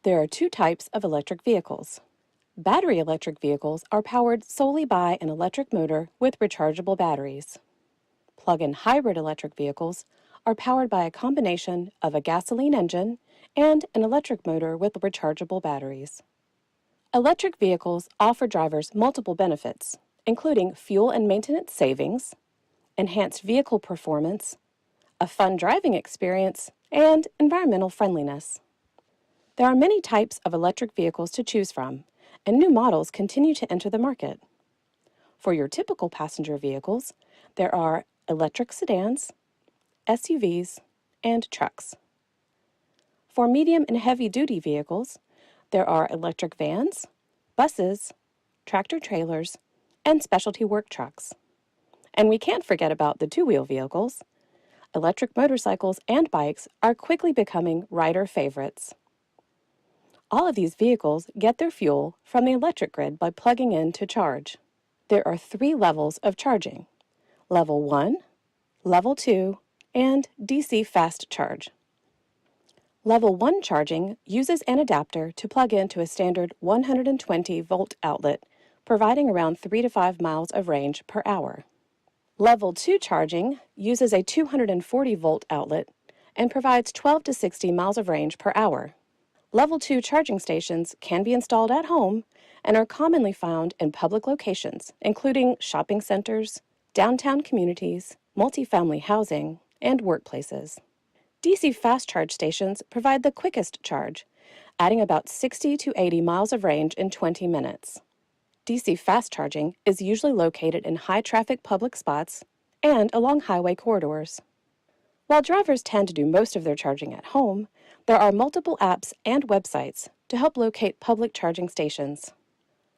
There are two types of electric vehicles. Battery electric vehicles are powered solely by an electric motor with rechargeable batteries. Plug-in hybrid electric vehicles are powered by a combination of a gasoline engine and an electric motor with rechargeable batteries. Electric vehicles offer drivers multiple benefits, including fuel and maintenance savings, enhanced vehicle performance, a fun driving experience, and environmental friendliness. There are many types of electric vehicles to choose from, and new models continue to enter the market. For your typical passenger vehicles, there are electric sedans, SUVs, and trucks. For medium and heavy-duty vehicles, there are electric vans, buses, tractor-trailers, and specialty work trucks. And we can't forget about the two-wheel vehicles. Electric motorcycles and bikes are quickly becoming rider favorites. All of these vehicles get their fuel from the electric grid by plugging in to charge. There are 3 levels of charging: Level 1, Level 2, and DC fast charge. Level 1 charging uses an adapter to plug into a standard 120-volt outlet, providing around 3 to 5 miles of range per hour. Level 2 charging uses a 240-volt outlet and provides 12 to 60 miles of range per hour. Level 2 charging stations can be installed at home and are commonly found in public locations, including shopping centers, downtown communities, multifamily housing, and workplaces. DC fast charge stations provide the quickest charge, adding about 60 to 80 miles of range in 20 minutes. DC fast charging is usually located in high-traffic public spots and along highway corridors. While drivers tend to do most of their charging at home, there are multiple apps and websites to help locate public charging stations.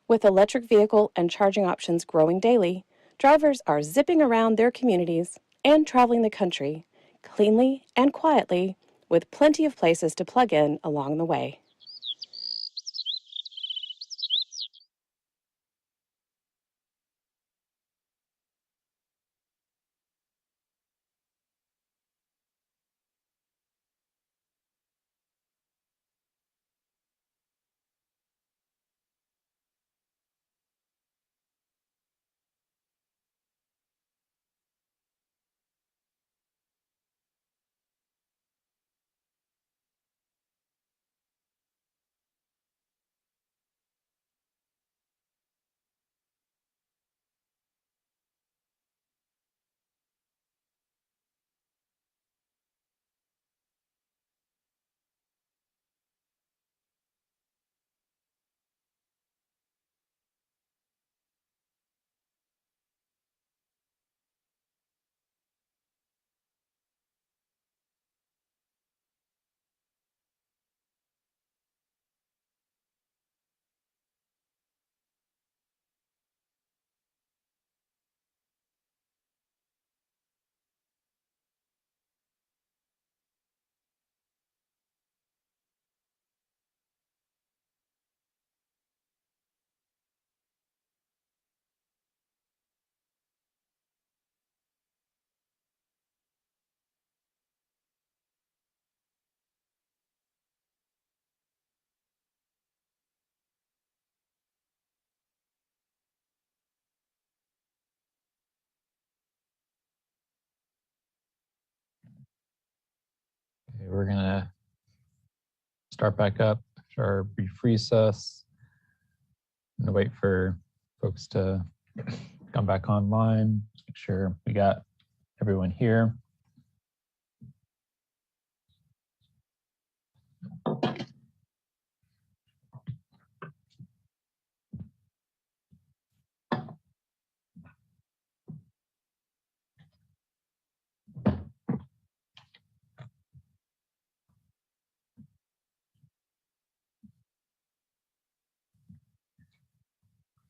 With electric vehicle and charging options growing daily, drivers are zipping around their communities and traveling the country cleanly and quietly, with plenty of places to plug in along the way. we're gonna start back up after our brief recess. I'm gonna wait for folks to come back online, make sure we got everyone here.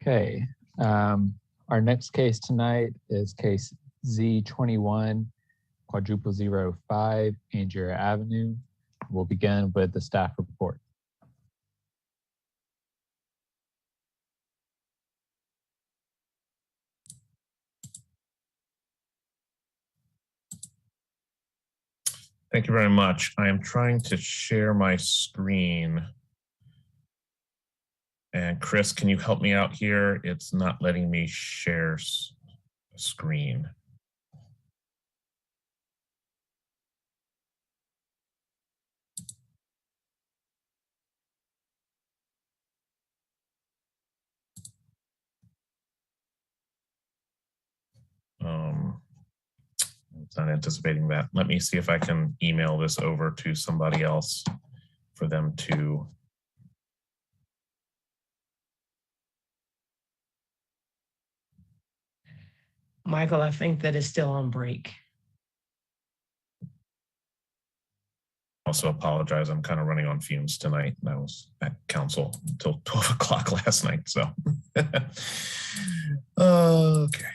Okay, our next case tonight is case Z2100005 Angier Avenue. We'll begin with the staff report. Thank you very much. I am trying to share my screen. And Chris, can you help me out here? It's not letting me share screen. It's not anticipating that. Let me see if I can email this over to somebody else for them to. Michael, I think that it's still on break. Also apologize, I'm kind of running on fumes tonight. I was at council until 12 o'clock last night, so. Okay.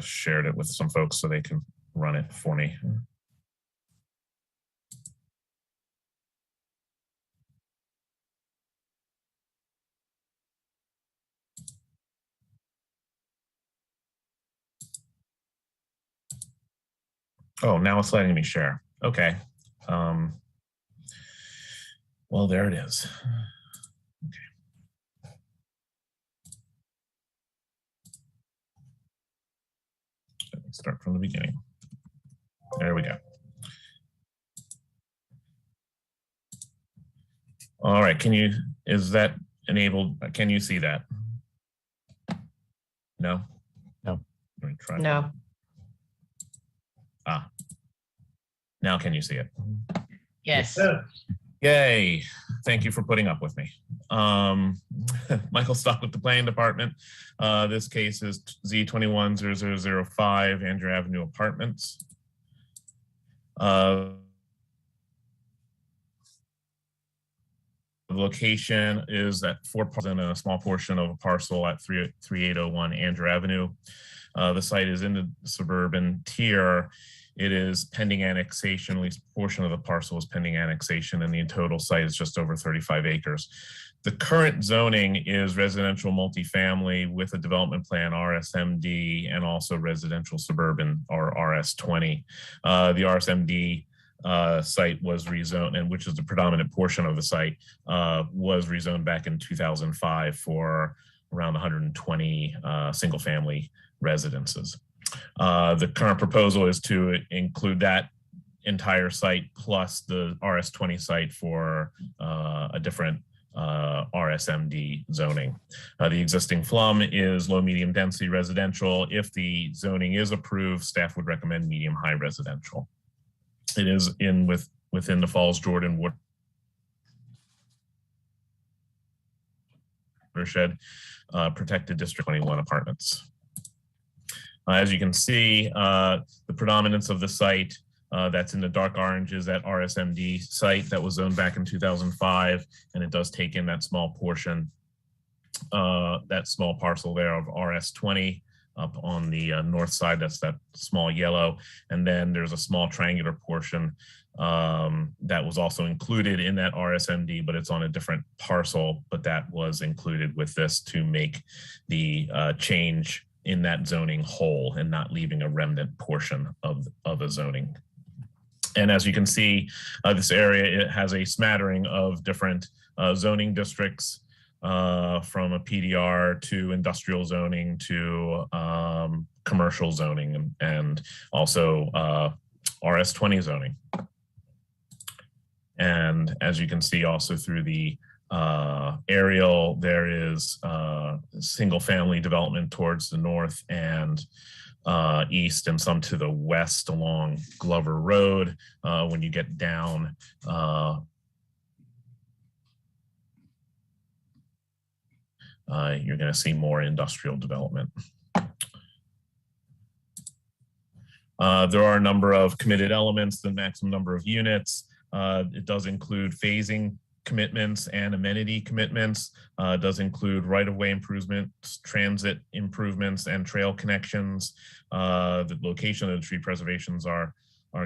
Shared it with some folks so they can run it for me. Oh, now it's letting me share. Okay. Well, there it is. Okay. Let me start from the beginning. There we go. All right, is that enabled? Can you see that? No? No. Let me try. No. Ah, now can you see it? Yes. Yay. Thank you for putting up with me. Michael Stock with the Planning Department. This case is Z2100005 Angier Avenue Apartments. The location is at 4 parcels in a small portion of a parcel at 3801 Angier Avenue. The site is in the suburban tier. It is pending annexation, at least a portion of the parcel is pending annexation, and the total site is just over 35 acres. The current zoning is residential multifamily with a development plan, RSMD, and also residential suburban, or RS20. The RSMD site was rezoned, and which is the predominant portion of the site, was rezoned back in 2005 for around 120 single family residences. The current proposal is to include that entire site plus the RS20 site for a different RSMD zoning. The existing FLUM is low medium density residential. If the zoning is approved, staff would recommend medium high residential. It is within the Falls Jordan watershed protected District 21 apartments. As you can see, the predominance of the site That's in the dark oranges, that RSMD site that was zoned back in 2005, and it does take in that small portion, that small parcel there of RS20 up on the north side. That's that small yellow. And then there's a small triangular portion that was also included in that RSMD, but it's on a different parcel, but that was included with this to make the change in that zoning whole and not leaving a remnant portion of a zoning. And as you can see, this area, it has a smattering of different zoning districts, from a PDR to industrial zoning to commercial zoning, and also RS20 zoning. And as you can see also through the aerial, there is single family development towards the north and east, and some to the west along Glover Road. When you get down you're going to see more industrial development. There are a number of committed elements, the maximum number of units. It does include phasing commitments and amenity commitments. It does include right-of-way improvements, transit improvements, and trail connections. The location of the tree preservations are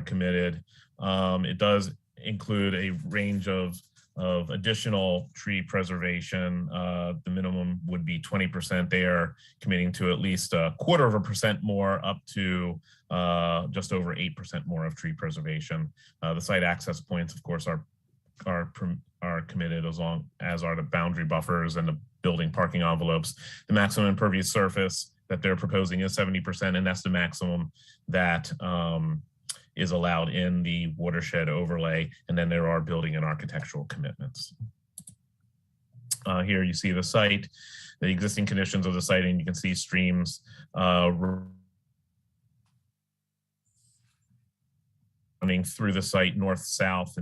committed. It does include a range of additional tree preservation. The minimum would be 20%. They are committing to at least 0.25% more, up to just over 8% more of tree preservation. The site access points, of course, are committed, as long as are the boundary buffers and the building parking envelopes. The maximum impervious surface that they're proposing is 70%, and that's the maximum that is allowed in the watershed overlay. And then there are building and architectural commitments. Here you see the site, the existing conditions of the site, and you can see streams running through the site north-south,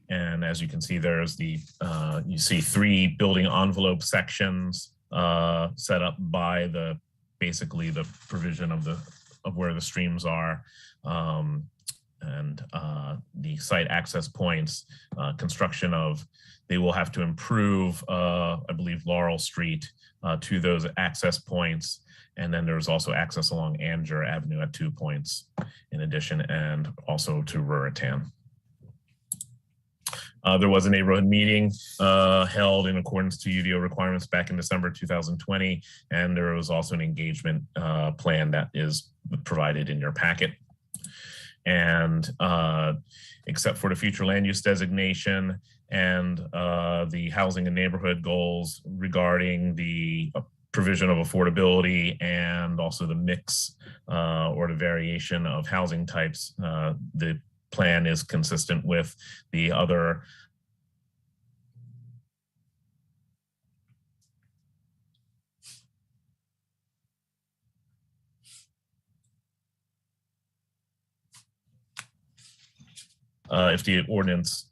and as you can see, there's the you see 3 building envelope sections set up by basically the provision of where the streams are, and the site access points, construction of, they will have to improve, I believe, Laurel Street to those access points. And then there's also access along Angier Avenue at 2 points in addition, and also to Ruritan. There was a neighborhood meeting held in accordance to UDO requirements back in December 2020, and there was also an engagement plan that is provided in your packet. And except for the future land use designation and the housing and neighborhood goals regarding the provision of affordability and also the mix or the variation of housing types, the plan is consistent with the other if the ordinance,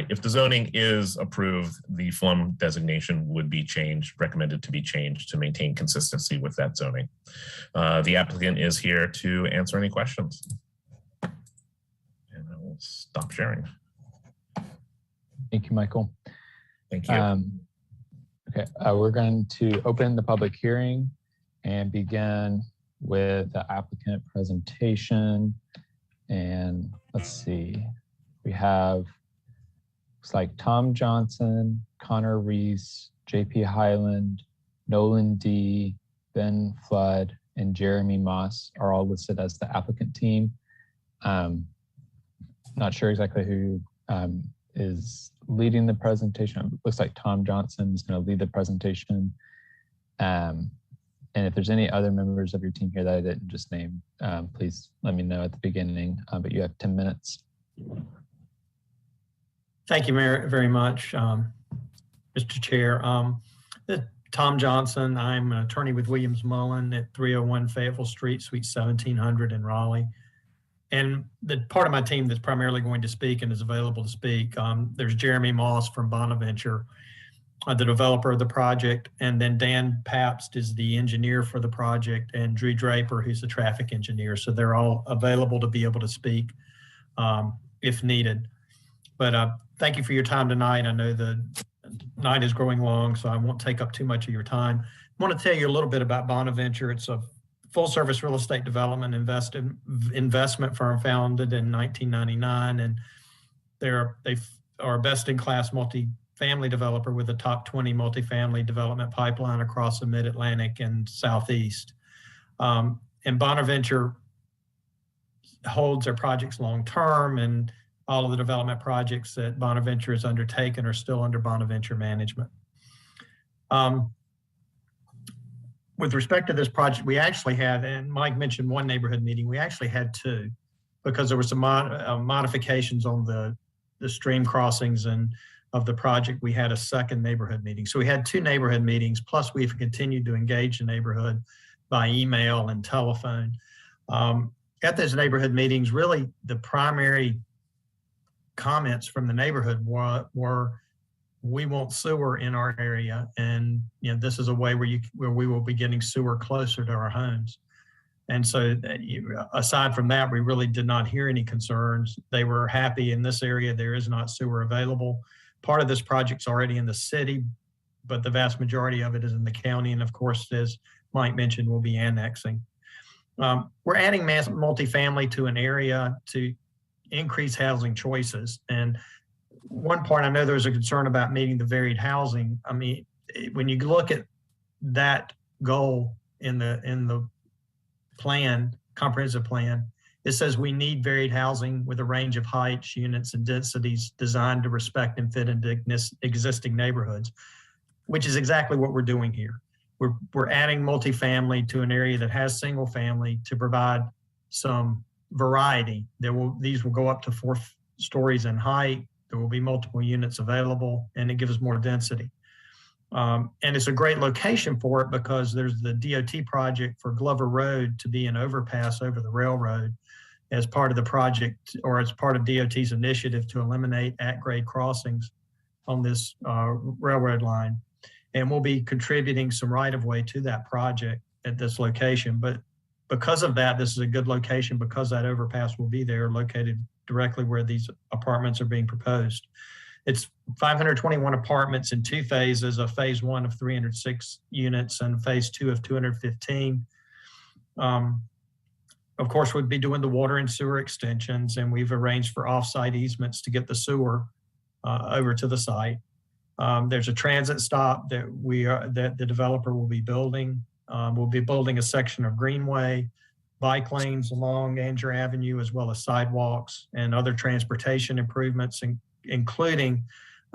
if the zoning is approved, the FLUM designation would be changed, recommended to be changed to maintain consistency with that zoning. The applicant is here to answer any questions. And I will stop sharing. Thank you, Michael. Thank you. Okay, we're going to open the public hearing and begin with the applicant presentation. And let's see, we have, looks like Tom Johnson, Connor Reese, JP Highland, Nolan D, Ben Flood, and Jeremy Moss are all listed as the applicant team. Not sure exactly who is leading the presentation. It looks like Tom Johnson is going to lead the presentation. And if there's any other members of your team here that I didn't just name, please let me know at the beginning, but you have 10 minutes. Thank you very much, Mr. Chair. Tom Johnson, I'm an attorney with Williams Mullen at 301 Fayetteville Street, Suite 1700 in Raleigh. And the part of my team that's primarily going to speak and is available to speak, there's Jeremy Moss from Bonaventure. the developer of the project, and then Dan Pabst is the engineer for the project, and Drew Draper, who's the traffic engineer. So they're all available to be able to speak if needed. But thank you for your time tonight. I know the night is growing long, so I won't take up too much of your time. I want to tell you a little bit about Bonaventure. It's a full-service real estate development investment firm founded in 1999, and they are a best-in-class multifamily developer with a top 20 multifamily development pipeline across the Mid-Atlantic and Southeast. And Bonaventure holds their projects long-term, and all of the development projects that Bonaventure has undertaken are still under Bonaventure management. With respect to this project, we actually had, and Mike mentioned one neighborhood meeting, we actually had two, because there were some modifications on the stream crossings and of the project. We had a second neighborhood meeting. So we had two neighborhood meetings, plus we've continued to engage the neighborhood by email and telephone. At those neighborhood meetings, really the primary comments from the neighborhood were we want sewer in our area, and this is a way where we will be getting sewer closer to our homes. And so aside from that, we really did not hear any concerns. They were happy in this area. There is not sewer available. Part of this project's already in the city, but the vast majority of it is in the county. And of course, as Mike mentioned, we'll be annexing. We're adding multifamily to an area to increase housing choices. And one part, I know there's a concern about meeting the varied housing. I mean, when you look at that goal in the plan, comprehensive plan, it says we need varied housing with a range of heights, units, and densities designed to respect and fit into existing neighborhoods, which is exactly what we're doing here. We're adding multifamily to an area that has single family to provide some variety. These will go up to 4 stories in height. There will be multiple units available, and it gives us more density. And it's a great location for it because there's the DOT project for Glover Road to be an overpass over the railroad as part of the project, or as part of DOT's initiative to eliminate at-grade crossings on this railroad line. And we'll be contributing some right-of-way to that project at this location. But because of that, this is a good location because that overpass will be there, located directly where these apartments are being proposed. It's 521 apartments in 2 phases, a phase 1 of 306 units and phase 2 of 215. Of course, we'd be doing the water and sewer extensions, and we've arranged for off-site easements to get the sewer over to the site. There's a transit stop that the developer will be building. We'll be building a section of greenway, bike lanes along Angier Avenue, as well as sidewalks and other transportation improvements, including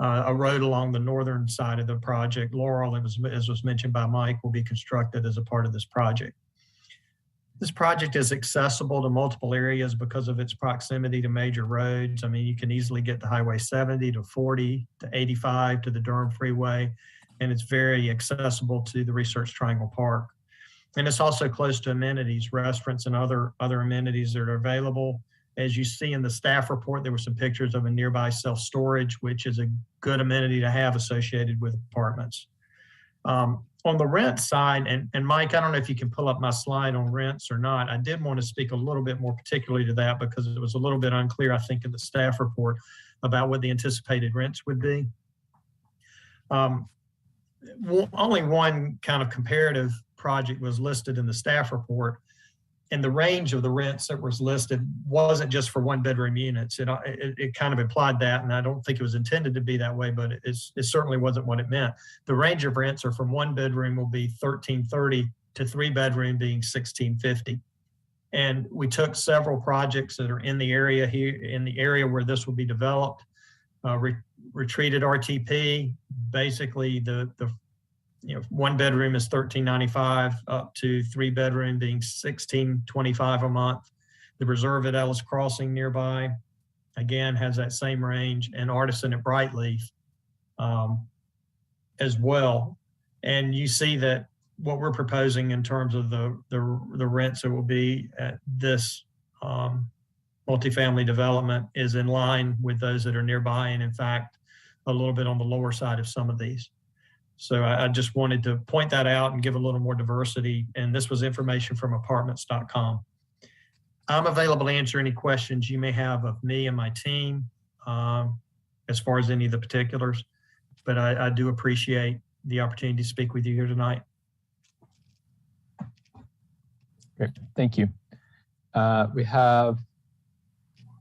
a road along the northern side of the project. Laurel, as was mentioned by Mike, will be constructed as a part of this project. This project is accessible to multiple areas because of its proximity to major roads. I mean, you can easily get to Highway 70, to 40, to 85, to the Durham Freeway, and it's very accessible to the Research Triangle Park. And it's also close to amenities, restaurants, and other amenities that are available. As you see in the staff report, there were some pictures of a nearby self-storage, which is a good amenity to have associated with apartments. On the rent side, and Mike, I don't know if you can pull up my slide on rents or not. I did want to speak a little bit more particularly to that because it was a little bit unclear, I think, in the staff report about what the anticipated rents would be. Only one kind of comparative project was listed in the staff report, and the range of the rents that was listed wasn't just for 1-bedroom units. It kind of implied that, and I don't think it was intended to be that way, but it certainly wasn't what it meant. The range of rents are from 1-bedroom will be $1,330 to 3-bedroom being $1,650. And we took several projects that are in the area here, in the area where this will be developed, retreated RTP. Basically, the 1-bedroom is $1,395 up to 3-bedroom being $1,625 a month. The Reserve at Ellis Crossing nearby, again, has that same range, and Artisan at Brightleaf as well. And you see that what we're proposing in terms of the rents that will be at this multifamily development is in line with those that are nearby, and in fact, a little bit on the lower side of some of these. So I just wanted to point that out and give a little more diversity. And this was information from apartments.com. I'm available to answer any questions you may have of me and my team as far as any of the particulars. But I do appreciate the opportunity to speak with you here tonight. Great, thank you. We have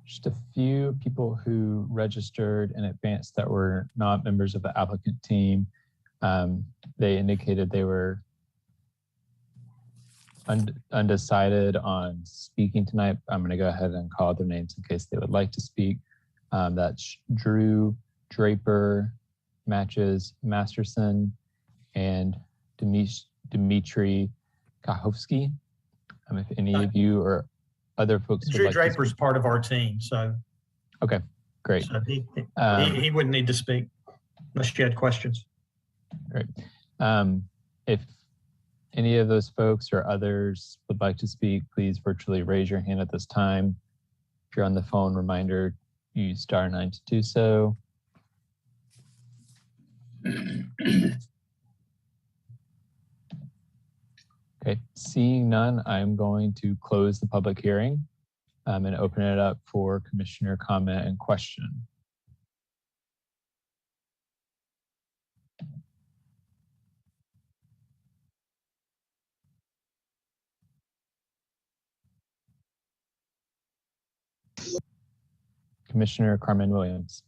just a few people who registered in advance that were not members of the applicant team. They indicated they were undecided on speaking tonight. I'm going to go ahead and call their names in case they would like to speak. That's Drew Draper, Matches Masterson, and Dmitry Kachowski. If any of you or other folks Drew Draper's part of our team, so. Okay, great. So he wouldn't need to speak unless you had questions. Great. If any of those folks or others would like to speak, please virtually raise your hand at this time. If you're on the phone, reminder, use *9 to do so. Okay, seeing none, I'm going to close the public hearing and open it up for commissioner comment and question. Commissioner Carmen Williams.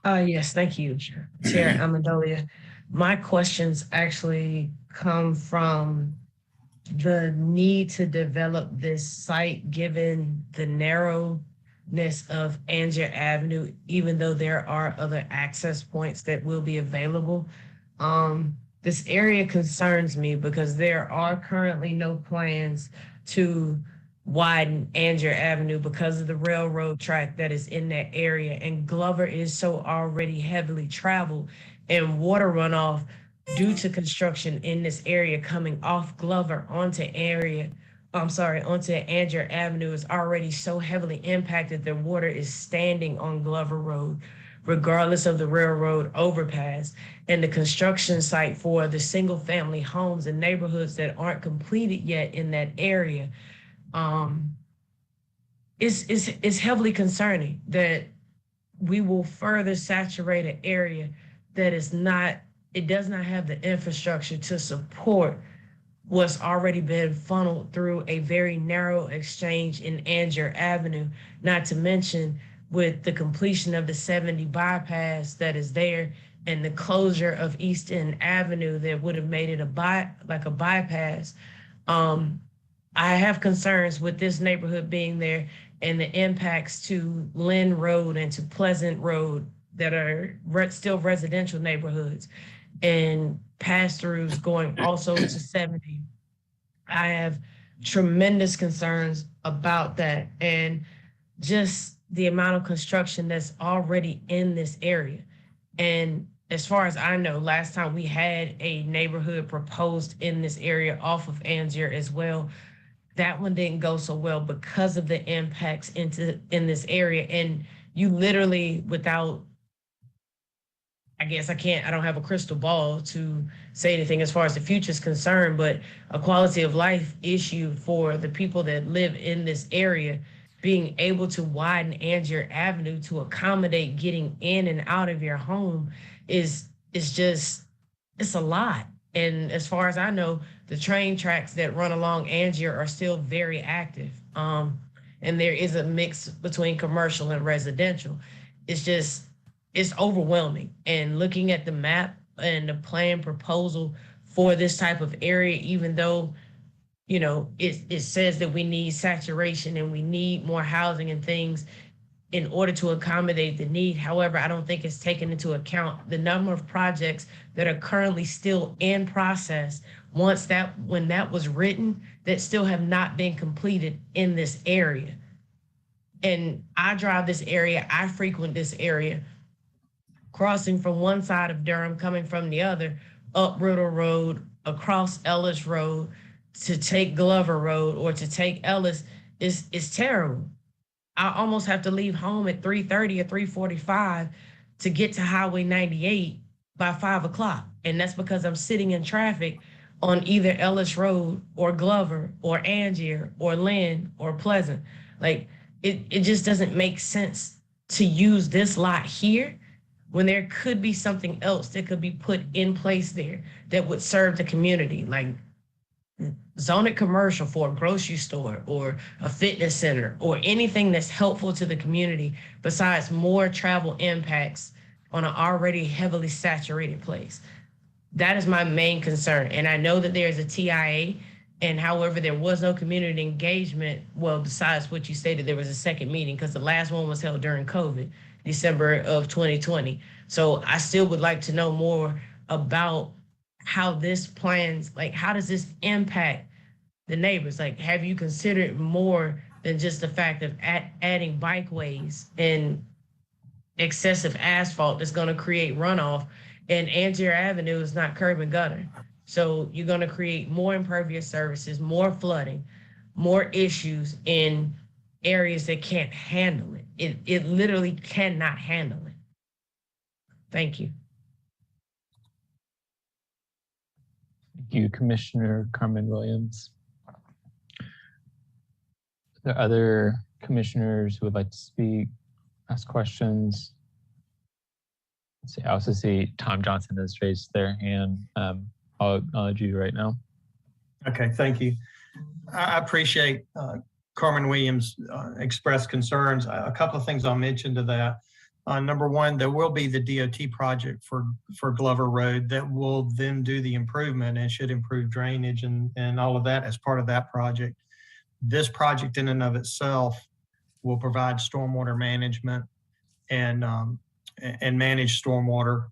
Yes, thank you, Chair Amendolia. My questions actually come from the need to develop this site given the narrowness of Angier Avenue, even though there are other access points that will be available. This area concerns me because there are currently no plans to widen Angier Avenue because of the railroad track that is in that area. And Glover is so already heavily traveled, and water runoff due to construction in this area coming off Glover onto Angier Avenue is already so heavily impacted that water is standing on Glover Road, regardless of the railroad overpass. And the construction site for the single family homes and neighborhoods that aren't completed yet in that area is heavily concerning that we will further saturate an area that is not, it does not have the infrastructure to support what's already been funneled through a very narrow exchange in Angier Avenue, not to mention with the completion of the 70 bypass that is there and the closure of Easton Avenue that would have made it a bypass. I have concerns with this neighborhood being there and the impacts to Lynn Road and to Pleasant Road that are still residential neighborhoods and pass-throughs going also to 70. I have tremendous concerns about that and just the amount of construction that's already in this area. And as far as I know, last time we had a neighborhood proposed in this area off of Angier as well. That one didn't go so well because of the impacts in this area. And you literally, without, I guess I don't have a crystal ball to say anything as far as the future is concerned, but a quality of life issue for the people that live in this area, being able to widen Angier Avenue to accommodate getting in and out of your home is just, it's a lot. And as far as I know, the train tracks that run along Angier are still very active. And there is a mix between commercial and residential. It's overwhelming. And looking at the map and the plan proposal for this type of area, even though, you know, it says that we need saturation and we need more housing and things in order to accommodate the need. However, I don't think it's taken into account the number of projects that are currently still in process when that was written, that still have not been completed in this area. And I drive this area, I frequent this area, crossing from one side of Durham, coming from the other, up Riddle Road, across Ellis Road, to take Glover Road or to take Ellis is terrible. I almost have to leave home at 3:30 or 3:45 to get to Highway 98 by 5 o'clock. And that's because I'm sitting in traffic on either Ellis Road or Glover or Angier or Lynn or Pleasant. Like it just doesn't make sense to use this lot here when there could be something else that could be put in place there that would serve the community. Like zone it commercial for a grocery store or a fitness center or anything that's helpful to the community besides more travel impacts on an already heavily saturated place. That is my main concern. And I know that there's a TIA, and however, there was no community engagement. Well, besides what you stated, there was a second meeting because the last one was held during COVID, December of 2020. So I still would like to know more about how this plans, like how does this impact the neighbors? Like, have you considered more than just the fact of adding bikeways and excessive asphalt that's going to create runoff? And Angier Avenue is not curb and gutter. So you're going to create more impervious surfaces, more flooding, more issues in areas that can't handle it. It literally cannot handle it. Thank you. Thank you, Commissioner Carmen Williams. Are there other commissioners who would like to speak, ask questions? Let's see, I also see Tom Johnson has raised their hand. I'll acknowledge you right now. Okay, thank you. I appreciate Carmen Williams expressed concerns. A couple of things I'll mention to that. Number one, there will be the DOT project for Glover Road that will then do the improvement and should improve drainage and all of that as part of that project. This project in and of itself will provide stormwater management and manage stormwater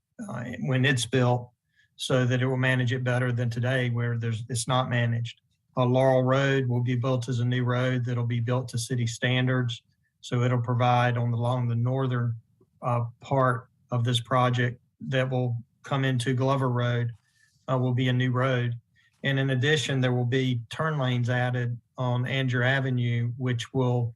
when it's built so that it will manage it better than today where it's not managed. Laurel Road will be built as a new road that'll be built to city standards. So it'll provide along the northern part of this project that will come into Glover Road will be a new road. And in addition, there will be turn lanes added on Angier Avenue, which will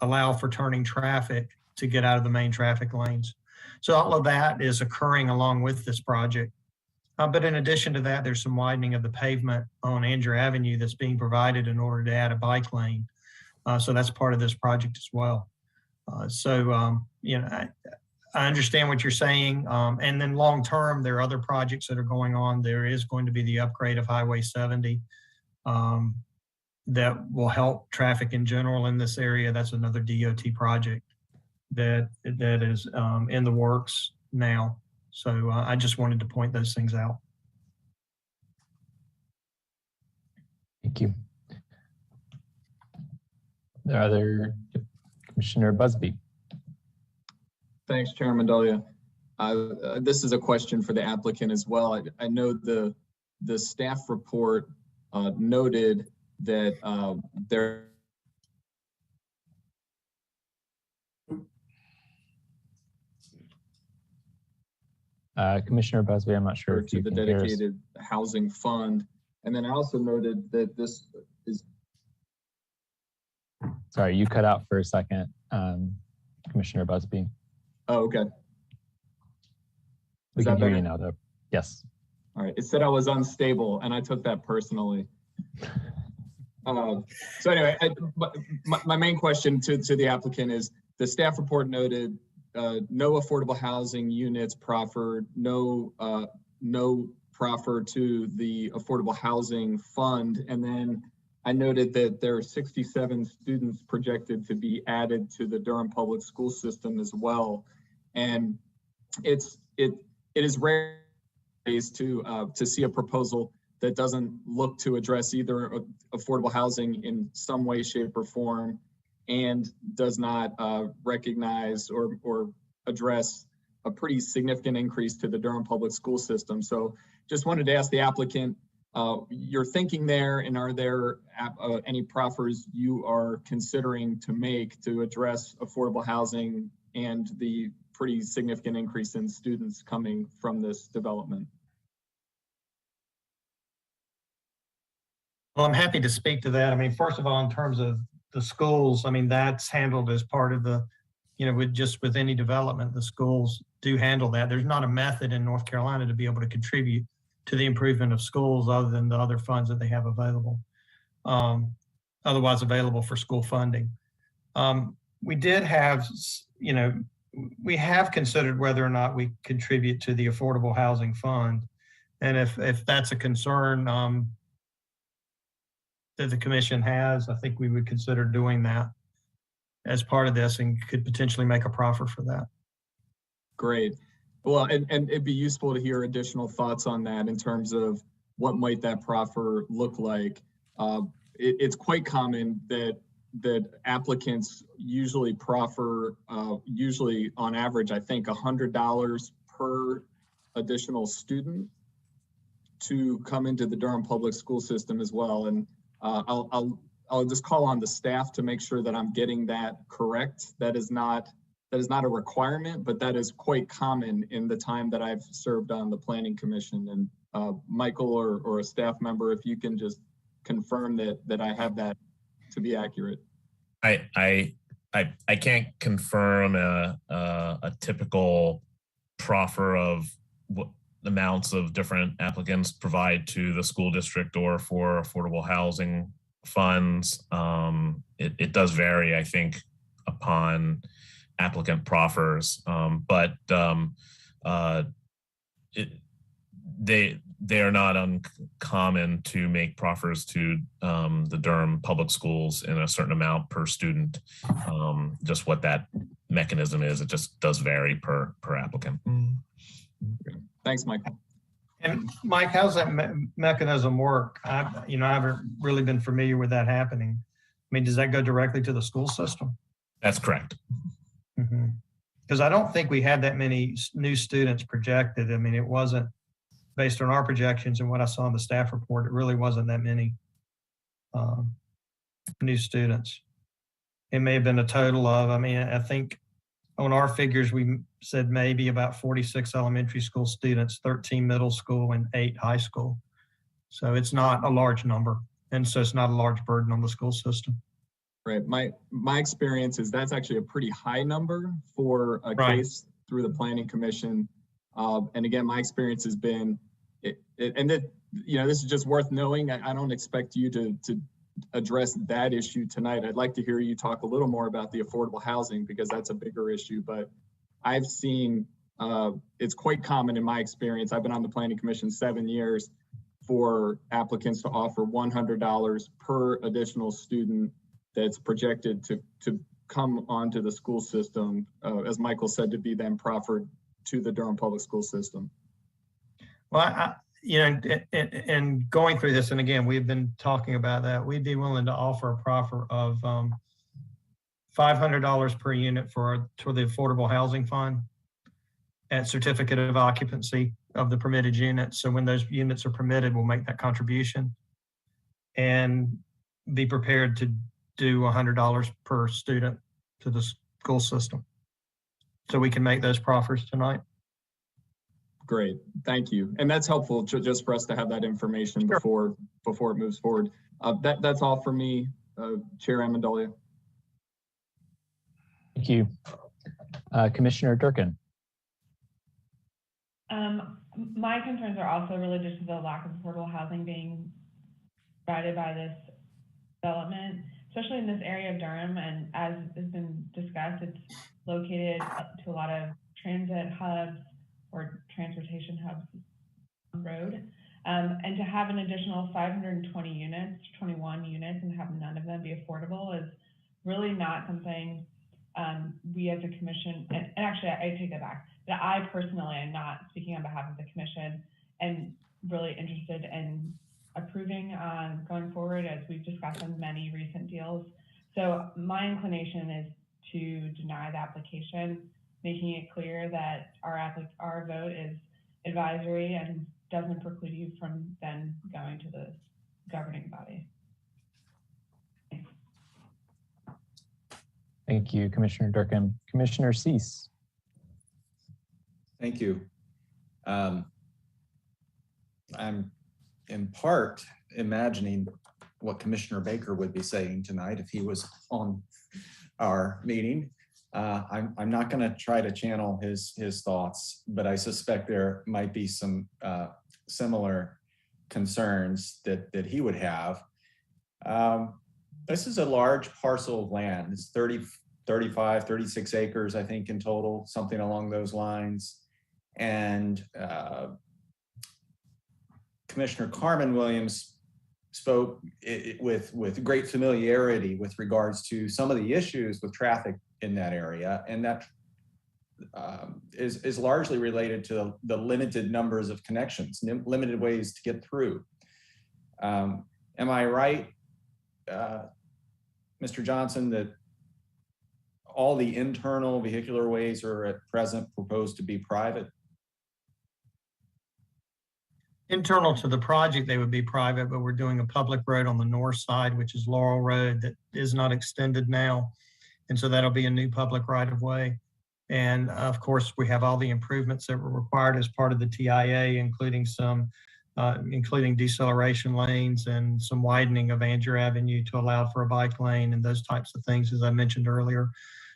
allow for turning traffic to get out of the main traffic lanes. So all of that is occurring along with this project. But in addition to that, there's some widening of the pavement on Angier Avenue that's being provided in order to add a bike lane. So that's part of this project as well. You know, I understand what you're saying. And then long term, there are other projects that are going on. There is going to be the upgrade of Highway 70 that will help traffic in general in this area. That's another DOT project that is in the works now. So I just wanted to point those things out. Thank you. There are other, Commissioner Busby. Thanks, Chairman Mendolia. This is a question for the applicant as well. I know the staff report noted that there Commissioner Busby, I'm not sure if you to the can hear us. dedicated housing fund. And then I also noted that this is. Sorry, you cut out for a second, Commissioner Busby. Oh, okay. We can hear you now, though. Yes. All right. It said I was unstable, and I took that personally. So anyway, my main question to the applicant is the staff report noted no affordable housing units proffered, no proffer to the affordable housing fund, and then I noted that there are 67 students projected to be added to the Durham public school system as well, and it is rare to see a proposal that doesn't look to address either affordable housing in some way, shape, or form, and does not recognize or address a pretty significant increase to the Durham public school system. So just wanted to ask the applicant, your thinking there, and are there any proffers you are considering to make to address affordable housing and the pretty significant increase in students coming from this development? Well, I'm happy to speak to that. I mean, first of all, in terms of the schools, I mean, that's handled as part of the, with any development, the schools do handle that. There's not a method in North Carolina to be able to contribute to the improvement of schools other than the other funds that they have available, otherwise available for school funding. We did have, we have considered whether or not we contribute to the Affordable Housing Fund. And if that's a concern that the commission has, I think we would consider doing that as part of this and could potentially make a proffer for that. Great. Well, and it'd be useful to hear additional thoughts on that in terms of what might that proffer look like. It's quite common that applicants usually proffer, usually on average, I think $100 per additional student to come into the Durham public school system as well. And I'll just call on the staff to make sure that I'm getting that correct. That is not a requirement, but that is quite common in the time that I've served on the Planning Commission. And Michael or a staff member, if you can just confirm that I have that to be accurate. I can't confirm a typical proffer of what amounts of different applicants provide to the school district or for affordable housing funds. It does vary, I think, upon applicant proffers, but they are not uncommon to make proffers to the Durham public schools in a certain amount per student. Just what that mechanism is, it just does vary per applicant. Thanks, Michael. And Mike, how's that mechanism work? I haven't really been familiar with that happening. I mean, does that go directly to the school system? That's correct. Because I don't think we had that many new students projected. I mean, it wasn't, based on our projections and what I saw in the staff report, it really wasn't that many new students. It may have been a total of, I think on our figures, we said maybe about 46 elementary school students, 13 middle school, and 8 high school. So it's not a large number. And so it's not a large burden on the school system. Right. My experience is that's actually a pretty high number for a case through the Planning Commission. And again, my experience has been, this is just worth knowing. I don't expect you to address that issue tonight. I'd like to hear you talk a little more about the affordable housing because that's a bigger issue. But I've seen it's quite common in my experience. I've been on the Planning Commission 7 years for applicants to offer $100 per additional student that's projected to come onto the school system, as Michael said, to be then proffered to the Durham public school system. Well, and going through this, and again, we've been talking about that, we'd be willing to offer a proffer of $500 per unit for the Affordable Housing Fund at certificate of occupancy of the permitted units. So when those units are permitted, we'll make that contribution and be prepared to do $100 per student to the school system. So we can make those proffers tonight. Great, thank you. And that's helpful just for us to have that information before it moves forward. That's all for me, Chair Amendolia. Thank you. Commissioner Durkin. My concerns are also related to the lack of affordable housing being provided by this development, especially in this area of Durham. And as has been discussed, it's located to a lot of transit hubs or transportation hubs on the road. And to have an additional 520 units, 21 units, and have none of them be affordable is really not something we as a commission, and actually I take that back, that I personally am not speaking on behalf of the commission and really interested in approving on going forward, as we've discussed on many recent deals. So my inclination is to deny the application, making it clear that our vote is advisory and doesn't preclude you from then going to the governing body. Thanks. Thank you, Commissioner Durkin. Commissioner Cease. Thank you. I'm in part imagining what Commissioner Baker would be saying tonight if he was on our meeting. I'm not going to try to channel his thoughts, but I suspect there might be some similar concerns that he would have. This is a large parcel of land. It's 35, 36 acres, I think, in total, something along those lines. And Commissioner Carmen Williams spoke with great familiarity with regards to some of the issues with traffic in that area, and that is largely related to the limited numbers of connections, limited ways to get through. Am I right, Mr. Johnson, that all the internal vehicular ways are at present proposed to be private? Internal to the project, they would be private, but we're doing a public road on the north side, which is Laurel Road, that is not extended now. And so that'll be a new public right of way. And of course, we have all the improvements that were required as part of the TIA, including including deceleration lanes and some widening of Angier Avenue to allow for a bike lane and those types of things, as I mentioned earlier.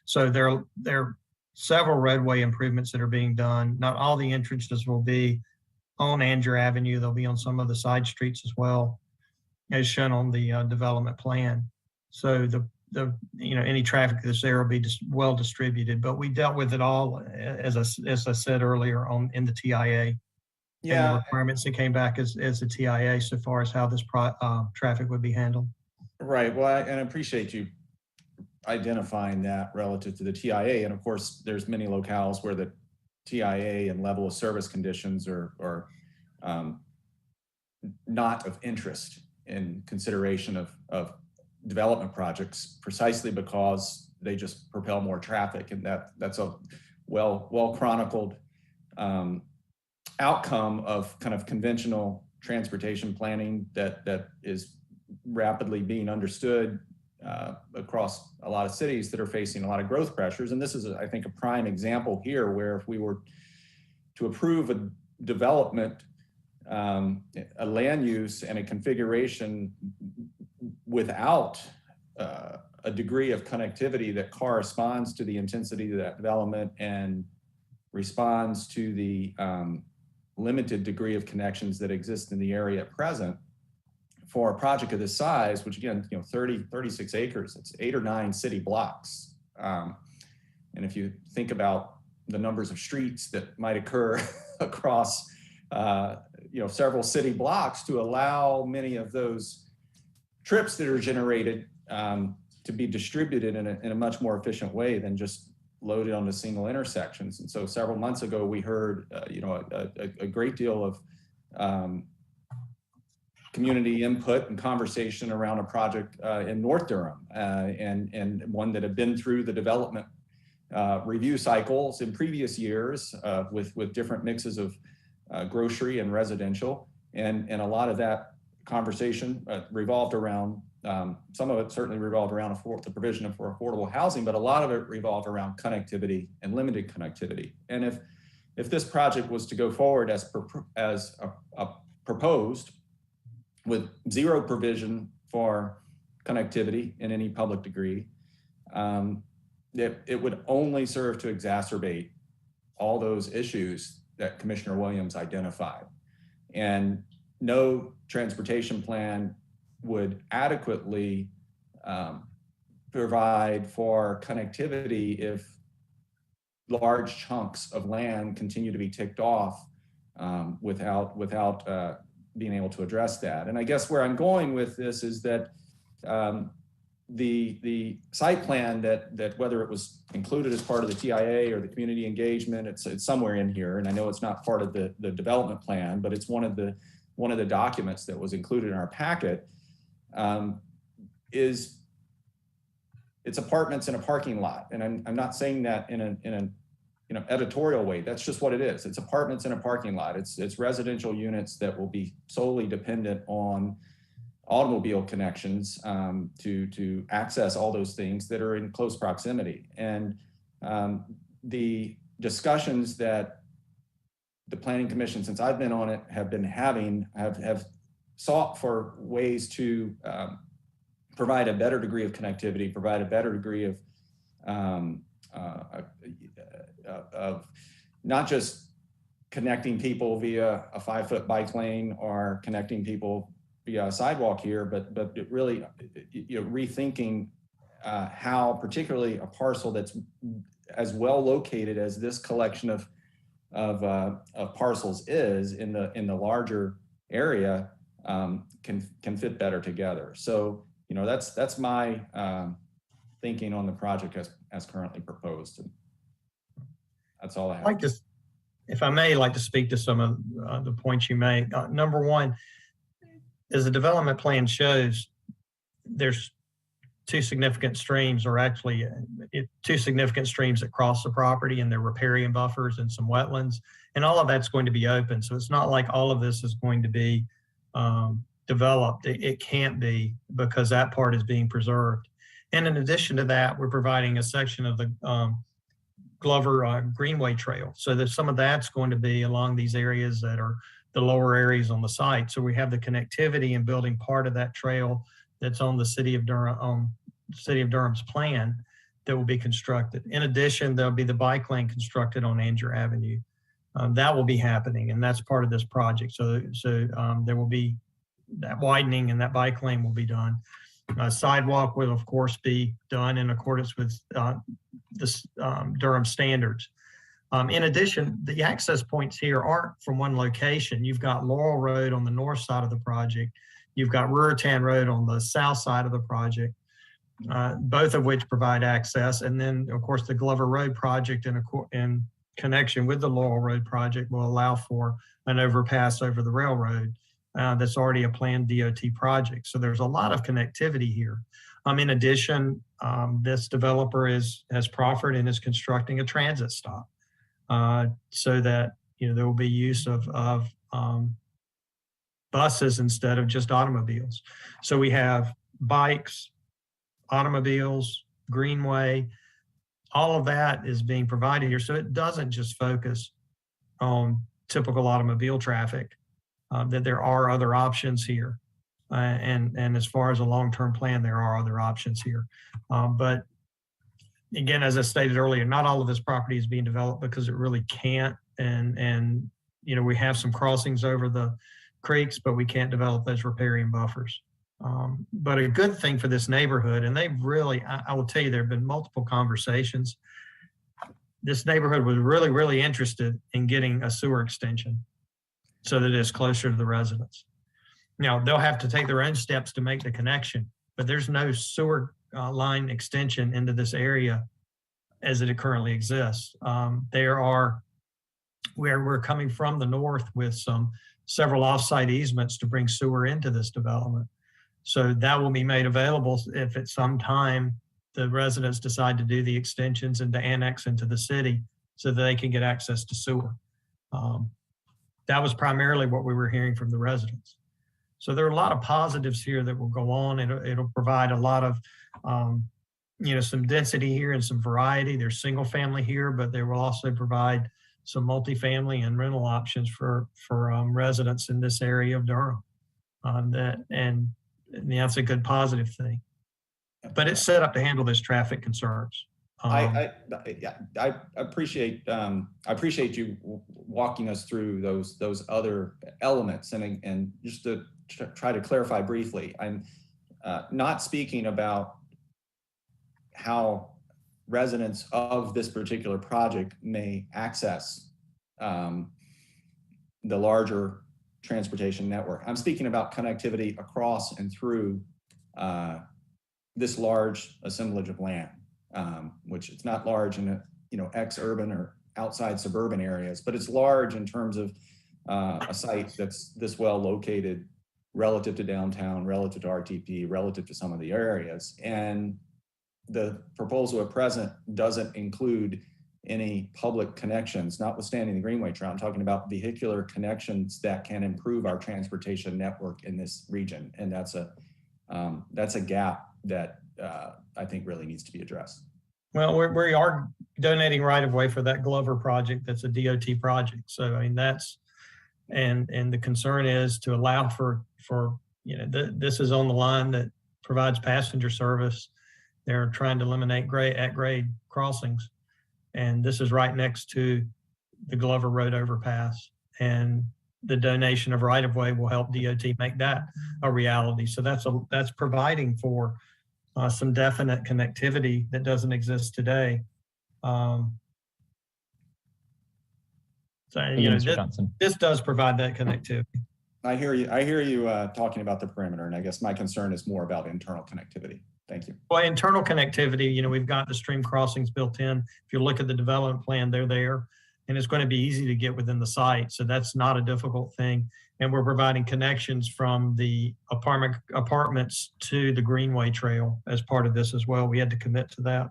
So there are several roadway improvements that are being done. Not all the entrances will be on Angier Avenue. They'll be on some of the side streets as well, as shown on the development plan. So any traffic that's there will be just well distributed. But we dealt with it all, as I said earlier, in the TIA. Yeah. And the requirements that came back as the TIA so far as how this traffic would be handled. Right. Well, and I appreciate you identifying that relative to the TIA. And of course, there's many locales where the TIA and level of service conditions are not of interest in consideration of development projects, precisely because they just propel more traffic, and that's a well chronicled outcome of kind of conventional transportation planning that is rapidly being understood across a lot of cities that are facing a lot of growth pressures. And this is, I think, a prime example here where if we were to approve a development, a land use and a configuration without a degree of connectivity that corresponds to the intensity of that development and responds to the limited degree of connections that exist in the area at present, for a project of this size, which again, 36 acres, it's 8 or 9 city blocks. And if you think about the numbers of streets that might occur across, several city blocks to allow many of those trips that are generated to be distributed in a much more efficient way than just loaded onto single intersections. And so several months ago, we heard, a great deal of community input and conversation around a project in North Durham, and one that had been through the development review cycles in previous years with different mixes of grocery and residential. And a lot of that conversation revolved around, some of it certainly revolved around the provision for affordable housing, but a lot of it revolved around connectivity and limited connectivity. And if this project was to go forward as proposed, with zero provision for connectivity in any public degree, it would only serve to exacerbate all those issues that Commissioner Williams identified. And no transportation plan would adequately provide for connectivity if large chunks of land continue to be ticked off without being able to address that. And I guess where I'm going with this is that the site plan that whether it was included as part of the TIA or the community engagement, it's somewhere in here, and I know it's not part of the development plan, but it's one of the documents that was included in our packet. It's apartments in a parking lot, and I'm not saying that in an editorial way. That's just what it is. It's apartments in a parking lot. It's residential units that will be solely dependent on automobile connections to access all those things that are in close proximity. And the discussions that the Planning Commission, since I've been on it, have been having have sought for ways to provide a better degree of connectivity, provide a better degree of of not just connecting people via a 5-foot bike lane or connecting people via a sidewalk here, but it really, rethinking how particularly a parcel that's as well located as this collection of parcels is in the larger area can fit better together. So that's my thinking on the project as currently proposed. And that's all I have. If I may, like to speak to some of the points you make. Number one, as the development plan shows, there's two significant streams, or actually two significant streams that cross the property, and they're riparian buffers and some wetlands, and all of that's going to be open. So it's not like all of this is going to be developed. It can't be, because that part is being preserved. And in addition to that, we're providing a section of the Glover Greenway Trail. So that some of that's going to be along these areas that are the lower areas on the site. So we have the connectivity and building part of that trail that's on the City of Durham's plan that will be constructed. In addition, there'll be the bike lane constructed on Angier Avenue. That will be happening, and that's part of this project. So there will be that widening, and that bike lane will be done. Sidewalk will, of course, be done in accordance with Durham standards. In addition, the access points here aren't from one location. You've got Laurel Road on the north side of the project. You've got Ruritan Road on the south side of the project, both of which provide access. And then, of course, the Glover Road project in connection with the Laurel Road project will allow for an overpass over the railroad. That's already a planned DOT project. So there's a lot of connectivity here. In addition, this developer has proffered and is constructing a transit stop so that there will be use of buses instead of just automobiles. So we have bikes, automobiles, greenway, all of that is being provided here. So it doesn't just focus on typical automobile traffic. That there are other options here. And as far as a long-term plan, there are other options here. But again, as I stated earlier, not all of this property is being developed because it really can't. And we have some crossings over the creeks, but we can't develop those riparian buffers. But a good thing for this neighborhood, and they've really, I will tell you, there have been multiple conversations. This neighborhood was really, really interested in getting a sewer extension so that it's closer to the residents. Now, they'll have to take their own steps to make the connection, but there's no sewer line extension into this area as it currently exists. Where we're coming from the north with several offsite easements to bring sewer into this development. So that will be made available if at some time the residents decide to do the extensions and to annex into the city so that they can get access to sewer. That was primarily what we were hearing from the residents. So there are a lot of positives here that will go on. It'll provide a lot of, some density here and some variety. There's single family here, but they will also provide some multifamily and rental options for residents in this area of Durham. And that's a good positive thing. But it's set up to handle this traffic concerns. I appreciate you walking us through those other elements, and just to try to clarify briefly, I'm not speaking about how residents of this particular project may access the larger transportation network. I'm speaking about connectivity across and through this large assemblage of land. Which it's not large in ex-urban or outside suburban areas, but it's large in terms of a site that's this well located relative to downtown, relative to RTP, relative to some of the areas. And the proposal at present doesn't include any public connections, notwithstanding the Greenway Trail. I'm talking about vehicular connections that can improve our transportation network in this region, and that's a gap that I think really needs to be addressed. Well, we are donating right of way for that Glover project. That's a DOT project. So, I mean, and the concern is to allow for this is on the line that provides passenger service. They're trying to eliminate at grade crossings. And this is right next to the Glover Road overpass. And the donation of right-of-way will help DOT make that a reality. So that's providing for some definite connectivity that doesn't exist today. So, you know, this does provide that connectivity. I hear you talking about the perimeter, and I guess my concern is more about internal connectivity. Thank you. Well, internal connectivity, you know, we've got the stream crossings built in. If you look at the development plan, they're there, and it's going to be easy to get within the site. So that's not a difficult thing. And we're providing connections from the apartments to the Greenway Trail as part of this as well. We had to commit to that.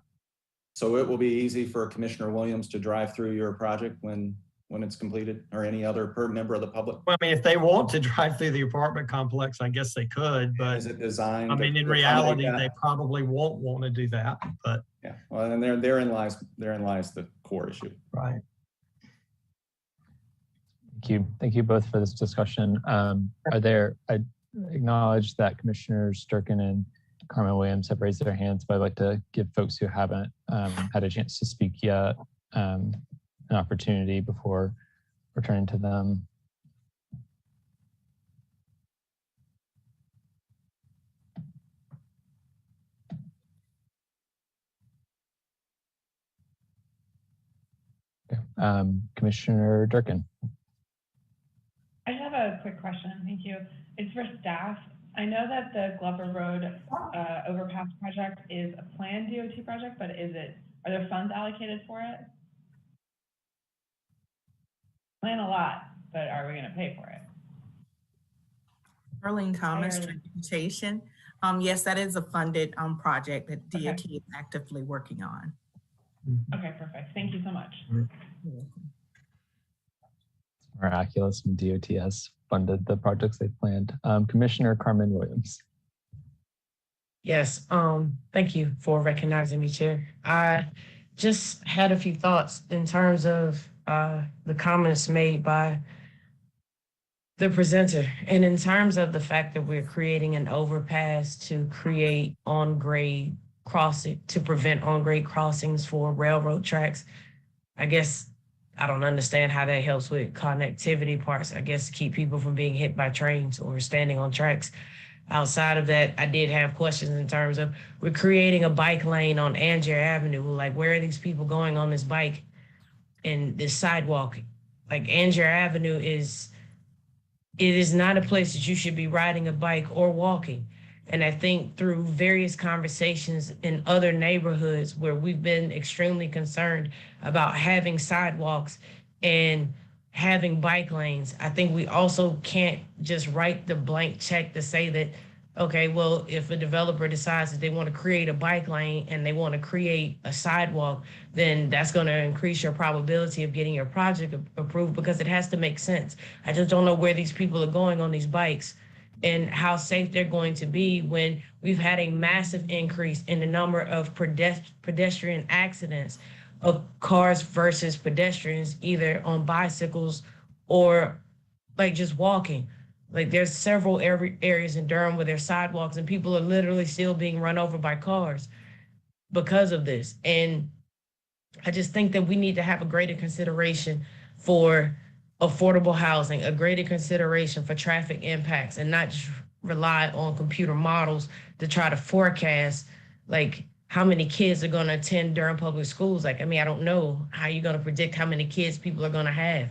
So it will be easy for Commissioner Williams to drive through your project when it's completed, or any other member of the public? Well, I mean, if they want to drive through the apartment complex, I guess they could, but is it designed? I mean, in reality, they probably won't want to do that, but. Yeah, well, and therein lies the core issue. Right. Thank you both for this discussion. I acknowledge that Commissioners Durkin and Carmen Williams have raised their hands, but I'd like to give folks who haven't had a chance to speak yet an opportunity before returning to them. Okay. Commissioner Durkin. I just have a quick question. Thank you. It's for staff. I know that the Glover Road overpass project is a planned DOT project, but are there funds allocated for it? Plan a lot, but are we going to pay for it? Arlene Thomas, Transportation. Yes, that is a funded project that DOT is actively working on. Okay, perfect. Thank you so much. Miraculous when DOT has funded the projects they've planned. Commissioner Carmen Williams. Yes, thank you for recognizing me, Chair. I just had a few thoughts in terms of the comments made by the presenter, and in terms of the fact that we're creating an overpass to create on-grade crossing, to prevent on-grade crossings for railroad tracks. I guess I don't understand how that helps with connectivity parts. I guess keep people from being hit by trains or standing on tracks. Outside of that, I did have questions in terms of we're creating a bike lane on Angier Avenue. Like, where are these people going on this bike and this sidewalk? Like, Angier Avenue it is not a place that you should be riding a bike or walking. And I think through various conversations in other neighborhoods where we've been extremely concerned about having sidewalks and having bike lanes, I think we also can't just write the blank check to say that, okay, well, if a developer decides that they want to create a bike lane and they want to create a sidewalk, then that's going to increase your probability of getting your project approved, because it has to make sense. I just don't know where these people are going on these bikes and how safe they're going to be when we've had a massive increase in the number of pedestrian accidents of cars versus pedestrians, either on bicycles or like just walking. Like, there's several areas in Durham where there's sidewalks and people are literally still being run over by cars because of this. And I just think that we need to have a greater consideration for affordable housing, a greater consideration for traffic impacts, and not just rely on computer models to try to forecast like how many kids are going to attend Durham public schools. Like, I mean, I don't know how you're going to predict how many kids people are going to have.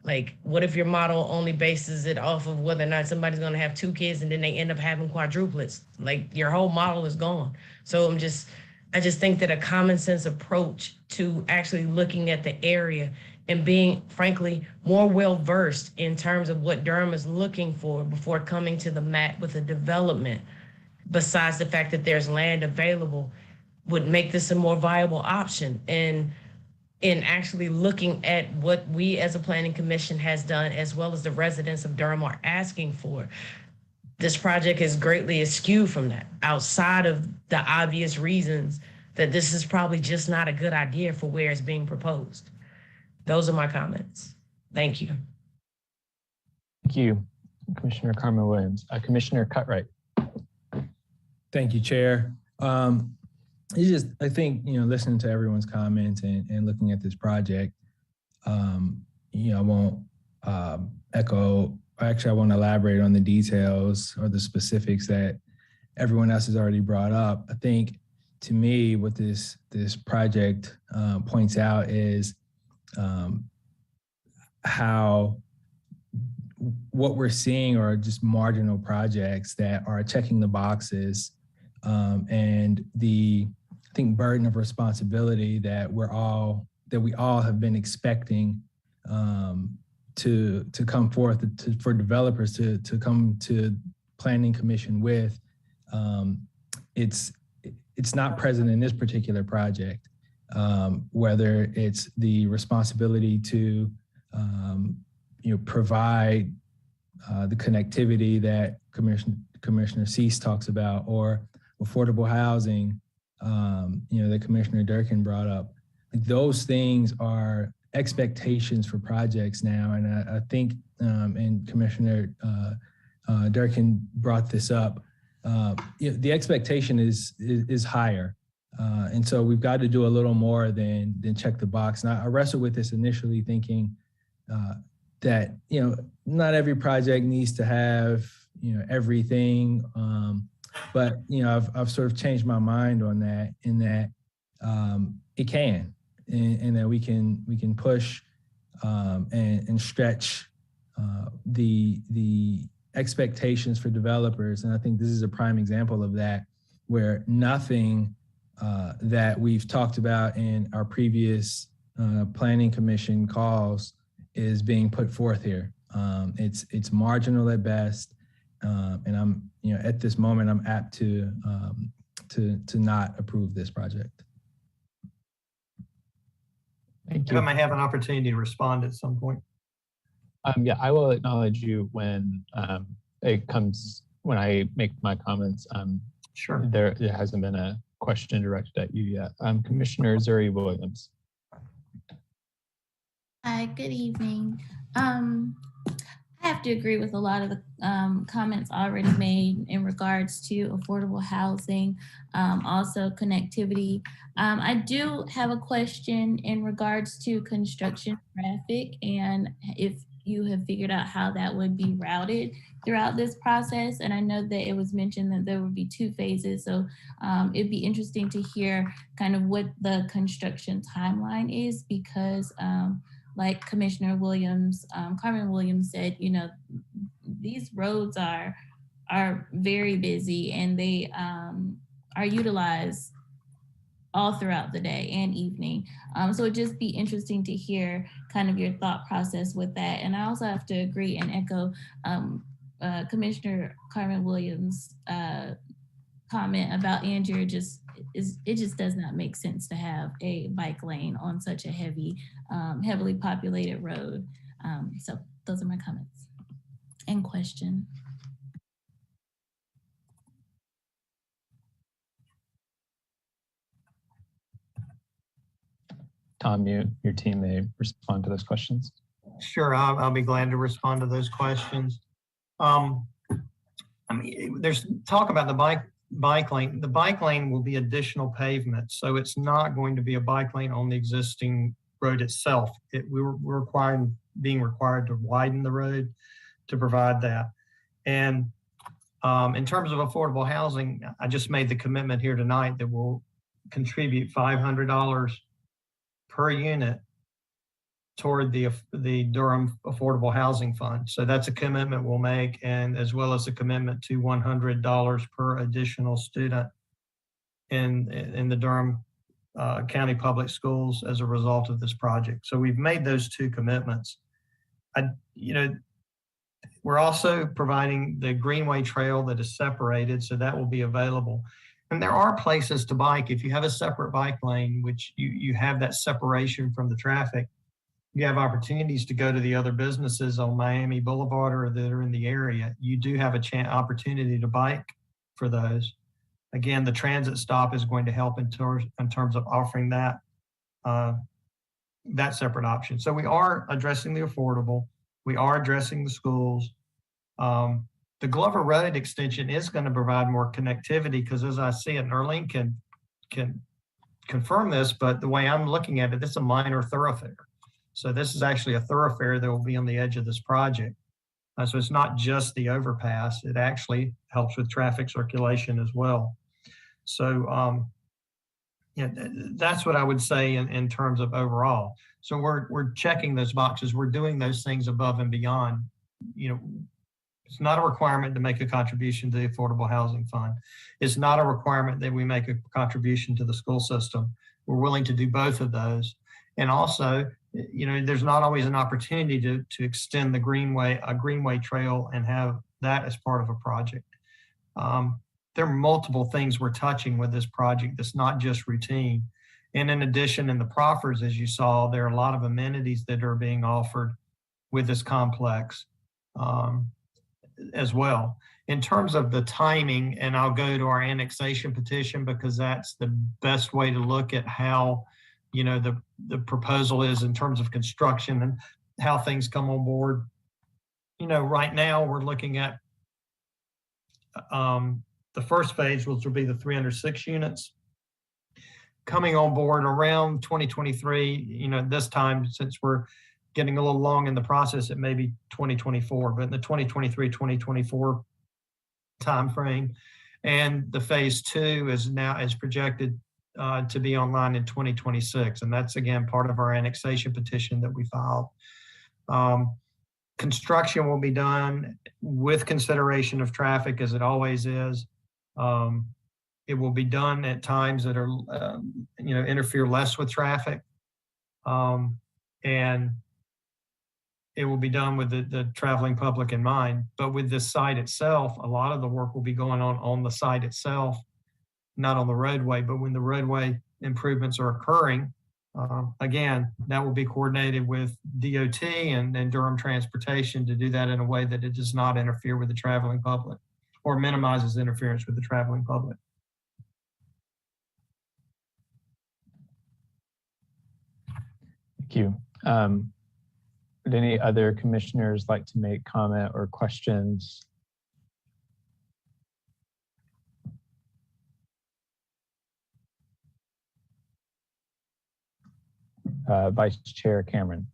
Like, what if your model only bases it off of whether or not somebody's going to have 2 kids and then they end up having quadruplets? Like, your whole model is gone. So I just think that a common sense approach to actually looking at the area and being, frankly, more well-versed in terms of what Durham is looking for before coming to the mat with a development, besides the fact that there's land available, would make this a more viable option. And in actually looking at what we as a planning commission has done, as well as the residents of Durham are asking for, this project is greatly askew from that, outside of the obvious reasons that this is probably just not a good idea for where it's being proposed. Those are my comments. Thank you. Thank you, Commissioner Carmen Williams. Commissioner Cutright. Thank you, Chair. it's just, I think, listening to everyone's comments and looking at this project, I won't echo, actually, I want to elaborate on the details or the specifics that everyone else has already brought up. I think, to me, what this project points out is how what we're seeing are just marginal projects that are checking the boxes, and the, I think, burden of responsibility that we all have been expecting to come forth for developers to come to Planning Commission with. It's not present in this particular project, whether it's the responsibility to provide the connectivity that Commissioner Cease talks about, or affordable housing, that Commissioner Durkin brought up. Like, those things are expectations for projects now, and I think, and Commissioner Durkin brought this up. The expectation is higher, and so we've got to do a little more than check the box. And I wrestled with this initially, thinking that not every project needs to have everything, but I've sort of changed my mind on that, in that it can, and that we can push and stretch the expectations for developers. And I think this is a prime example of that, where nothing that we've talked about in our previous Planning Commission calls is being put forth here. It's marginal at best, and I'm at this moment I'm apt to not approve this project. Thank I you. might have an opportunity to respond at some point. Yeah, I will acknowledge you when when I make my comments. Sure. There hasn't been a question directed at you yet. Commissioner Zuri Williams. Hi, good evening. I have to agree with a lot of the comments already made in regards to affordable housing, also connectivity. I do have a question in regards to construction traffic, and if you have figured out how that would be routed throughout this process. And I know that it was mentioned that there would be 2 phases. So it'd be interesting to hear kind of what the construction timeline is, because like Commissioner Williams, Carmen Williams said, these roads are very busy, and they are utilized all throughout the day and evening. So it'd just be interesting to hear kind of your thought process with that. And I also have to agree and echo Commissioner Carmen Williams' comment about Angier. It just does not make sense to have a bike lane on such a heavily populated road. So those are my comments and question. Tom, your team may respond to those questions. Sure, I'll be glad to respond to those questions. There's talk about the bike lane. The bike lane will be additional pavement, so it's not going to be a bike lane on the existing road itself. We're being required to widen the road to provide that. And in terms of affordable housing, I just made the commitment here tonight that we'll contribute $500 per unit toward the Durham Affordable Housing Fund. So that's a commitment we'll make, and as well as a commitment to $100 per additional student in the Durham County Public Schools as a result of this project. So we've made those 2 commitments. We're also providing the Greenway Trail that is separated, so that will be available. And there are places to bike. If you have a separate bike lane, which you have that separation from the traffic, you have opportunities to go to the other businesses on Miami Boulevard or that are in the area. You do have opportunity to bike for those. Again, the transit stop is going to help in terms of offering that separate option. So we are addressing the affordable. We are addressing the schools. The Glover Road extension is going to provide more connectivity, because as I see it, Nerlene can can confirm this, but the way I'm looking at it, this is a minor thoroughfare. So this is actually a thoroughfare that will be on the edge of this project. So it's not just the overpass, it actually helps with traffic circulation as well. So yeah, that's what I would say in terms of overall. So we're checking those boxes. We're doing those things above and beyond. You know, it's not a requirement to make a contribution to the Affordable Housing Fund. It's not a requirement that we make a contribution to the school system. We're willing to do both of those. And also, you know, there's not always an opportunity to extend the greenway trail and have that as part of a project. There are multiple things we're touching with this project that's not just routine. And in addition, in the proffers, as you saw, there are a lot of amenities that are being offered with this complex as well. In terms of the timing, and I'll go to our annexation petition because that's the best way to look at how, you know, the proposal is in terms of construction and how things come on board. You know, right now we're looking at the first phase, which will be the 306 units, coming on board around 2023. You know, this time, since we're getting a little long in the process, it may be 2024, but in the 2023-2024 timeframe. And the phase 2 is projected to be online in 2026. And that's, again, part of our annexation petition that we filed. Construction will be done with consideration of traffic, as it always is. It will be done at times that are, you know, interfere less with traffic. And it will be done with the traveling public in mind. But with this site itself, a lot of the work will be going on the site itself, not on the roadway. But when the roadway improvements are occurring, again, that will be coordinated with DOT and Durham Transportation to do that in a way that it does not interfere with the traveling public or minimizes interference with the traveling public. Thank you. Would any other commissioners like to make comment or questions? Vice Chair Cameron.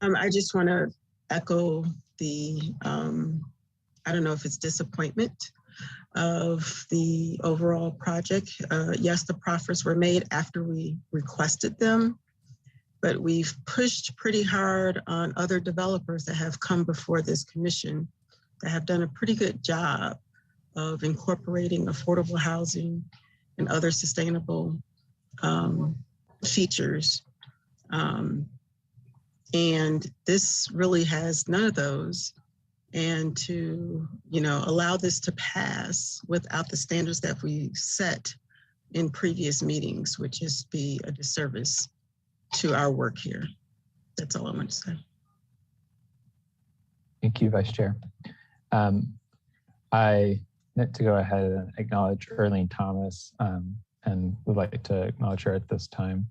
I just want to echo the, I don't know if it's disappointment of the overall project. Yes, the proffers were made after we requested them, but we've pushed pretty hard on other developers that have come before this commission that have done a pretty good job of incorporating affordable housing and other sustainable features. And this really has none of those. And to, you know, allow this to pass without the standards that we set in previous meetings would just be a disservice to our work here. That's all I want to say. Thank you, Vice Chair. I meant to go ahead and acknowledge Erlene Thomas and would like to acknowledge her at this time.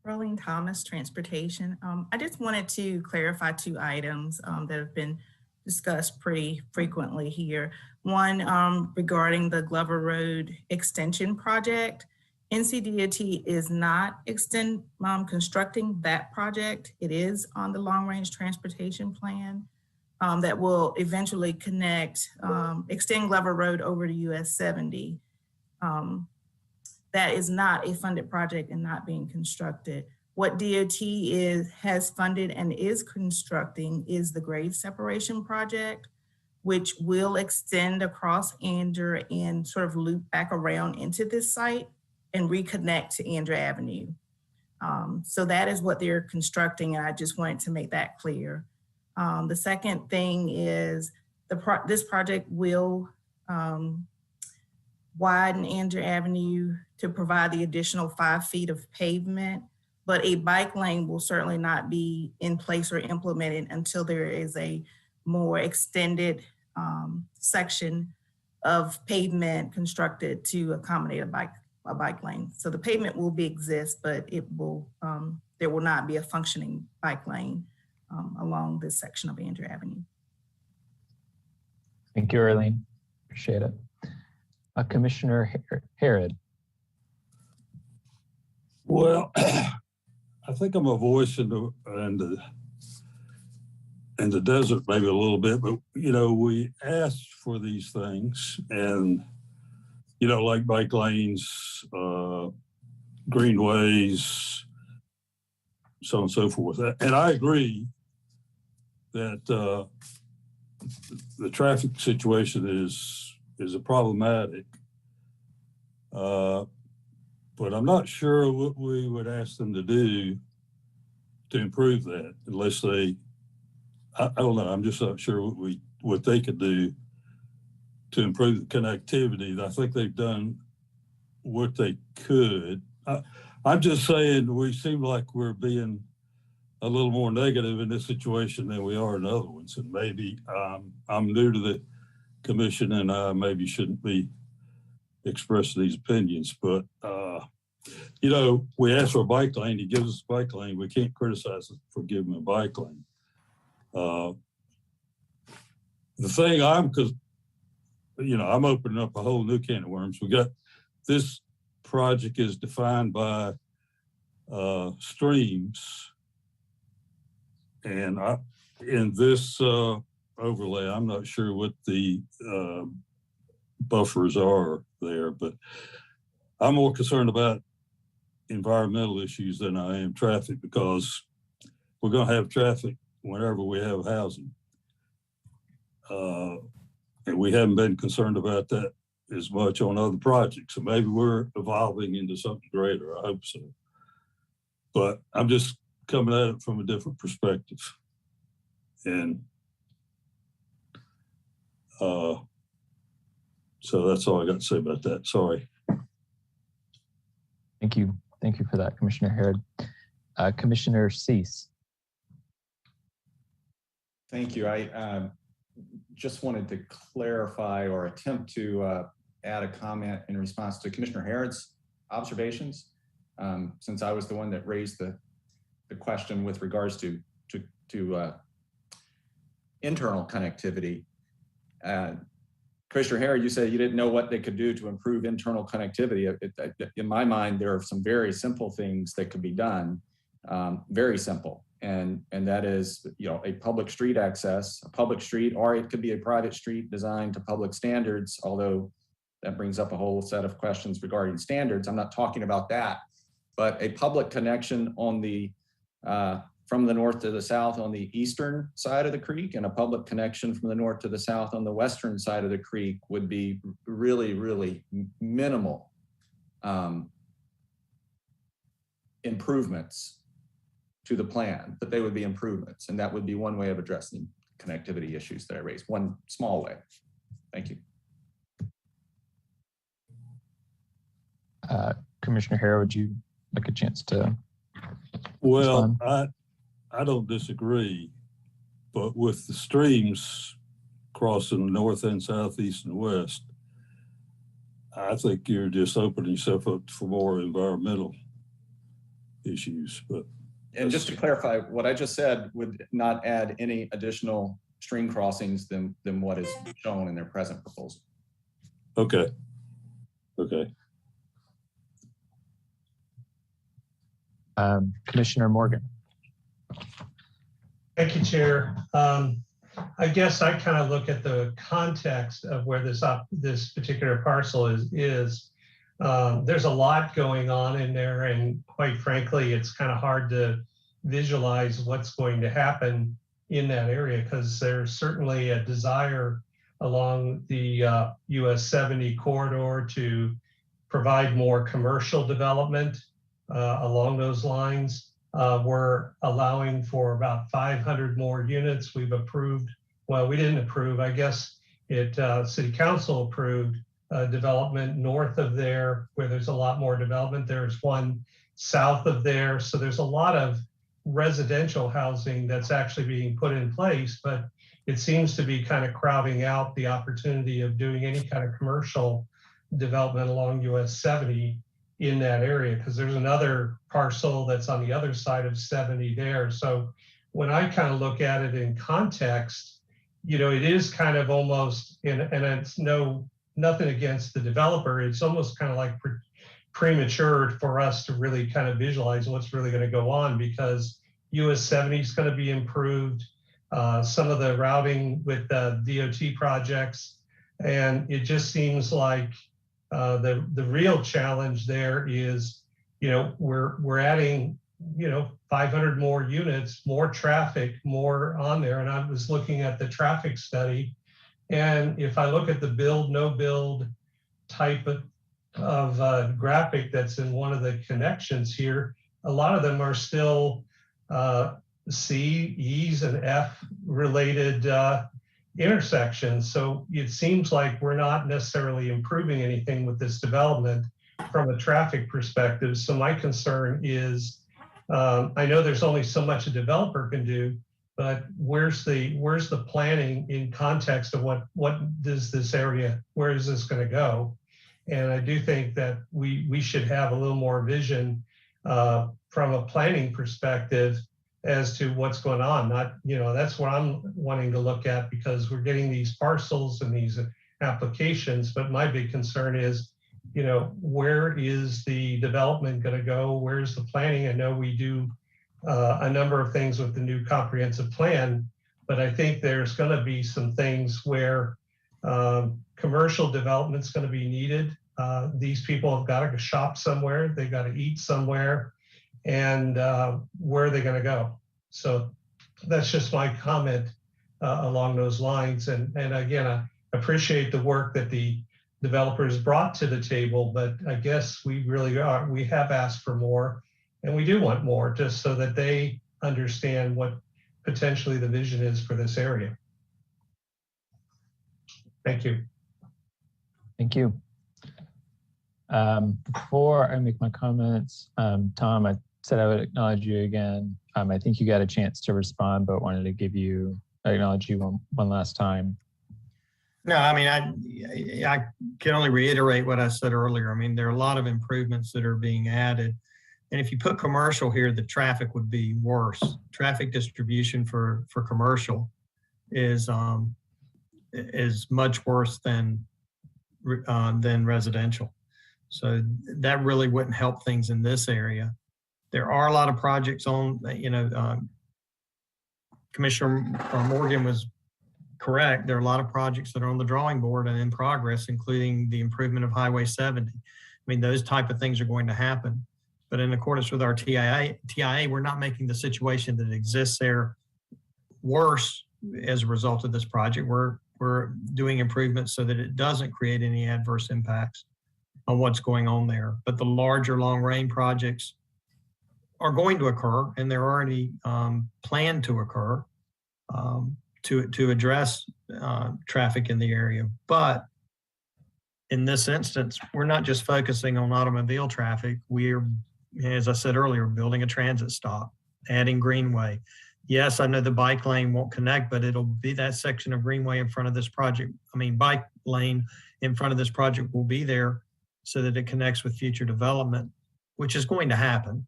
Rolling Thomas, Transportation. I just wanted to clarify 2 items that have been discussed pretty frequently here. One, regarding the Glover Road extension project. NCDOT is not constructing that project. It is on the long range transportation plan that will eventually extend Glover Road over to US 70. That is not a funded project and not being constructed. What DOT has funded and is constructing is the grade separation project, which will extend across Angier and sort of loop back around into this site and reconnect to Angier Avenue. So that is what they're constructing, and I just wanted to make that clear. The second thing is this project will widen Angier Avenue to provide the additional 5 feet of pavement, but a bike lane will certainly not be in place or implemented until there is a more extended section of pavement constructed to accommodate a bike lane. So the pavement will exist, but it will there will not be a functioning bike lane along this section of Angier Avenue. Thank you, Arlene. Appreciate it. Commissioner Harrod. Well, I think I'm a voice in the desert maybe a little bit, but you know, we asked for these things, and you know, like bike lanes, greenways, so on and so forth. And I agree that the traffic situation is a problematic, but I'm not sure what we would ask them to do to improve that, unless they, I don't know, I'm just not sure what they could do to improve the connectivity. I think they've done what they could. I'm just saying we seem like we're being a little more negative in this situation than we are in other ones. And maybe I'm new to the commission and I maybe shouldn't be expressing these opinions, but you know, we ask for a bike lane, he gives us a bike lane. We can't criticize him for giving a bike lane. The thing because you know, I'm opening up a whole new can of worms. We got this project is defined by streams, and in this overlay, I'm not sure what the buffers are there, but I'm more concerned about environmental issues than I am traffic, because we're going to have traffic whenever we have housing. And we haven't been concerned about that as much on other projects. So maybe we're evolving into something greater. I hope so. But I'm just coming at it from a different perspective. And so that's all I got to say about that. Sorry. Thank you. Thank you for that, Commissioner Harrod. Commissioner Cease. Thank you. I just wanted to clarify or attempt to add a comment in response to Commissioner Harrod's observations, since I was the one that raised the question with regards to internal connectivity. Commissioner Harrod, you said you didn't know what they could do to improve internal connectivity. In my mind, there are some very simple things that could be done, very simple. And that is, you know, a public street access, a public street, or it could be a private street designed to public standards, although that brings up a whole set of questions regarding standards. I'm not talking about that, but a public connection on the, from the north to the south on the eastern side of the creek, and a public connection from the north to the south on the western side of the creek would be really, really minimal improvements to the plan, but they would be improvements. And that would be one way of addressing connectivity issues that I raised, one small way. Thank you. Commissioner Harrod, would you like a chance to Well, respond? I don't disagree, but with the streams crossing north and south, east and west, I think you're just opening yourself up for more environmental issues. But and just to clarify, what I just said would not add any additional stream crossings than what is shown in their present proposal. Okay. Okay. Commissioner Morgan. Thank you, Chair. I guess I kind of look at the context of where this particular parcel is. There's a lot going on in there, and quite frankly, it's kind of hard to visualize what's going to happen in that area, because there's certainly a desire along the US 70 corridor to provide more commercial development along those lines. We're allowing for about 500 more units. We've approved, well, we didn't approve, I guess City Council approved development north of there where there's a lot more development. There's one south of there. So there's a lot of residential housing that's actually being put in place, but it seems to be kind of crowding out the opportunity of doing any kind of commercial development along US 70 in that area, because there's another parcel that's on the other side of 70 there. So when I kind of look at it in context, it is kind of almost, and it's nothing against the developer. It's almost kind of like premature for us to really kind of visualize what's really going to go on, because US 70 is going to be improved, some of the routing with DOT projects, and it just seems like the real challenge there is, we're adding 500 more units, more traffic, more on there. And I was looking at the traffic study, and if I look at the build, no build type of graphic that's in one of the connections here, a lot of them are still C, E's, and F related intersections. So it seems like we're not necessarily improving anything with this development from a traffic perspective. So my concern is, I know there's only so much a developer can do, but where's the planning in context of what does this area, where is this going to go? And I do think that we should have a little more vision from a planning perspective as to what's going on. Not, that's what I'm wanting to look at, because we're getting these parcels and these applications. But my big concern is, where is the development going to go? Where's the planning? I know we do a number of things with the new comprehensive plan, but I think there's going to be some things where commercial development's going to be needed. These people have got to shop somewhere. They've got to eat somewhere. And where are they going to go? So that's just my comment along those lines. And again, I appreciate the work that the developers brought to the table, but I guess we have asked for more, and we do want more, just so that they understand what potentially the vision is for this area. Thank you. Thank you. Before I make my comments, Tom, I said I would acknowledge you again. I think you got a chance to respond, but wanted to acknowledge you one last time. No, I mean, I can only reiterate what I said earlier. I mean, there are a lot of improvements that are being added. And if you put commercial here, the traffic would be worse. Traffic distribution for commercial is much worse than residential. So that really wouldn't help things in this area. There are a lot of projects on, Commissioner Morgan was correct. There are a lot of projects that are on the drawing board and in progress, including the improvement of Highway 70. I mean, those type of things are going to happen. But in accordance with our TIA, we're not making the situation that exists there worse as a result of this project. We're doing improvements so that it doesn't create any adverse impacts on what's going on there. But the larger long-range projects are going to occur, and they're already planned to occur to address traffic in the area. But in this instance, we're not just focusing on automobile traffic. We're, as I said earlier, building a transit stop, adding greenway. Yes, I know the bike lane won't connect, but it'll be that section of greenway in front of this project. Bike lane in front of this project will be there so that it connects with future development, which is going to happen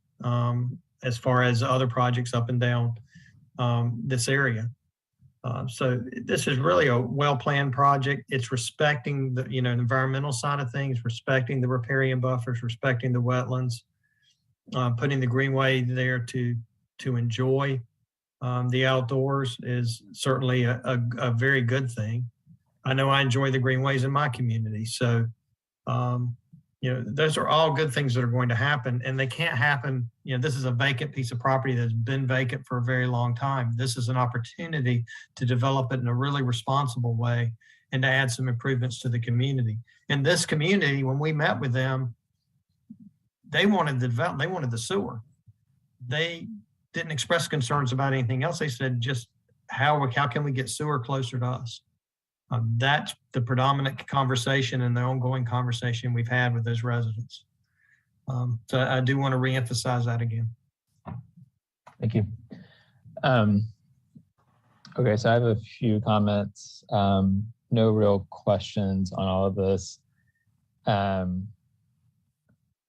as far as other projects up and down this area. So this is really a well-planned project. It's respecting the environmental side of things, respecting the riparian buffers, respecting the wetlands, putting the greenway there to enjoy the outdoors is certainly a very good thing. I know I enjoy the greenways in my community. So, those are all good things that are going to happen, and they can't happen. This is a vacant piece of property that's been vacant for a very long time. This is an opportunity to develop it in a really responsible way and to add some improvements to the community. In this community, when we met with them, they wanted the sewer. They didn't express concerns about anything else. They said, just how can we get sewer closer to us? That's the predominant conversation and the ongoing conversation we've had with those residents. So I do want to reemphasize that again. Thank you. Okay, so I have a few comments. No real questions on all of this.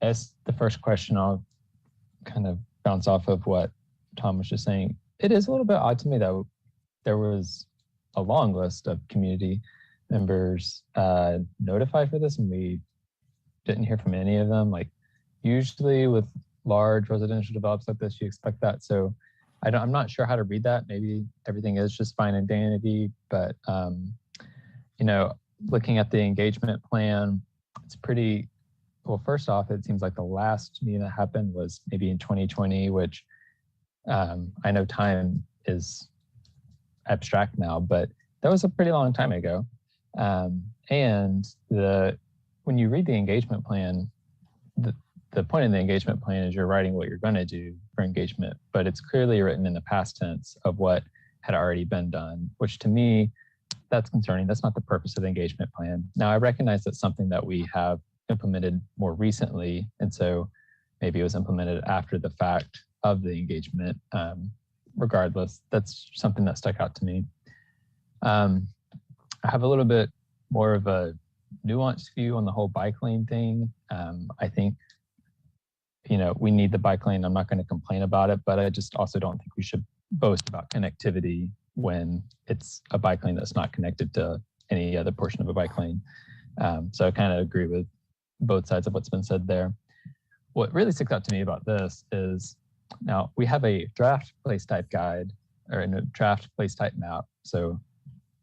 As the first question, I'll kind of bounce off of what Tom was just saying. It is a little bit odd to me that there was a long list of community members notified for this, and we didn't hear from any of them. Like usually with large residential developments like this, you expect that. So I'm not sure how to read that. Maybe everything is just fine and dandy, but you know, looking at the engagement plan, it's pretty, well, first off, it seems like the last meeting that happened was maybe in 2020, which I know time is abstract now, but that was a pretty long time ago. And when you read the engagement plan, the point of the engagement plan is you're writing what you're going to do for engagement, but it's clearly written in the past tense of what had already been done, which to me, that's concerning. That's not the purpose of the engagement plan. Now, I recognize that's something that we have implemented more recently, and so maybe it was implemented after the fact of the engagement. Regardless, that's something that stuck out to me. I have a little bit more of a nuanced view on the whole bike lane thing. I think, you know, we need the bike lane. I'm not going to complain about it, but I just also don't think we should boast about connectivity when it's a bike lane that's not connected to any other portion of a bike lane. So I kind of agree with both sides of what's been said there. What really sticks out to me about this is, now we have a draft place type guide or a draft place type map. So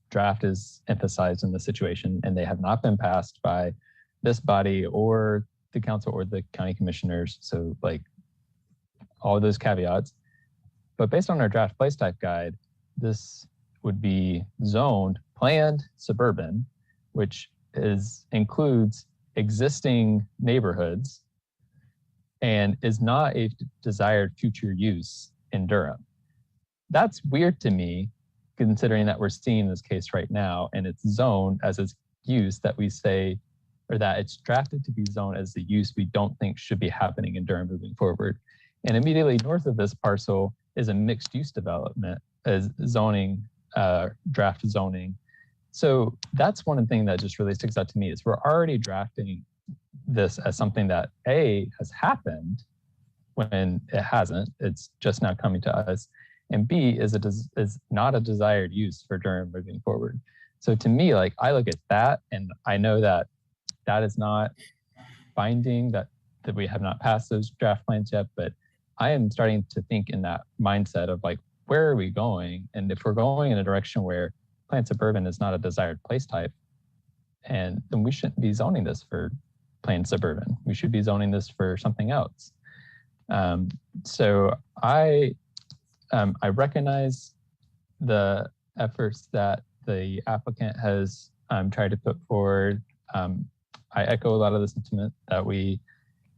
draft is emphasized in the situation, and they have not been passed by this body or the council or the county commissioners. So like all of those caveats, but based on our draft place type guide, this would be zoned planned suburban, which includes existing neighborhoods and is not a desired future use in Durham. That's weird to me, considering that we're seeing this case right now, and it's zoned as its use that we say, or that it's drafted to be zoned as the use we don't think should be happening in Durham moving forward. And immediately north of this parcel is a mixed use development as zoning, draft zoning. So that's one thing that just really sticks out to me is we're already drafting this as something that A, has happened when it hasn't. It's just now coming to us. And B, is not a desired use for Durham moving forward. So to me, like I look at that and I know that that is not binding, that we have not passed those draft plans yet, but I am starting to think in that mindset of like, where are we going? And if we're going in a direction where planned suburban is not a desired place type, and then we shouldn't be zoning this for planned suburban. We should be zoning this for something else. So I recognize the efforts that the applicant has tried to put forward. I echo a lot of the sentiment that we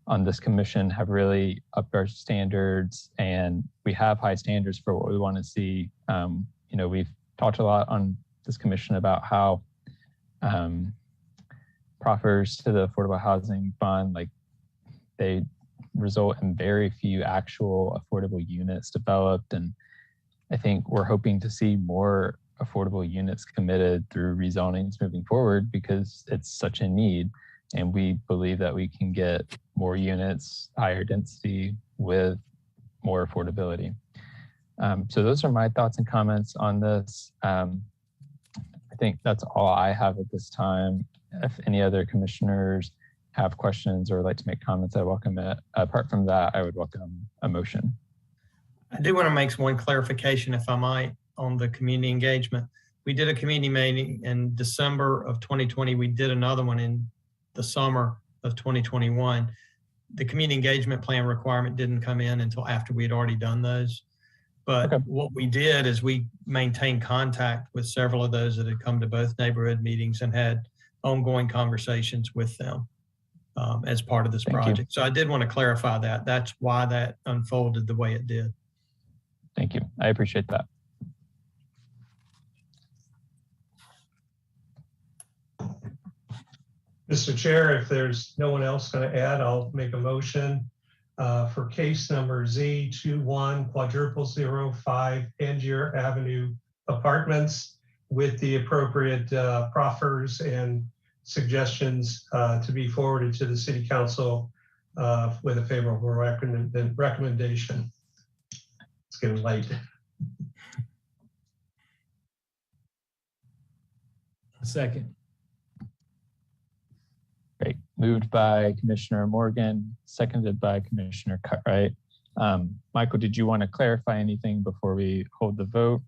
on this commission have really upped our standards, and we have high standards for what we want to see. You know, we've talked a lot on this commission about how proffers to the Affordable Housing Fund, like they result in very few actual affordable units developed. And I think we're hoping to see more affordable units committed through rezonings moving forward because it's such a need. And we believe that we can get more units, higher density with more affordability. So those are my thoughts and comments on this. I think that's all I have at this time. If any other commissioners have questions or would like to make comments, I welcome it. Apart from that, I would welcome a motion. I do want to make one clarification, if I might, on the community engagement. We did a community meeting in December of 2020. We did another one in the summer of 2021. The community engagement plan requirement didn't come in until after we had already done those. But what we did is we maintained contact with several of those that had come to both neighborhood meetings and had ongoing conversations with them as part of this project. So I did want to clarify that. That's why that unfolded the way it did. Thank you. I appreciate that. Mr. Chair, if there's no one else going to add, I'll make a motion for case number Z2100005 Angier Avenue Apartments with the appropriate proffers and suggestions to be forwarded to the City Council with a favorable recommendation. It's getting late. Second. Great. Moved by Commissioner Morgan, seconded by Commissioner Cutright. Michael, did you want to clarify anything before we hold the vote?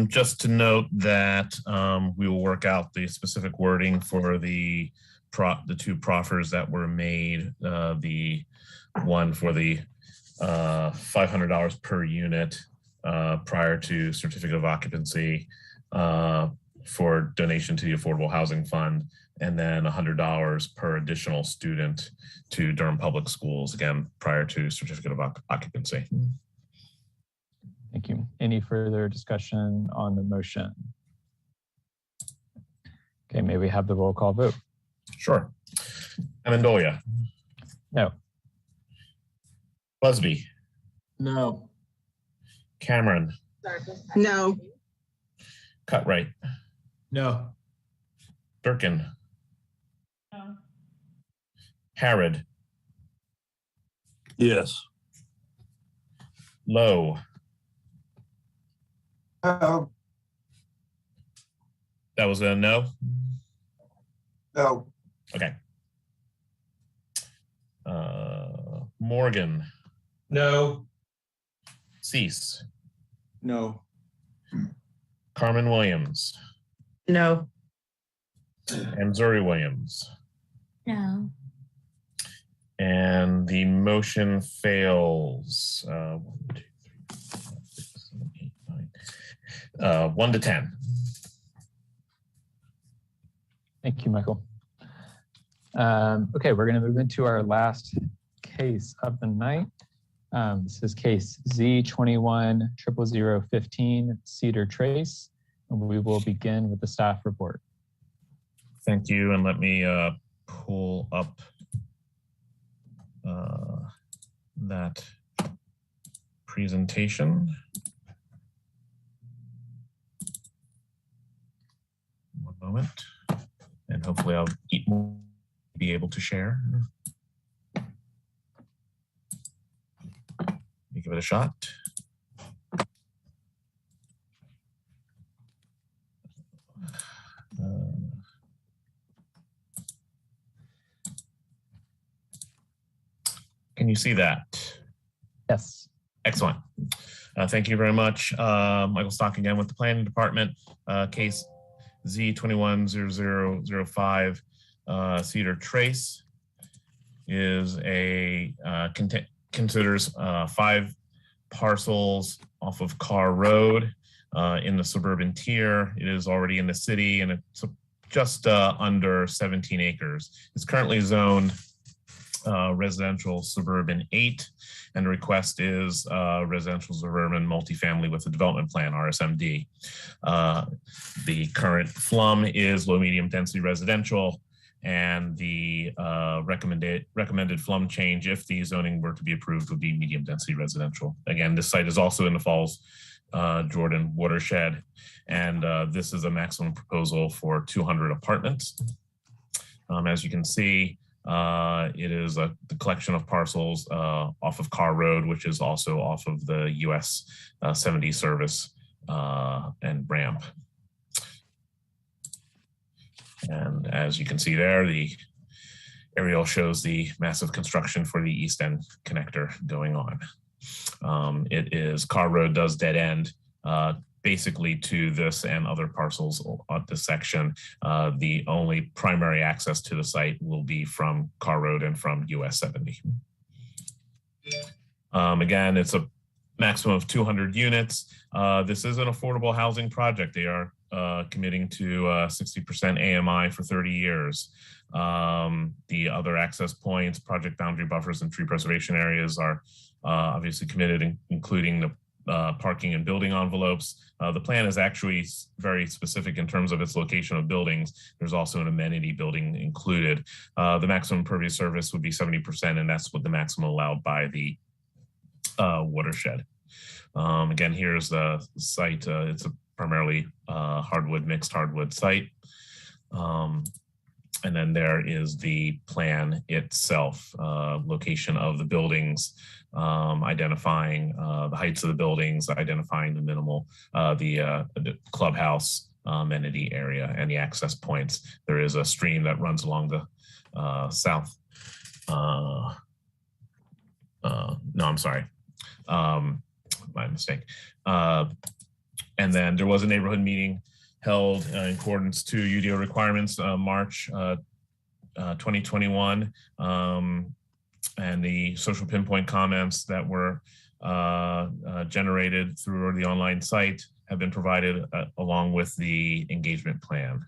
Just to note that we will work out the specific wording for the two proffers that were made. The one for the $500 per unit prior to certificate of occupancy for donation to the Affordable Housing Fund, and then $100 per additional student to Durham Public Schools, again, prior to certificate of occupancy. Thank you. Any further discussion on the motion? Okay, may we have the roll call vote? Sure. Amendolia. No. Busby. No. Cameron. No. Cutright. No. Durkin. No. Harrod. Yes. Lowe. No. That was a no? No. Okay. Morgan. No. Cease. No. Carmen Williams. No. And Zuri Williams. No. And the motion fails. 1, 2, 3, 4, 5, 6, 7, 8, 9. 1 to 10. Thank you, Michael. Okay, we're going to move into our last case of the night. This is case Z2100015 Cedar Trace, and we will begin with the staff report. Thank you, and let me pull up that presentation. One moment, and hopefully I'll be able to share. Let me give it a shot. Can you see that? Yes. Excellent. Thank you very much. Michael Stock again with the Planning Department. Case Z2100005 Cedar Trace is a considers 5 parcels off of Carr Road in the suburban tier. It is already in the city, and it's just under 17 acres. It's currently zoned residential suburban 8, and the request is residential suburban multifamily with a development plan, RSMD. The current FLUM is low medium density residential, and the recommended FLUM change, if the zoning were to be approved, would be medium density residential. Again, this site is also in the Falls Jordan watershed, and this is a maximum proposal for 200 apartments. As you can see, it is the collection of parcels off of Carr Road, which is also off of the US 70 service and ramp. And as you can see there, the aerial shows the massive construction for the East End connector going on. It is Carr Road does dead end basically to this and other parcels on this section. The only primary access to the site will be from Carr Road and from US 70. Again, it's a maximum of 200 units. This is an affordable housing project. They are committing to 60% AMI for 30 years. The other access points, project boundary buffers, and tree preservation areas are obviously committed, including the parking and building envelopes. The plan is actually very specific in terms of its location of buildings. There's also an amenity building included. The maximum impervious surface would be 70%, and that's what the maximum allowed by the watershed. Again, here's the site. It's a primarily mixed hardwood site. And then there is the plan itself, location of the buildings, identifying the heights of the buildings, identifying the minimal, the clubhouse, amenity area and the access points. There is a stream that runs along the south. No, I'm sorry. My mistake. And then there was a neighborhood meeting held in accordance to UDO requirements, March 2021. And the social pinpoint comments that were generated through the online site have been provided along with the engagement plan.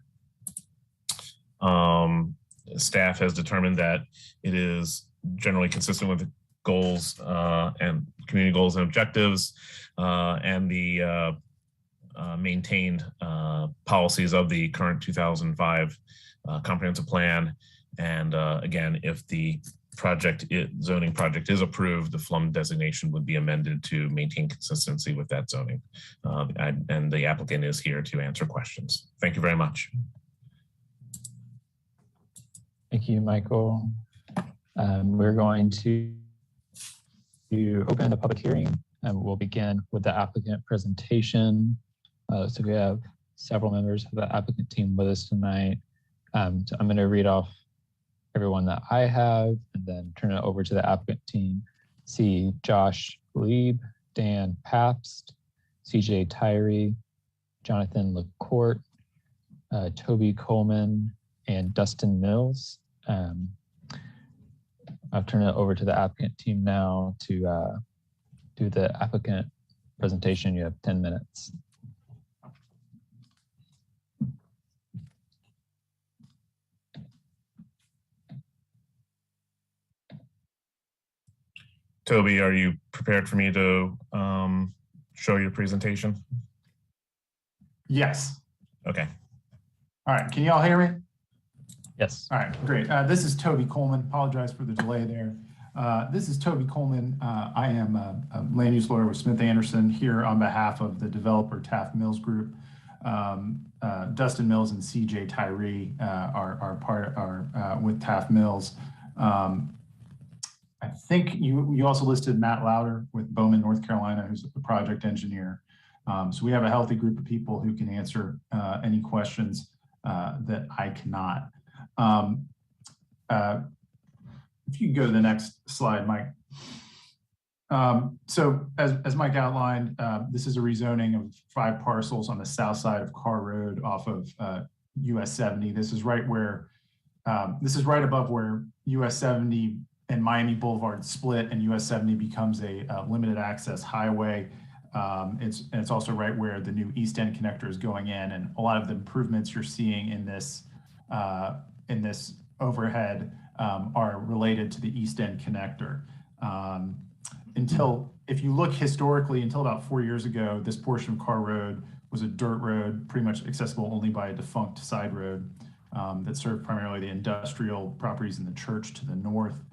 Staff has determined that it is generally consistent with the goals and community goals and objectives and the maintained policies of the current 2005 comprehensive plan. And again, if the zoning project is approved, the FLUM designation would be amended to maintain consistency with that zoning. And the applicant is here to answer questions. Thank you very much. Thank you, Michael. We're going to open the public hearing, and we'll begin with the applicant presentation. So we have several members of the applicant team with us tonight. So I'm going to read off everyone that I have and then turn it over to the applicant team. See Josh Lieb, Dan Pabst, CJ Tyree, Jonathan LaCourte, Toby Coleman, and Dustin Mills. I'll turn it over to the applicant team now to do the applicant presentation. You have 10 minutes. Toby, are you prepared for me to show your presentation? Yes. Okay. All right, can you all hear me? Yes. All right, great. This is Toby Coleman. Apologize for the delay there. This is Toby Coleman. I am a land use lawyer with Smith Anderson here on behalf of the developer Taft Mills Group. Dustin Mills and CJ Tyree are with Taft Mills. I think you also listed Matt Louder with Bowman, North Carolina, who's the project engineer. So we have a healthy group of people who can answer any questions that I cannot. If you could go to the next slide, Mike. So as Mike outlined, this is a rezoning of 5 parcels on the south side of Carr Road off of US 70. This is right above where US 70 and Miami Boulevard split and US 70 becomes a limited access highway. It's also right where the new East End connector is going in, and a lot of the improvements you're seeing in this overhead are related to the East End connector. If you look historically, until about 4 years ago, this portion of Carr Road was a dirt road, pretty much accessible only by a defunct side road that served primarily the industrial properties in the church to the north.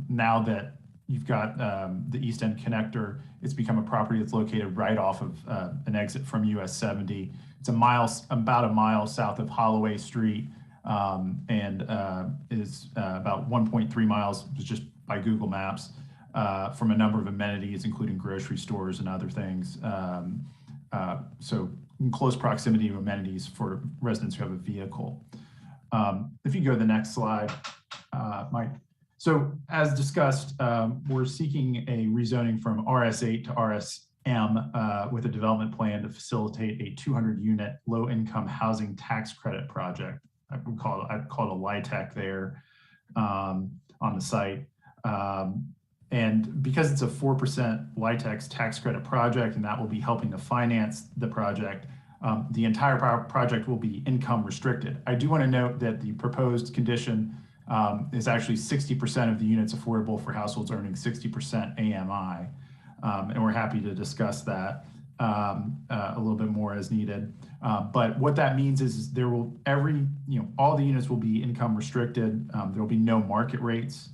Now that you've got the East End connector, it's become a property that's located right off of an exit from US 70. It's about a mile south of Holloway Street and is about 1.3 miles just by Google Maps from a number of amenities, including grocery stores and other things. So in close proximity to amenities for residents who have a vehicle. If you go to the next slide, Mike. So as discussed, we're seeking a rezoning from RS8 to RSM with a development plan to facilitate a 200-unit low-income housing tax credit project. I'd call it a LIHTC there on the site. And because it's a 4% LIHTC tax credit project, and that will be helping to finance the project, the entire project will be income restricted. I do want to note that the proposed condition is actually 60% of the units affordable for households earning 60% AMI. And we're happy to discuss that a little bit more as needed. But what that means is there will all the units will be income restricted. There will be no market rates.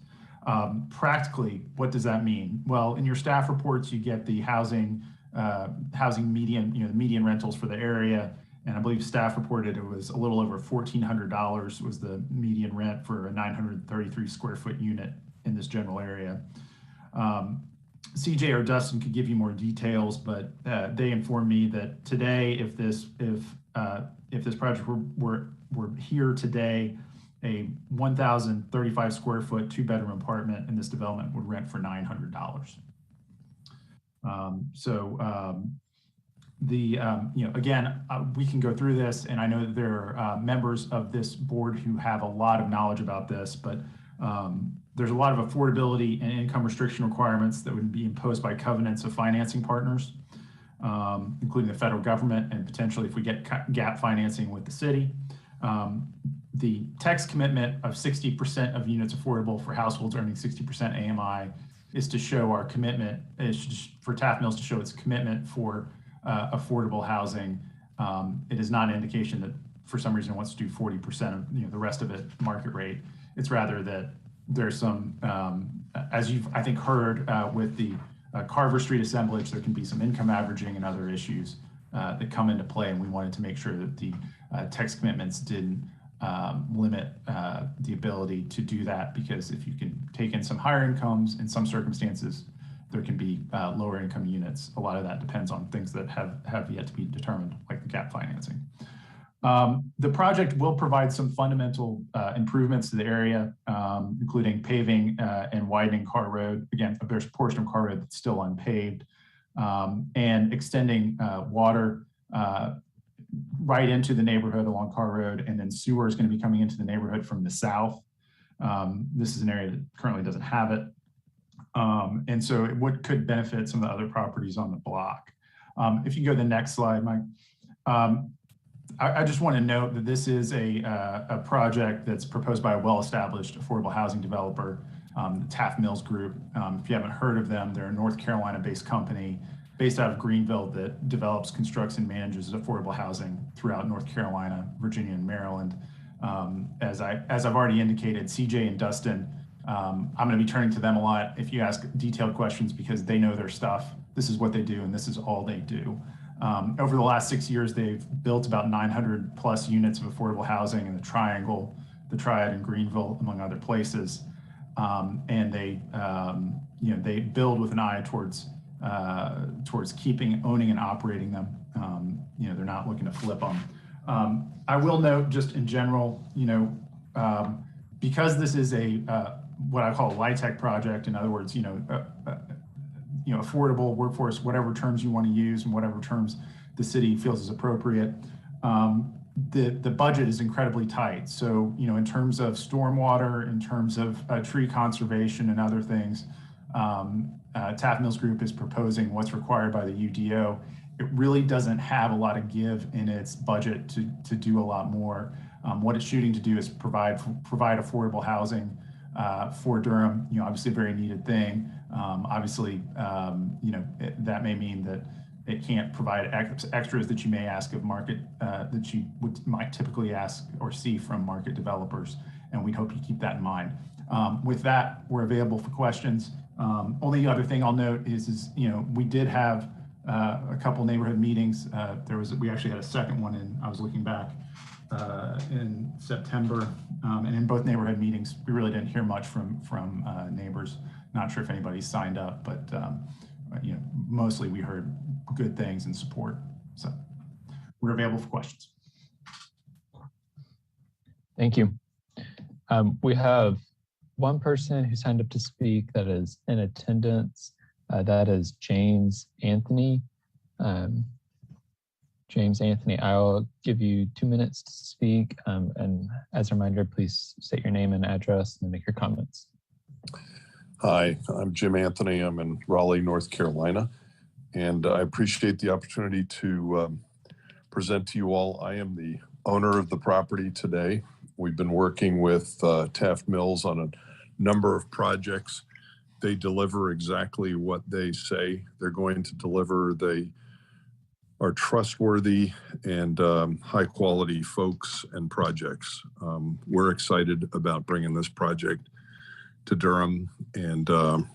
Practically, what does that mean? Well, in your staff reports, you get the housing median, the median rentals for the area. And I believe staff reported it was a little over $1,400 was the median rent for a 933 square foot unit in this general area. CJ or Dustin could give you more details, but they informed me that today, if if this project were here today, a 1,035 square foot, 2-bedroom apartment in this development would rent for $900. Again, we can go through this, and I know that there are members of this board who have a lot of knowledge about this, but there's a lot of affordability and income restriction requirements that would be imposed by covenants of financing partners, including the federal government, and potentially if we get gap financing with the city. The text commitment of 60% of units affordable for households earning 60% AMI is to show our commitment, for Taft Mills to show its commitment for affordable housing. It is not an indication that for some reason it wants to do 40% of the rest of it market rate. It's rather that there's some, as you've I think heard with the Carver Street assemblage, there can be some income averaging and other issues that come into play, and we wanted to make sure that the text commitments didn't limit the ability to do that, because if you can take in some higher incomes, in some circumstances, there can be lower income units. A lot of that depends on things that have yet to be determined, like the gap financing. The project will provide some fundamental improvements to the area, including paving and widening Carr Road. Again, there's a portion of Carr Road that's still unpaved, and extending water right into the neighborhood along Carr Road, and then sewer is going to be coming into the neighborhood from the south. This is an area that currently doesn't have it. And so it could benefit some of the other properties on the block. If you go to the next slide, Mike. I just want to note that this is a project that's proposed by a well-established affordable housing developer, the Taft Mills Group. If you haven't heard of them, they're a North Carolina-based company based out of Greenville that develops, constructs, and manages affordable housing throughout North Carolina, Virginia, and Maryland. As I've already indicated, CJ and Dustin, I'm going to be turning to them a lot if you ask detailed questions, because they know their stuff. This is what they do, and this is all they do. Over the last 6 years, they've built about 900 plus units of affordable housing in the Triangle, the Triad, and Greenville, among other places. And they build with an eye towards keeping, owning, and operating them. They're not looking to flip them. I will note, just in general, because this is what I call a LIHTC project. In other words, affordable workforce, whatever terms you want to use and whatever terms the city feels is appropriate. The budget is incredibly tight. So, in terms of stormwater, in terms of tree conservation and other things, Taft Mills Group is proposing what's required by the UDO. It really doesn't have a lot of give in its budget to do a lot more. What it's shooting to do is provide affordable housing for Durham. Obviously a very needed thing. That may mean that it can't provide extras that you may ask of market, that you might typically ask or see from market developers, and we'd hope you keep that in mind. With that, we're available for questions. Only other thing I'll note is we did have a couple neighborhood meetings. We actually had a second one I was looking back in September, and in both neighborhood meetings, we really didn't hear much from neighbors. Not sure if anybody signed up, but mostly we heard good things and support. So we're available for questions. Thank you. We have one person who signed up to speak that is in attendance. That is James Anthony. James Anthony, I'll give you 2 minutes to speak. And as a reminder, please state your name and address and make your comments. Hi, I'm Jim Anthony. I'm in Raleigh, North Carolina, and I appreciate the opportunity to present to you all. I am the owner of the property today. We've been working with Taft Mills on a number of projects. They deliver exactly what they say they're going to deliver. They are trustworthy and high quality folks and projects. We're excited about bringing this project to Durham and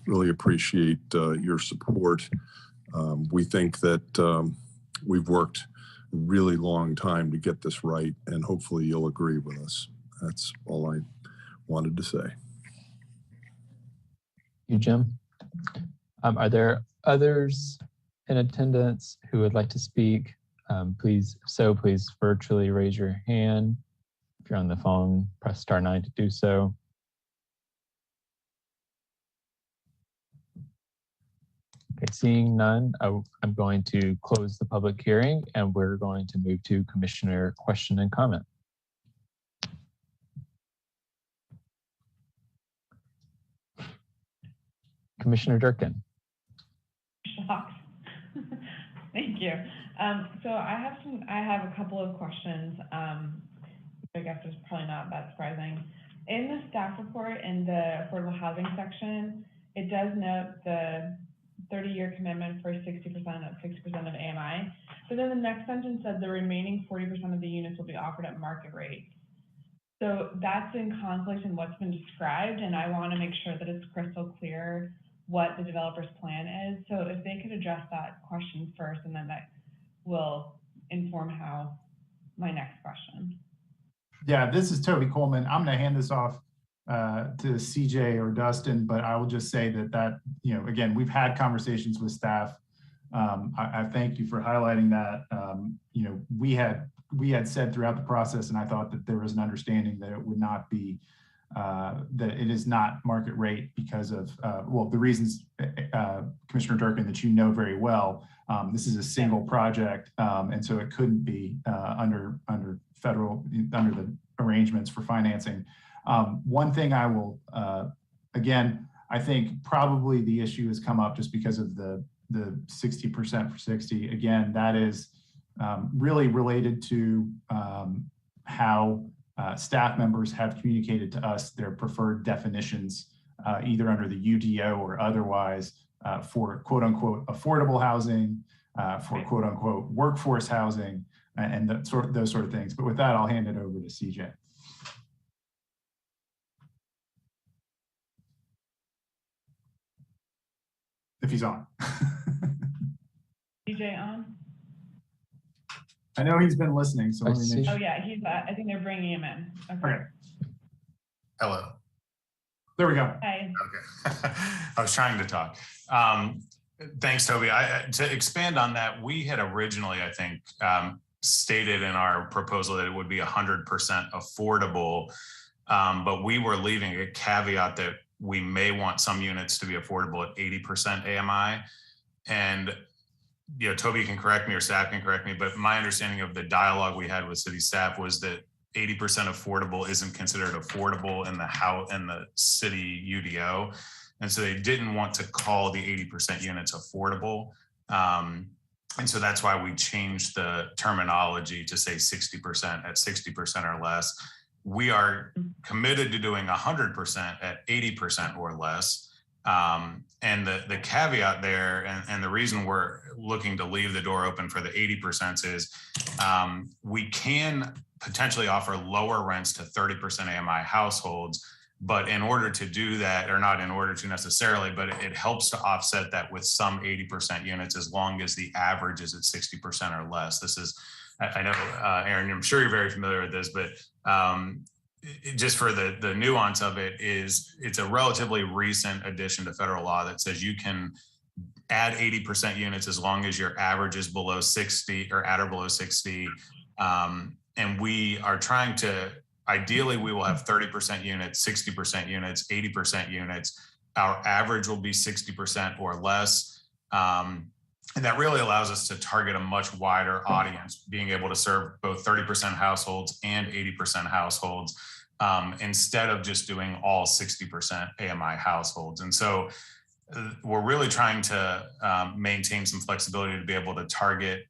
really appreciate your support. We think that we've worked a really long time to get this right, and hopefully you'll agree with us. That's all I wanted to say. Thank you, Jim. Are there others in attendance who would like to speak please virtually raise your hand. If you're on the phone, press *9 to do so. Okay, seeing none, I'm going to close the public hearing and we're going to move to commissioner question and comment. Commissioner Durkin. Shocked. Thank you. So I have a couple of questions. I guess it's probably not that surprising. In the staff report in the affordable housing section, it does note the 30-year commitment for 60% of AMI. But then the next sentence said the remaining 40% of the units will be offered at market rate. So that's in conflict in what's been described, and I want to make sure that it's crystal clear what the developer's plan is. So if they could address that question first, and then that will inform how my next question. Yeah, this is Toby Coleman. I'm going to hand this off to CJ or Dustin, but I will just say that again, we've had conversations with staff. I thank you for highlighting that. We had said throughout the process, and I thought that there was an understanding that it would not be that it is not market rate because of the reasons, Commissioner Durkin, that you know very well. This is a single project, and so it couldn't be under the arrangements for financing. One thing I will, again, I think probably the issue has come up just because of the 60% for 60. Again, that is really related to how staff members have communicated to us their preferred definitions, either under the UDO or otherwise, for quote unquote affordable housing, for quote unquote workforce housing, and those sort of things. But with that, I'll hand it over to CJ. If he's on. CJ on? I know he's been listening, so let me make sure. Oh yeah, I think they're bringing him in. Okay. Hello. There we go. Hi. Okay. I was trying to talk. Thanks, Toby. To expand on that, we had originally, I think, stated in our proposal that it would be 100% affordable, but we were leaving a caveat that we may want some units to be affordable at 80% AMI. And Toby can correct me or staff can correct me, but my understanding of the dialogue we had with city staff was that 80% affordable isn't considered affordable in the city UDO. And so they didn't want to call the 80% units affordable. And so that's why we changed the terminology to say 60% at 60% or less. We are committed to doing 100% at 80% or less. And the caveat there, and the reason we're looking to leave the door open for the 80% is we can potentially offer lower rents to 30% AMI households. But in order to do that, or not in order to necessarily, but it helps to offset that with some 80% units as long as the average is at 60% or less. This is, I know, Aaron, I'm sure you're very familiar with this, but just for the nuance of it is it's a relatively recent addition to federal law that says you can add 80% units as long as your average is below 60 or at or below 60. And we are trying to, ideally, we will have 30% units, 60% units, 80% units. Our average will be 60% or less. And that really allows us to target a much wider audience, being able to serve both 30% households and 80% households, instead of just doing all 60% AMI households. And so we're really trying to maintain some flexibility to be able to target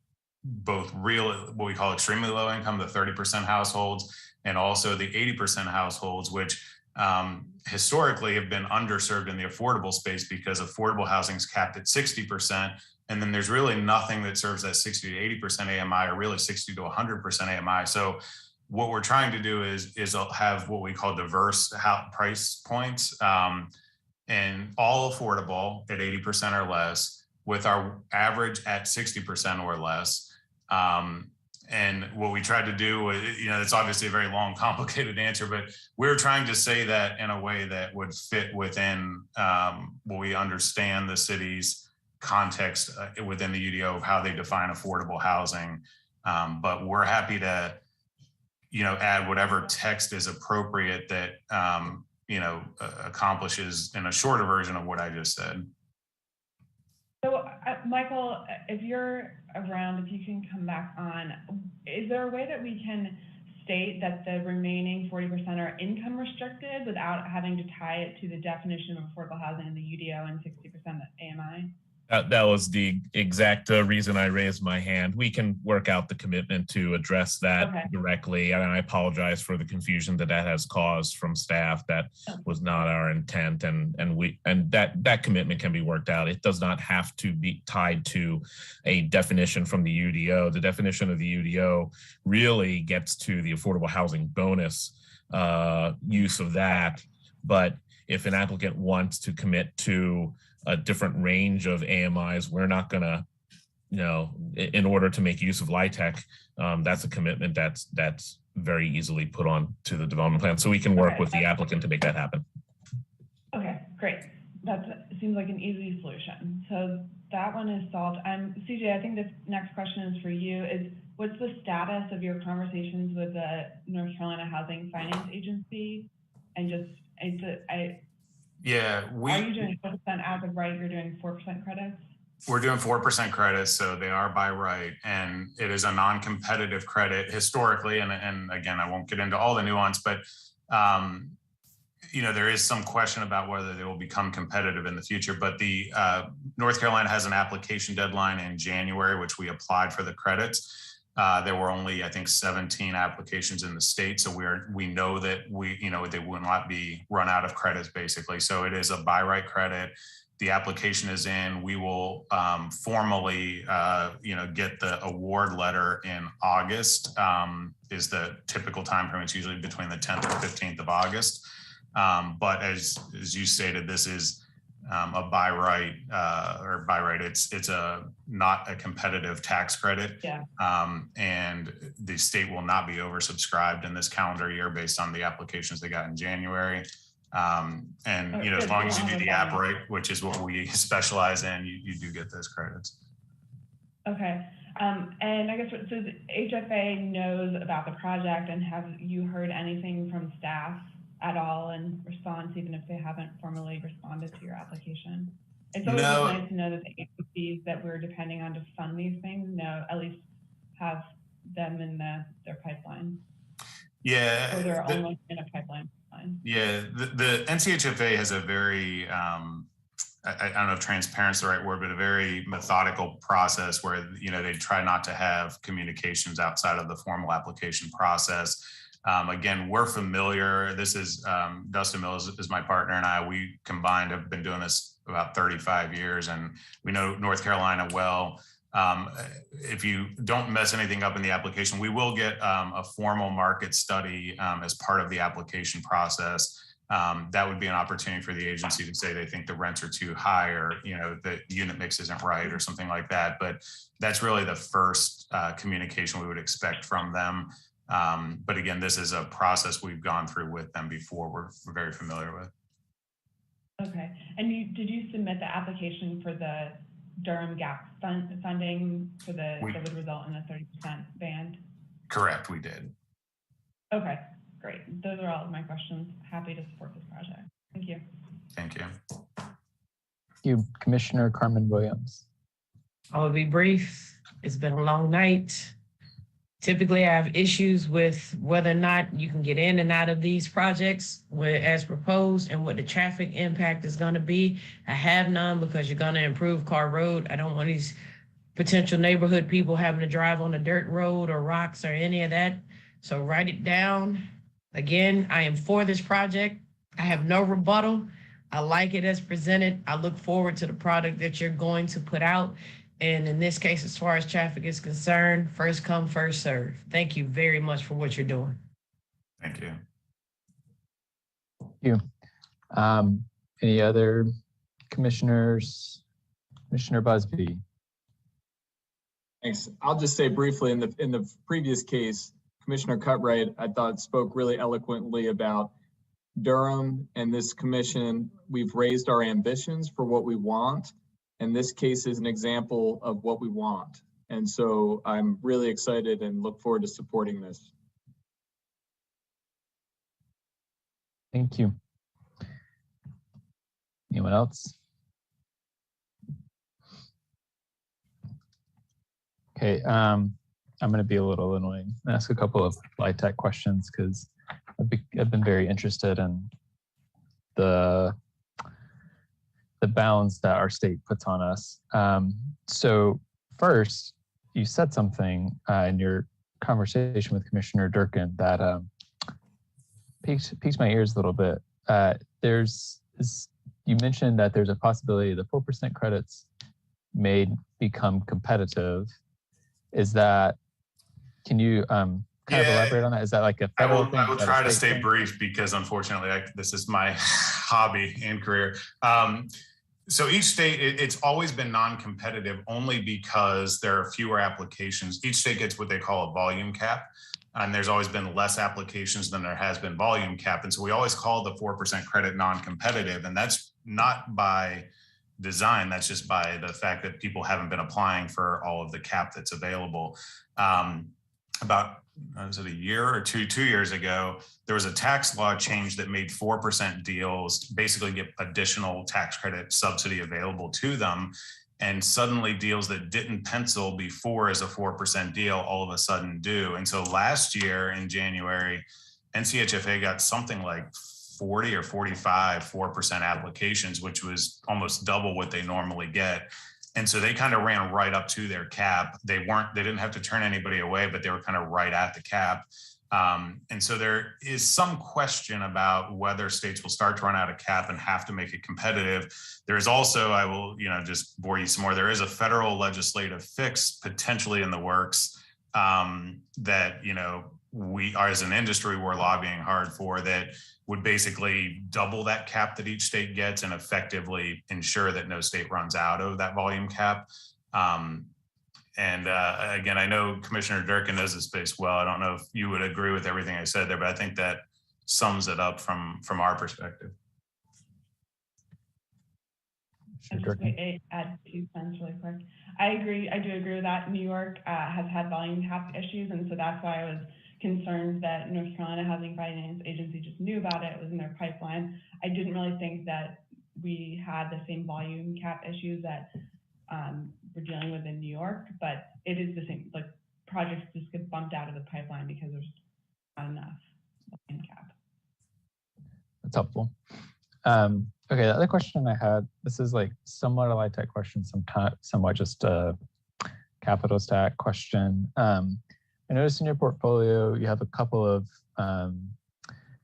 both what we call extremely low income, the 30% households, and also the 80% households, which historically have been underserved in the affordable space because affordable housing is capped at 60%. And then there's really nothing that serves that 60 to 80% AMI or really 60 to 100% AMI. So what we're trying to do is have what we call diverse price points, and all affordable at 80% or less, with our average at 60% or less. And what we tried to do, it's obviously a very long, complicated answer, but we're trying to say that in a way that would fit within what we understand the city's context within the UDO of how they define affordable housing. But we're happy to, add whatever text is appropriate that, accomplishes in a shorter version of what I just said. So, Michael, if you're around, if you can come back on, is there a way that we can state that the remaining 40% are income restricted without having to tie it to the definition of affordable housing in the UDO and 60% AMI? That was the exact reason I raised my hand. We can work out the commitment to address that directly. And I apologize for the confusion that has caused from staff. That was not our intent. And that commitment can be worked out. It does not have to be tied to a definition from the UDO. The definition of the UDO really gets to the affordable housing bonus use of that. But if an applicant wants to commit to a different range of AMIs, we're not going to, in order to make use of LIHTC, that's a commitment that's very easily put on to the development plan. So we can work with the applicant to make that happen. Okay, great. That seems like an easy solution. So that one is solved. CJ, I think this next question is for you. What's the status of your conversations with the North Carolina Housing Finance Agency? And are you doing 4% as of right? You're doing 4% credits? We're doing 4% credits, so they are by right, and it is a non-competitive credit historically. And again, I won't get into all the nuance, but there is some question about whether they will become competitive in the future. But the North Carolina has an application deadline in January, which we applied for the credits. There were only, I think, 17 applications in the state. So we know that they will not be run out of credits, basically. So it is a by right credit. The application is in. We will formally, get the award letter in August, is the typical time frame. It's usually between the 10th and 15th of August. But as you stated, this is a by right, it's not a competitive tax credit. Yeah. And the state will not be oversubscribed in this calendar year based on the applications they got in January. As long as you do the app right, which is what we specialize in, you do get those credits. Okay. And I guess, so the HFA knows about the project, and have you heard anything from staff at all in response, even if they haven't formally responded to your application? It's always nice to know that the agencies that we're depending on to fund these things at least have them in their pipeline. Yeah. Or they're almost in a pipeline. Yeah, the NCHFA has a very, I don't know if transparent is the right word, but a very methodical process where, they try not to have communications outside of the formal application process. Again, we're familiar. This is Dustin Mills is my partner, and we combined have been doing this about 35 years, and we know North Carolina well. If you don't mess anything up in the application, we will get a formal market study as part of the application process. That would be an opportunity for the agency to say they think the rents are too high, or the unit mix isn't right, or something like that. But that's really the first communication we would expect from them. But again, this is a process we've gone through with them before. We're very familiar with. Okay. And did you submit the application for the Durham gap funding that would result in a 30% band? Correct, we did. Okay, great. Those are all of my questions. Happy to support this project. Thank you. Thank you. Thank you, Commissioner Carmen Williams. I'll be brief. It's been a long night. Typically, I have issues with whether or not you can get in and out of these projects as proposed and what the traffic impact is going to be. I have none because you're going to improve Carr Road. I don't want these potential neighborhood people having to drive on a dirt road or rocks or any of that. So write it down. Again, I am for this project. I have no rebuttal. I like it as presented. I look forward to the product that you're going to put out. And in this case, as far as traffic is concerned, first come, first serve. Thank you very much for what you're doing. Thank you. Thank you. Any other commissioners? Commissioner Busby. Thanks. I'll just say briefly, in the previous case, Commissioner Cutright, I thought, spoke really eloquently about Durham and this commission. We've raised our ambitions for what we want. And this case is an example of what we want. And so I'm really excited and look forward to supporting this. Thank you. Anyone else? Okay, I'm going to be a little annoying and ask a couple of LIHTC questions because I've been very interested in the bounds that our state puts on us. So first, you said something in your conversation with Commissioner Durkin that piqued my ears a little bit. You mentioned that there's a possibility the 4% credits may become competitive. Is that, can you kind of elaborate on that? Is that like a federal thing? I will try to stay brief because unfortunately this is my hobby and career. So each state, it's always been non-competitive only because there are fewer applications. Each state gets what they call a volume cap. And there's always been less applications than there has been volume cap. And so we always call the 4% credit non-competitive. And that's not by design, that's just by the fact that people haven't been applying for all of the cap that's available. About, was it a year or two years ago, there was a tax law change that made 4% deals basically get additional tax credit subsidy available to them. And suddenly deals that didn't pencil before as a 4% deal all of a sudden do. And so last year in January, NCHFA got something like 40 or 45 4% applications, which was almost double what they normally get. And so they kind of ran right up to their cap. They didn't have to turn anybody away, but they were kind of right at the cap. And so there is some question about whether states will start to run out of cap and have to make it competitive. There is also, I will, just bore you some more. There is a federal legislative fix potentially in the works that, we are, as an industry, we're lobbying hard for, that would basically double that cap that each state gets and effectively ensure that no state runs out of that volume cap. Again, I know Commissioner Durkin knows the space well. I don't know if you would agree with everything I said there, but I think that sums it up from our perspective. I'll just add 2 cents really quick. I do agree with that. New York has had volume cap issues, and so that's why I was concerned that North Carolina Housing Finance Agency just knew about it. It was in their pipeline. I didn't really think that we had the same volume cap issues that we're dealing with in New York, but it is the same. Like, projects just get bumped out of the pipeline because there's not enough volume cap. That's helpful. Okay, the other question I had, this is like somewhat a LIHTC question, somewhat just a capital stack question. I noticed in your portfolio, you have a couple of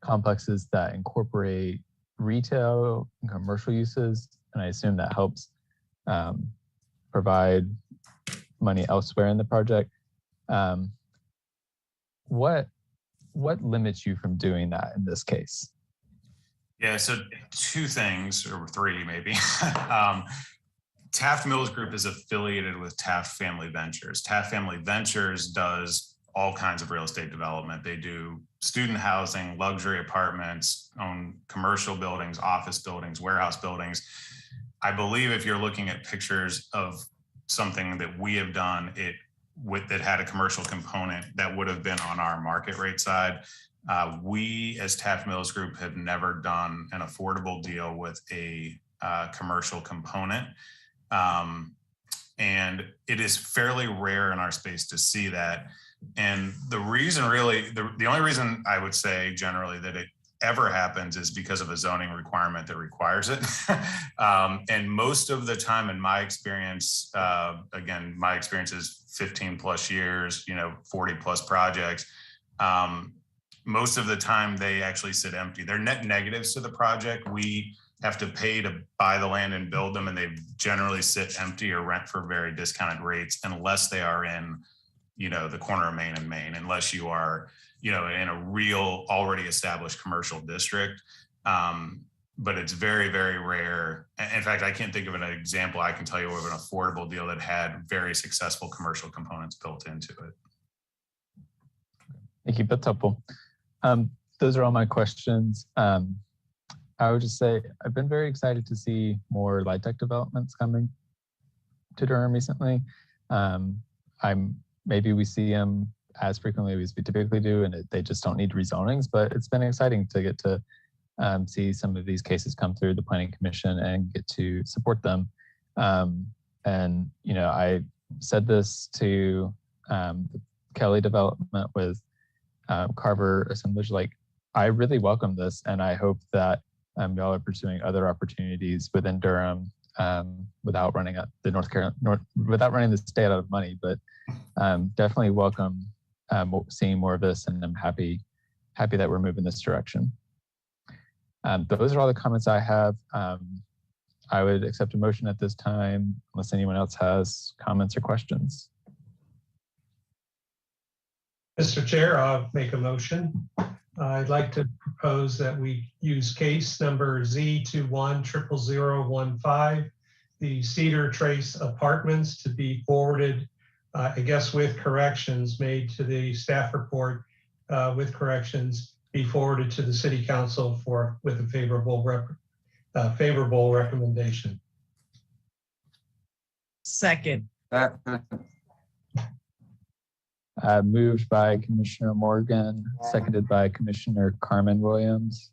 complexes that incorporate retail and commercial uses, and I assume that helps provide money elsewhere in the project. What limits you from doing that in this case? Yeah, so 2 things, or 3 maybe. Taft Mills Group is affiliated with Taft Family Ventures. Taft Family Ventures does all kinds of real estate development. They do student housing, luxury apartments, own commercial buildings, office buildings, warehouse buildings. I believe if you're looking at pictures of something that we have done that had a commercial component, that would have been on our market rate side. We, as Taft Mills Group, have never done an affordable deal with a commercial component. And it is fairly rare in our space to see that. And the reason really, the only reason I would say generally that it ever happens is because of a zoning requirement that requires it. And most of the time in my experience, again, my experience is 15 plus years, 40 plus projects. Most of the time they actually sit empty. They're net negatives to the project. We have to pay to buy the land and build them, and they generally sit empty or rent for very discounted rates unless they are in, the corner of Main and Main, unless you are, in a real already established commercial district. But it's very, very rare. In fact, I can't think of an example I can tell you of an affordable deal that had very successful commercial components built into it. Thank you, that's helpful. Those are all my questions. I would just say I've been very excited to see more LIHTC developments coming to Durham recently. maybe we see them as frequently as we typically do, and they just don't need rezonings. But it's been exciting to get to see some of these cases come through the Planning Commission and get to support them. And I said this to the Kelly development with Carver Assemblage. Like, I really welcome this, and I hope that y'all are pursuing other opportunities within Durham without running without running the state out of money. But definitely welcome seeing more of this, and I'm happy that we're moving this direction. Those are all the comments I have. I would accept a motion at this time unless anyone else has comments or questions. Mr. Chair, I'll make a motion. I'd like to propose that we use case number Z2100015, the Cedar Trace Apartments, to be forwarded, I guess with corrections made to the staff report, with corrections be forwarded to the City Council with a favorable recommendation. Second. Moved by Commissioner Morgan, seconded by Commissioner Carmen Williams.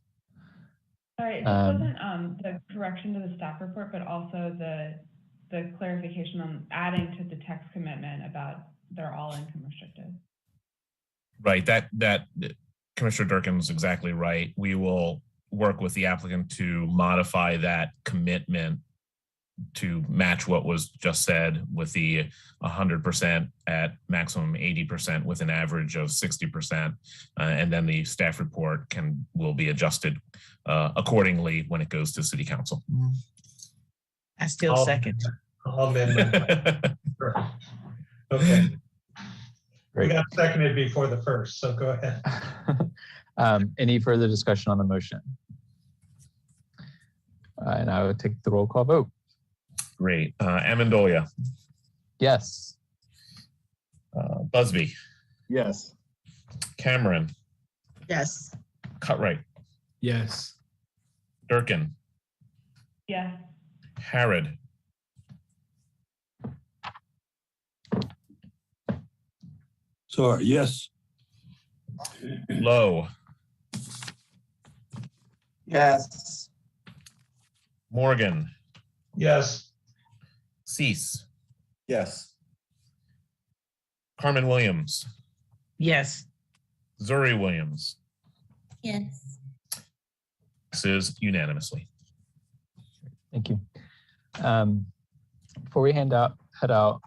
Sorry, this wasn't the correction to the staff report, but also the clarification on adding to the text commitment about they're all income restricted. Right, that Commissioner Durkin is exactly right. We will work with the applicant to modify that commitment to match what was just said, with the 100% at maximum 80% with an average of 60%. And then the staff report will be adjusted accordingly when it goes to City Council. I still second. I'll amend my Okay. Great. We got seconded before the first, so go ahead. Any further discussion on the motion? And I would take the roll call vote. Great. Amendolia. Yes. Busby. Yes. Cameron. Yes. Cutright. Yes. Durkin. Yes. Harrod. Sorry, yes. Lowe. Yes. Morgan. Yes. Cease. Yes. Carmen Williams. Yes. Zuri Williams. Yes. Passes unanimously. Thank you. Before we head out,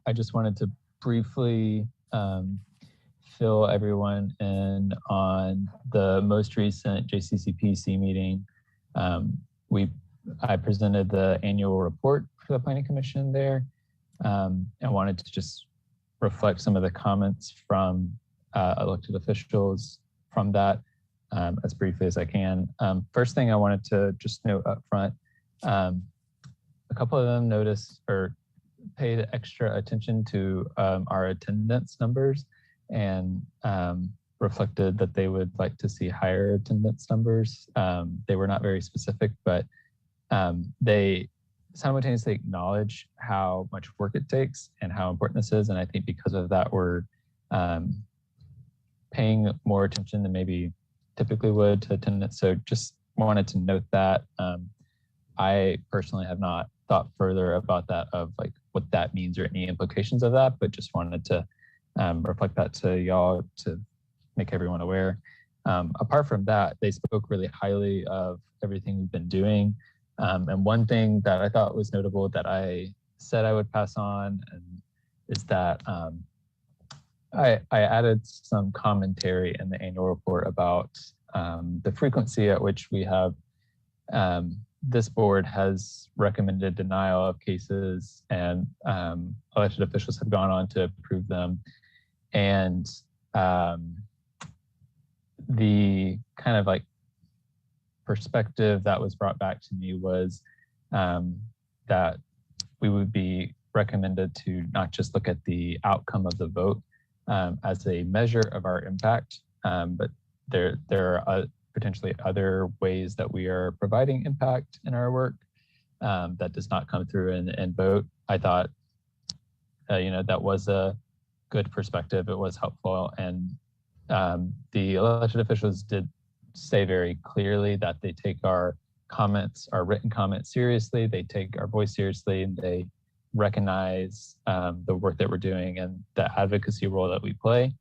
I just wanted to briefly fill everyone in on the most recent JCCPC meeting. I presented the annual report for the Planning Commission there. I wanted to just reflect some of the comments from elected officials from that as briefly as I can. First thing I wanted to just note up front, a couple of them noticed or paid extra attention to our attendance numbers and reflected that they would like to see higher attendance numbers. They were not very specific, but they simultaneously acknowledge how much work it takes and how important this is. And I think because of that, we're paying more attention than maybe typically would to attendance. So just wanted to note that. I personally have not thought further about that, of like what that means or any implications of that, but just wanted to reflect that to y'all to make everyone aware. Apart from that, they spoke really highly of everything we've been doing. And one thing that I thought was notable that I said I would pass on is that I added some commentary in the annual report about the frequency at which we have this board has recommended denial of cases, and elected officials have gone on to approve them. And the kind of like perspective that was brought back to me was that we would be recommended to not just look at the outcome of the vote as a measure of our impact, but there are potentially other ways that we are providing impact in our work that does not come through in vote. I thought, that was a good perspective. It was helpful. And the elected officials did say very clearly that they take our comments, our written comments seriously. They take our voice seriously, and they recognize the work that we're doing and the advocacy role that we play.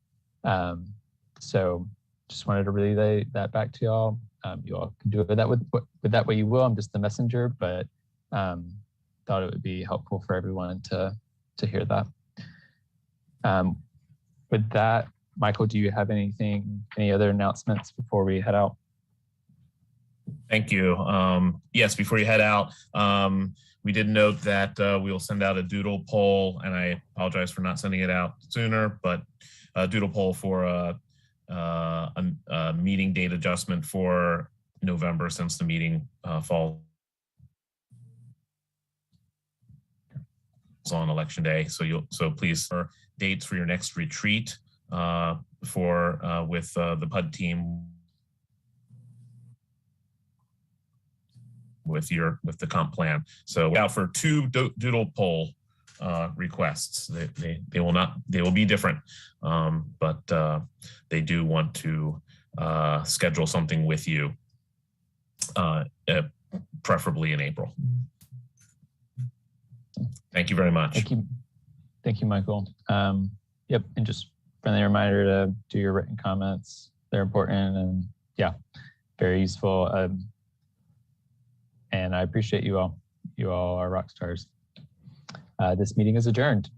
So just wanted to relay that back to y'all. You all can do it with that way you will. I'm just the messenger, but thought it would be helpful for everyone to hear that. With that, Michael, do you have any other announcements before we head out? Thank you. Yes, before you head out, we did note that we will send out a doodle poll, and I apologize for not sending it out sooner, but a doodle poll for a meeting date adjustment for November, since the meeting falls on election day. So please, for dates for your next retreat with the PUD team, with the comp plan. So out for 2 doodle poll requests. They will be different, but they do want to schedule something with you, preferably in April. Thank you very much. Thank you, Michael. Yep, and just friendly reminder to do your written comments. They're important and yeah, very useful. And I appreciate you all. You all are rock stars. This meeting is adjourned.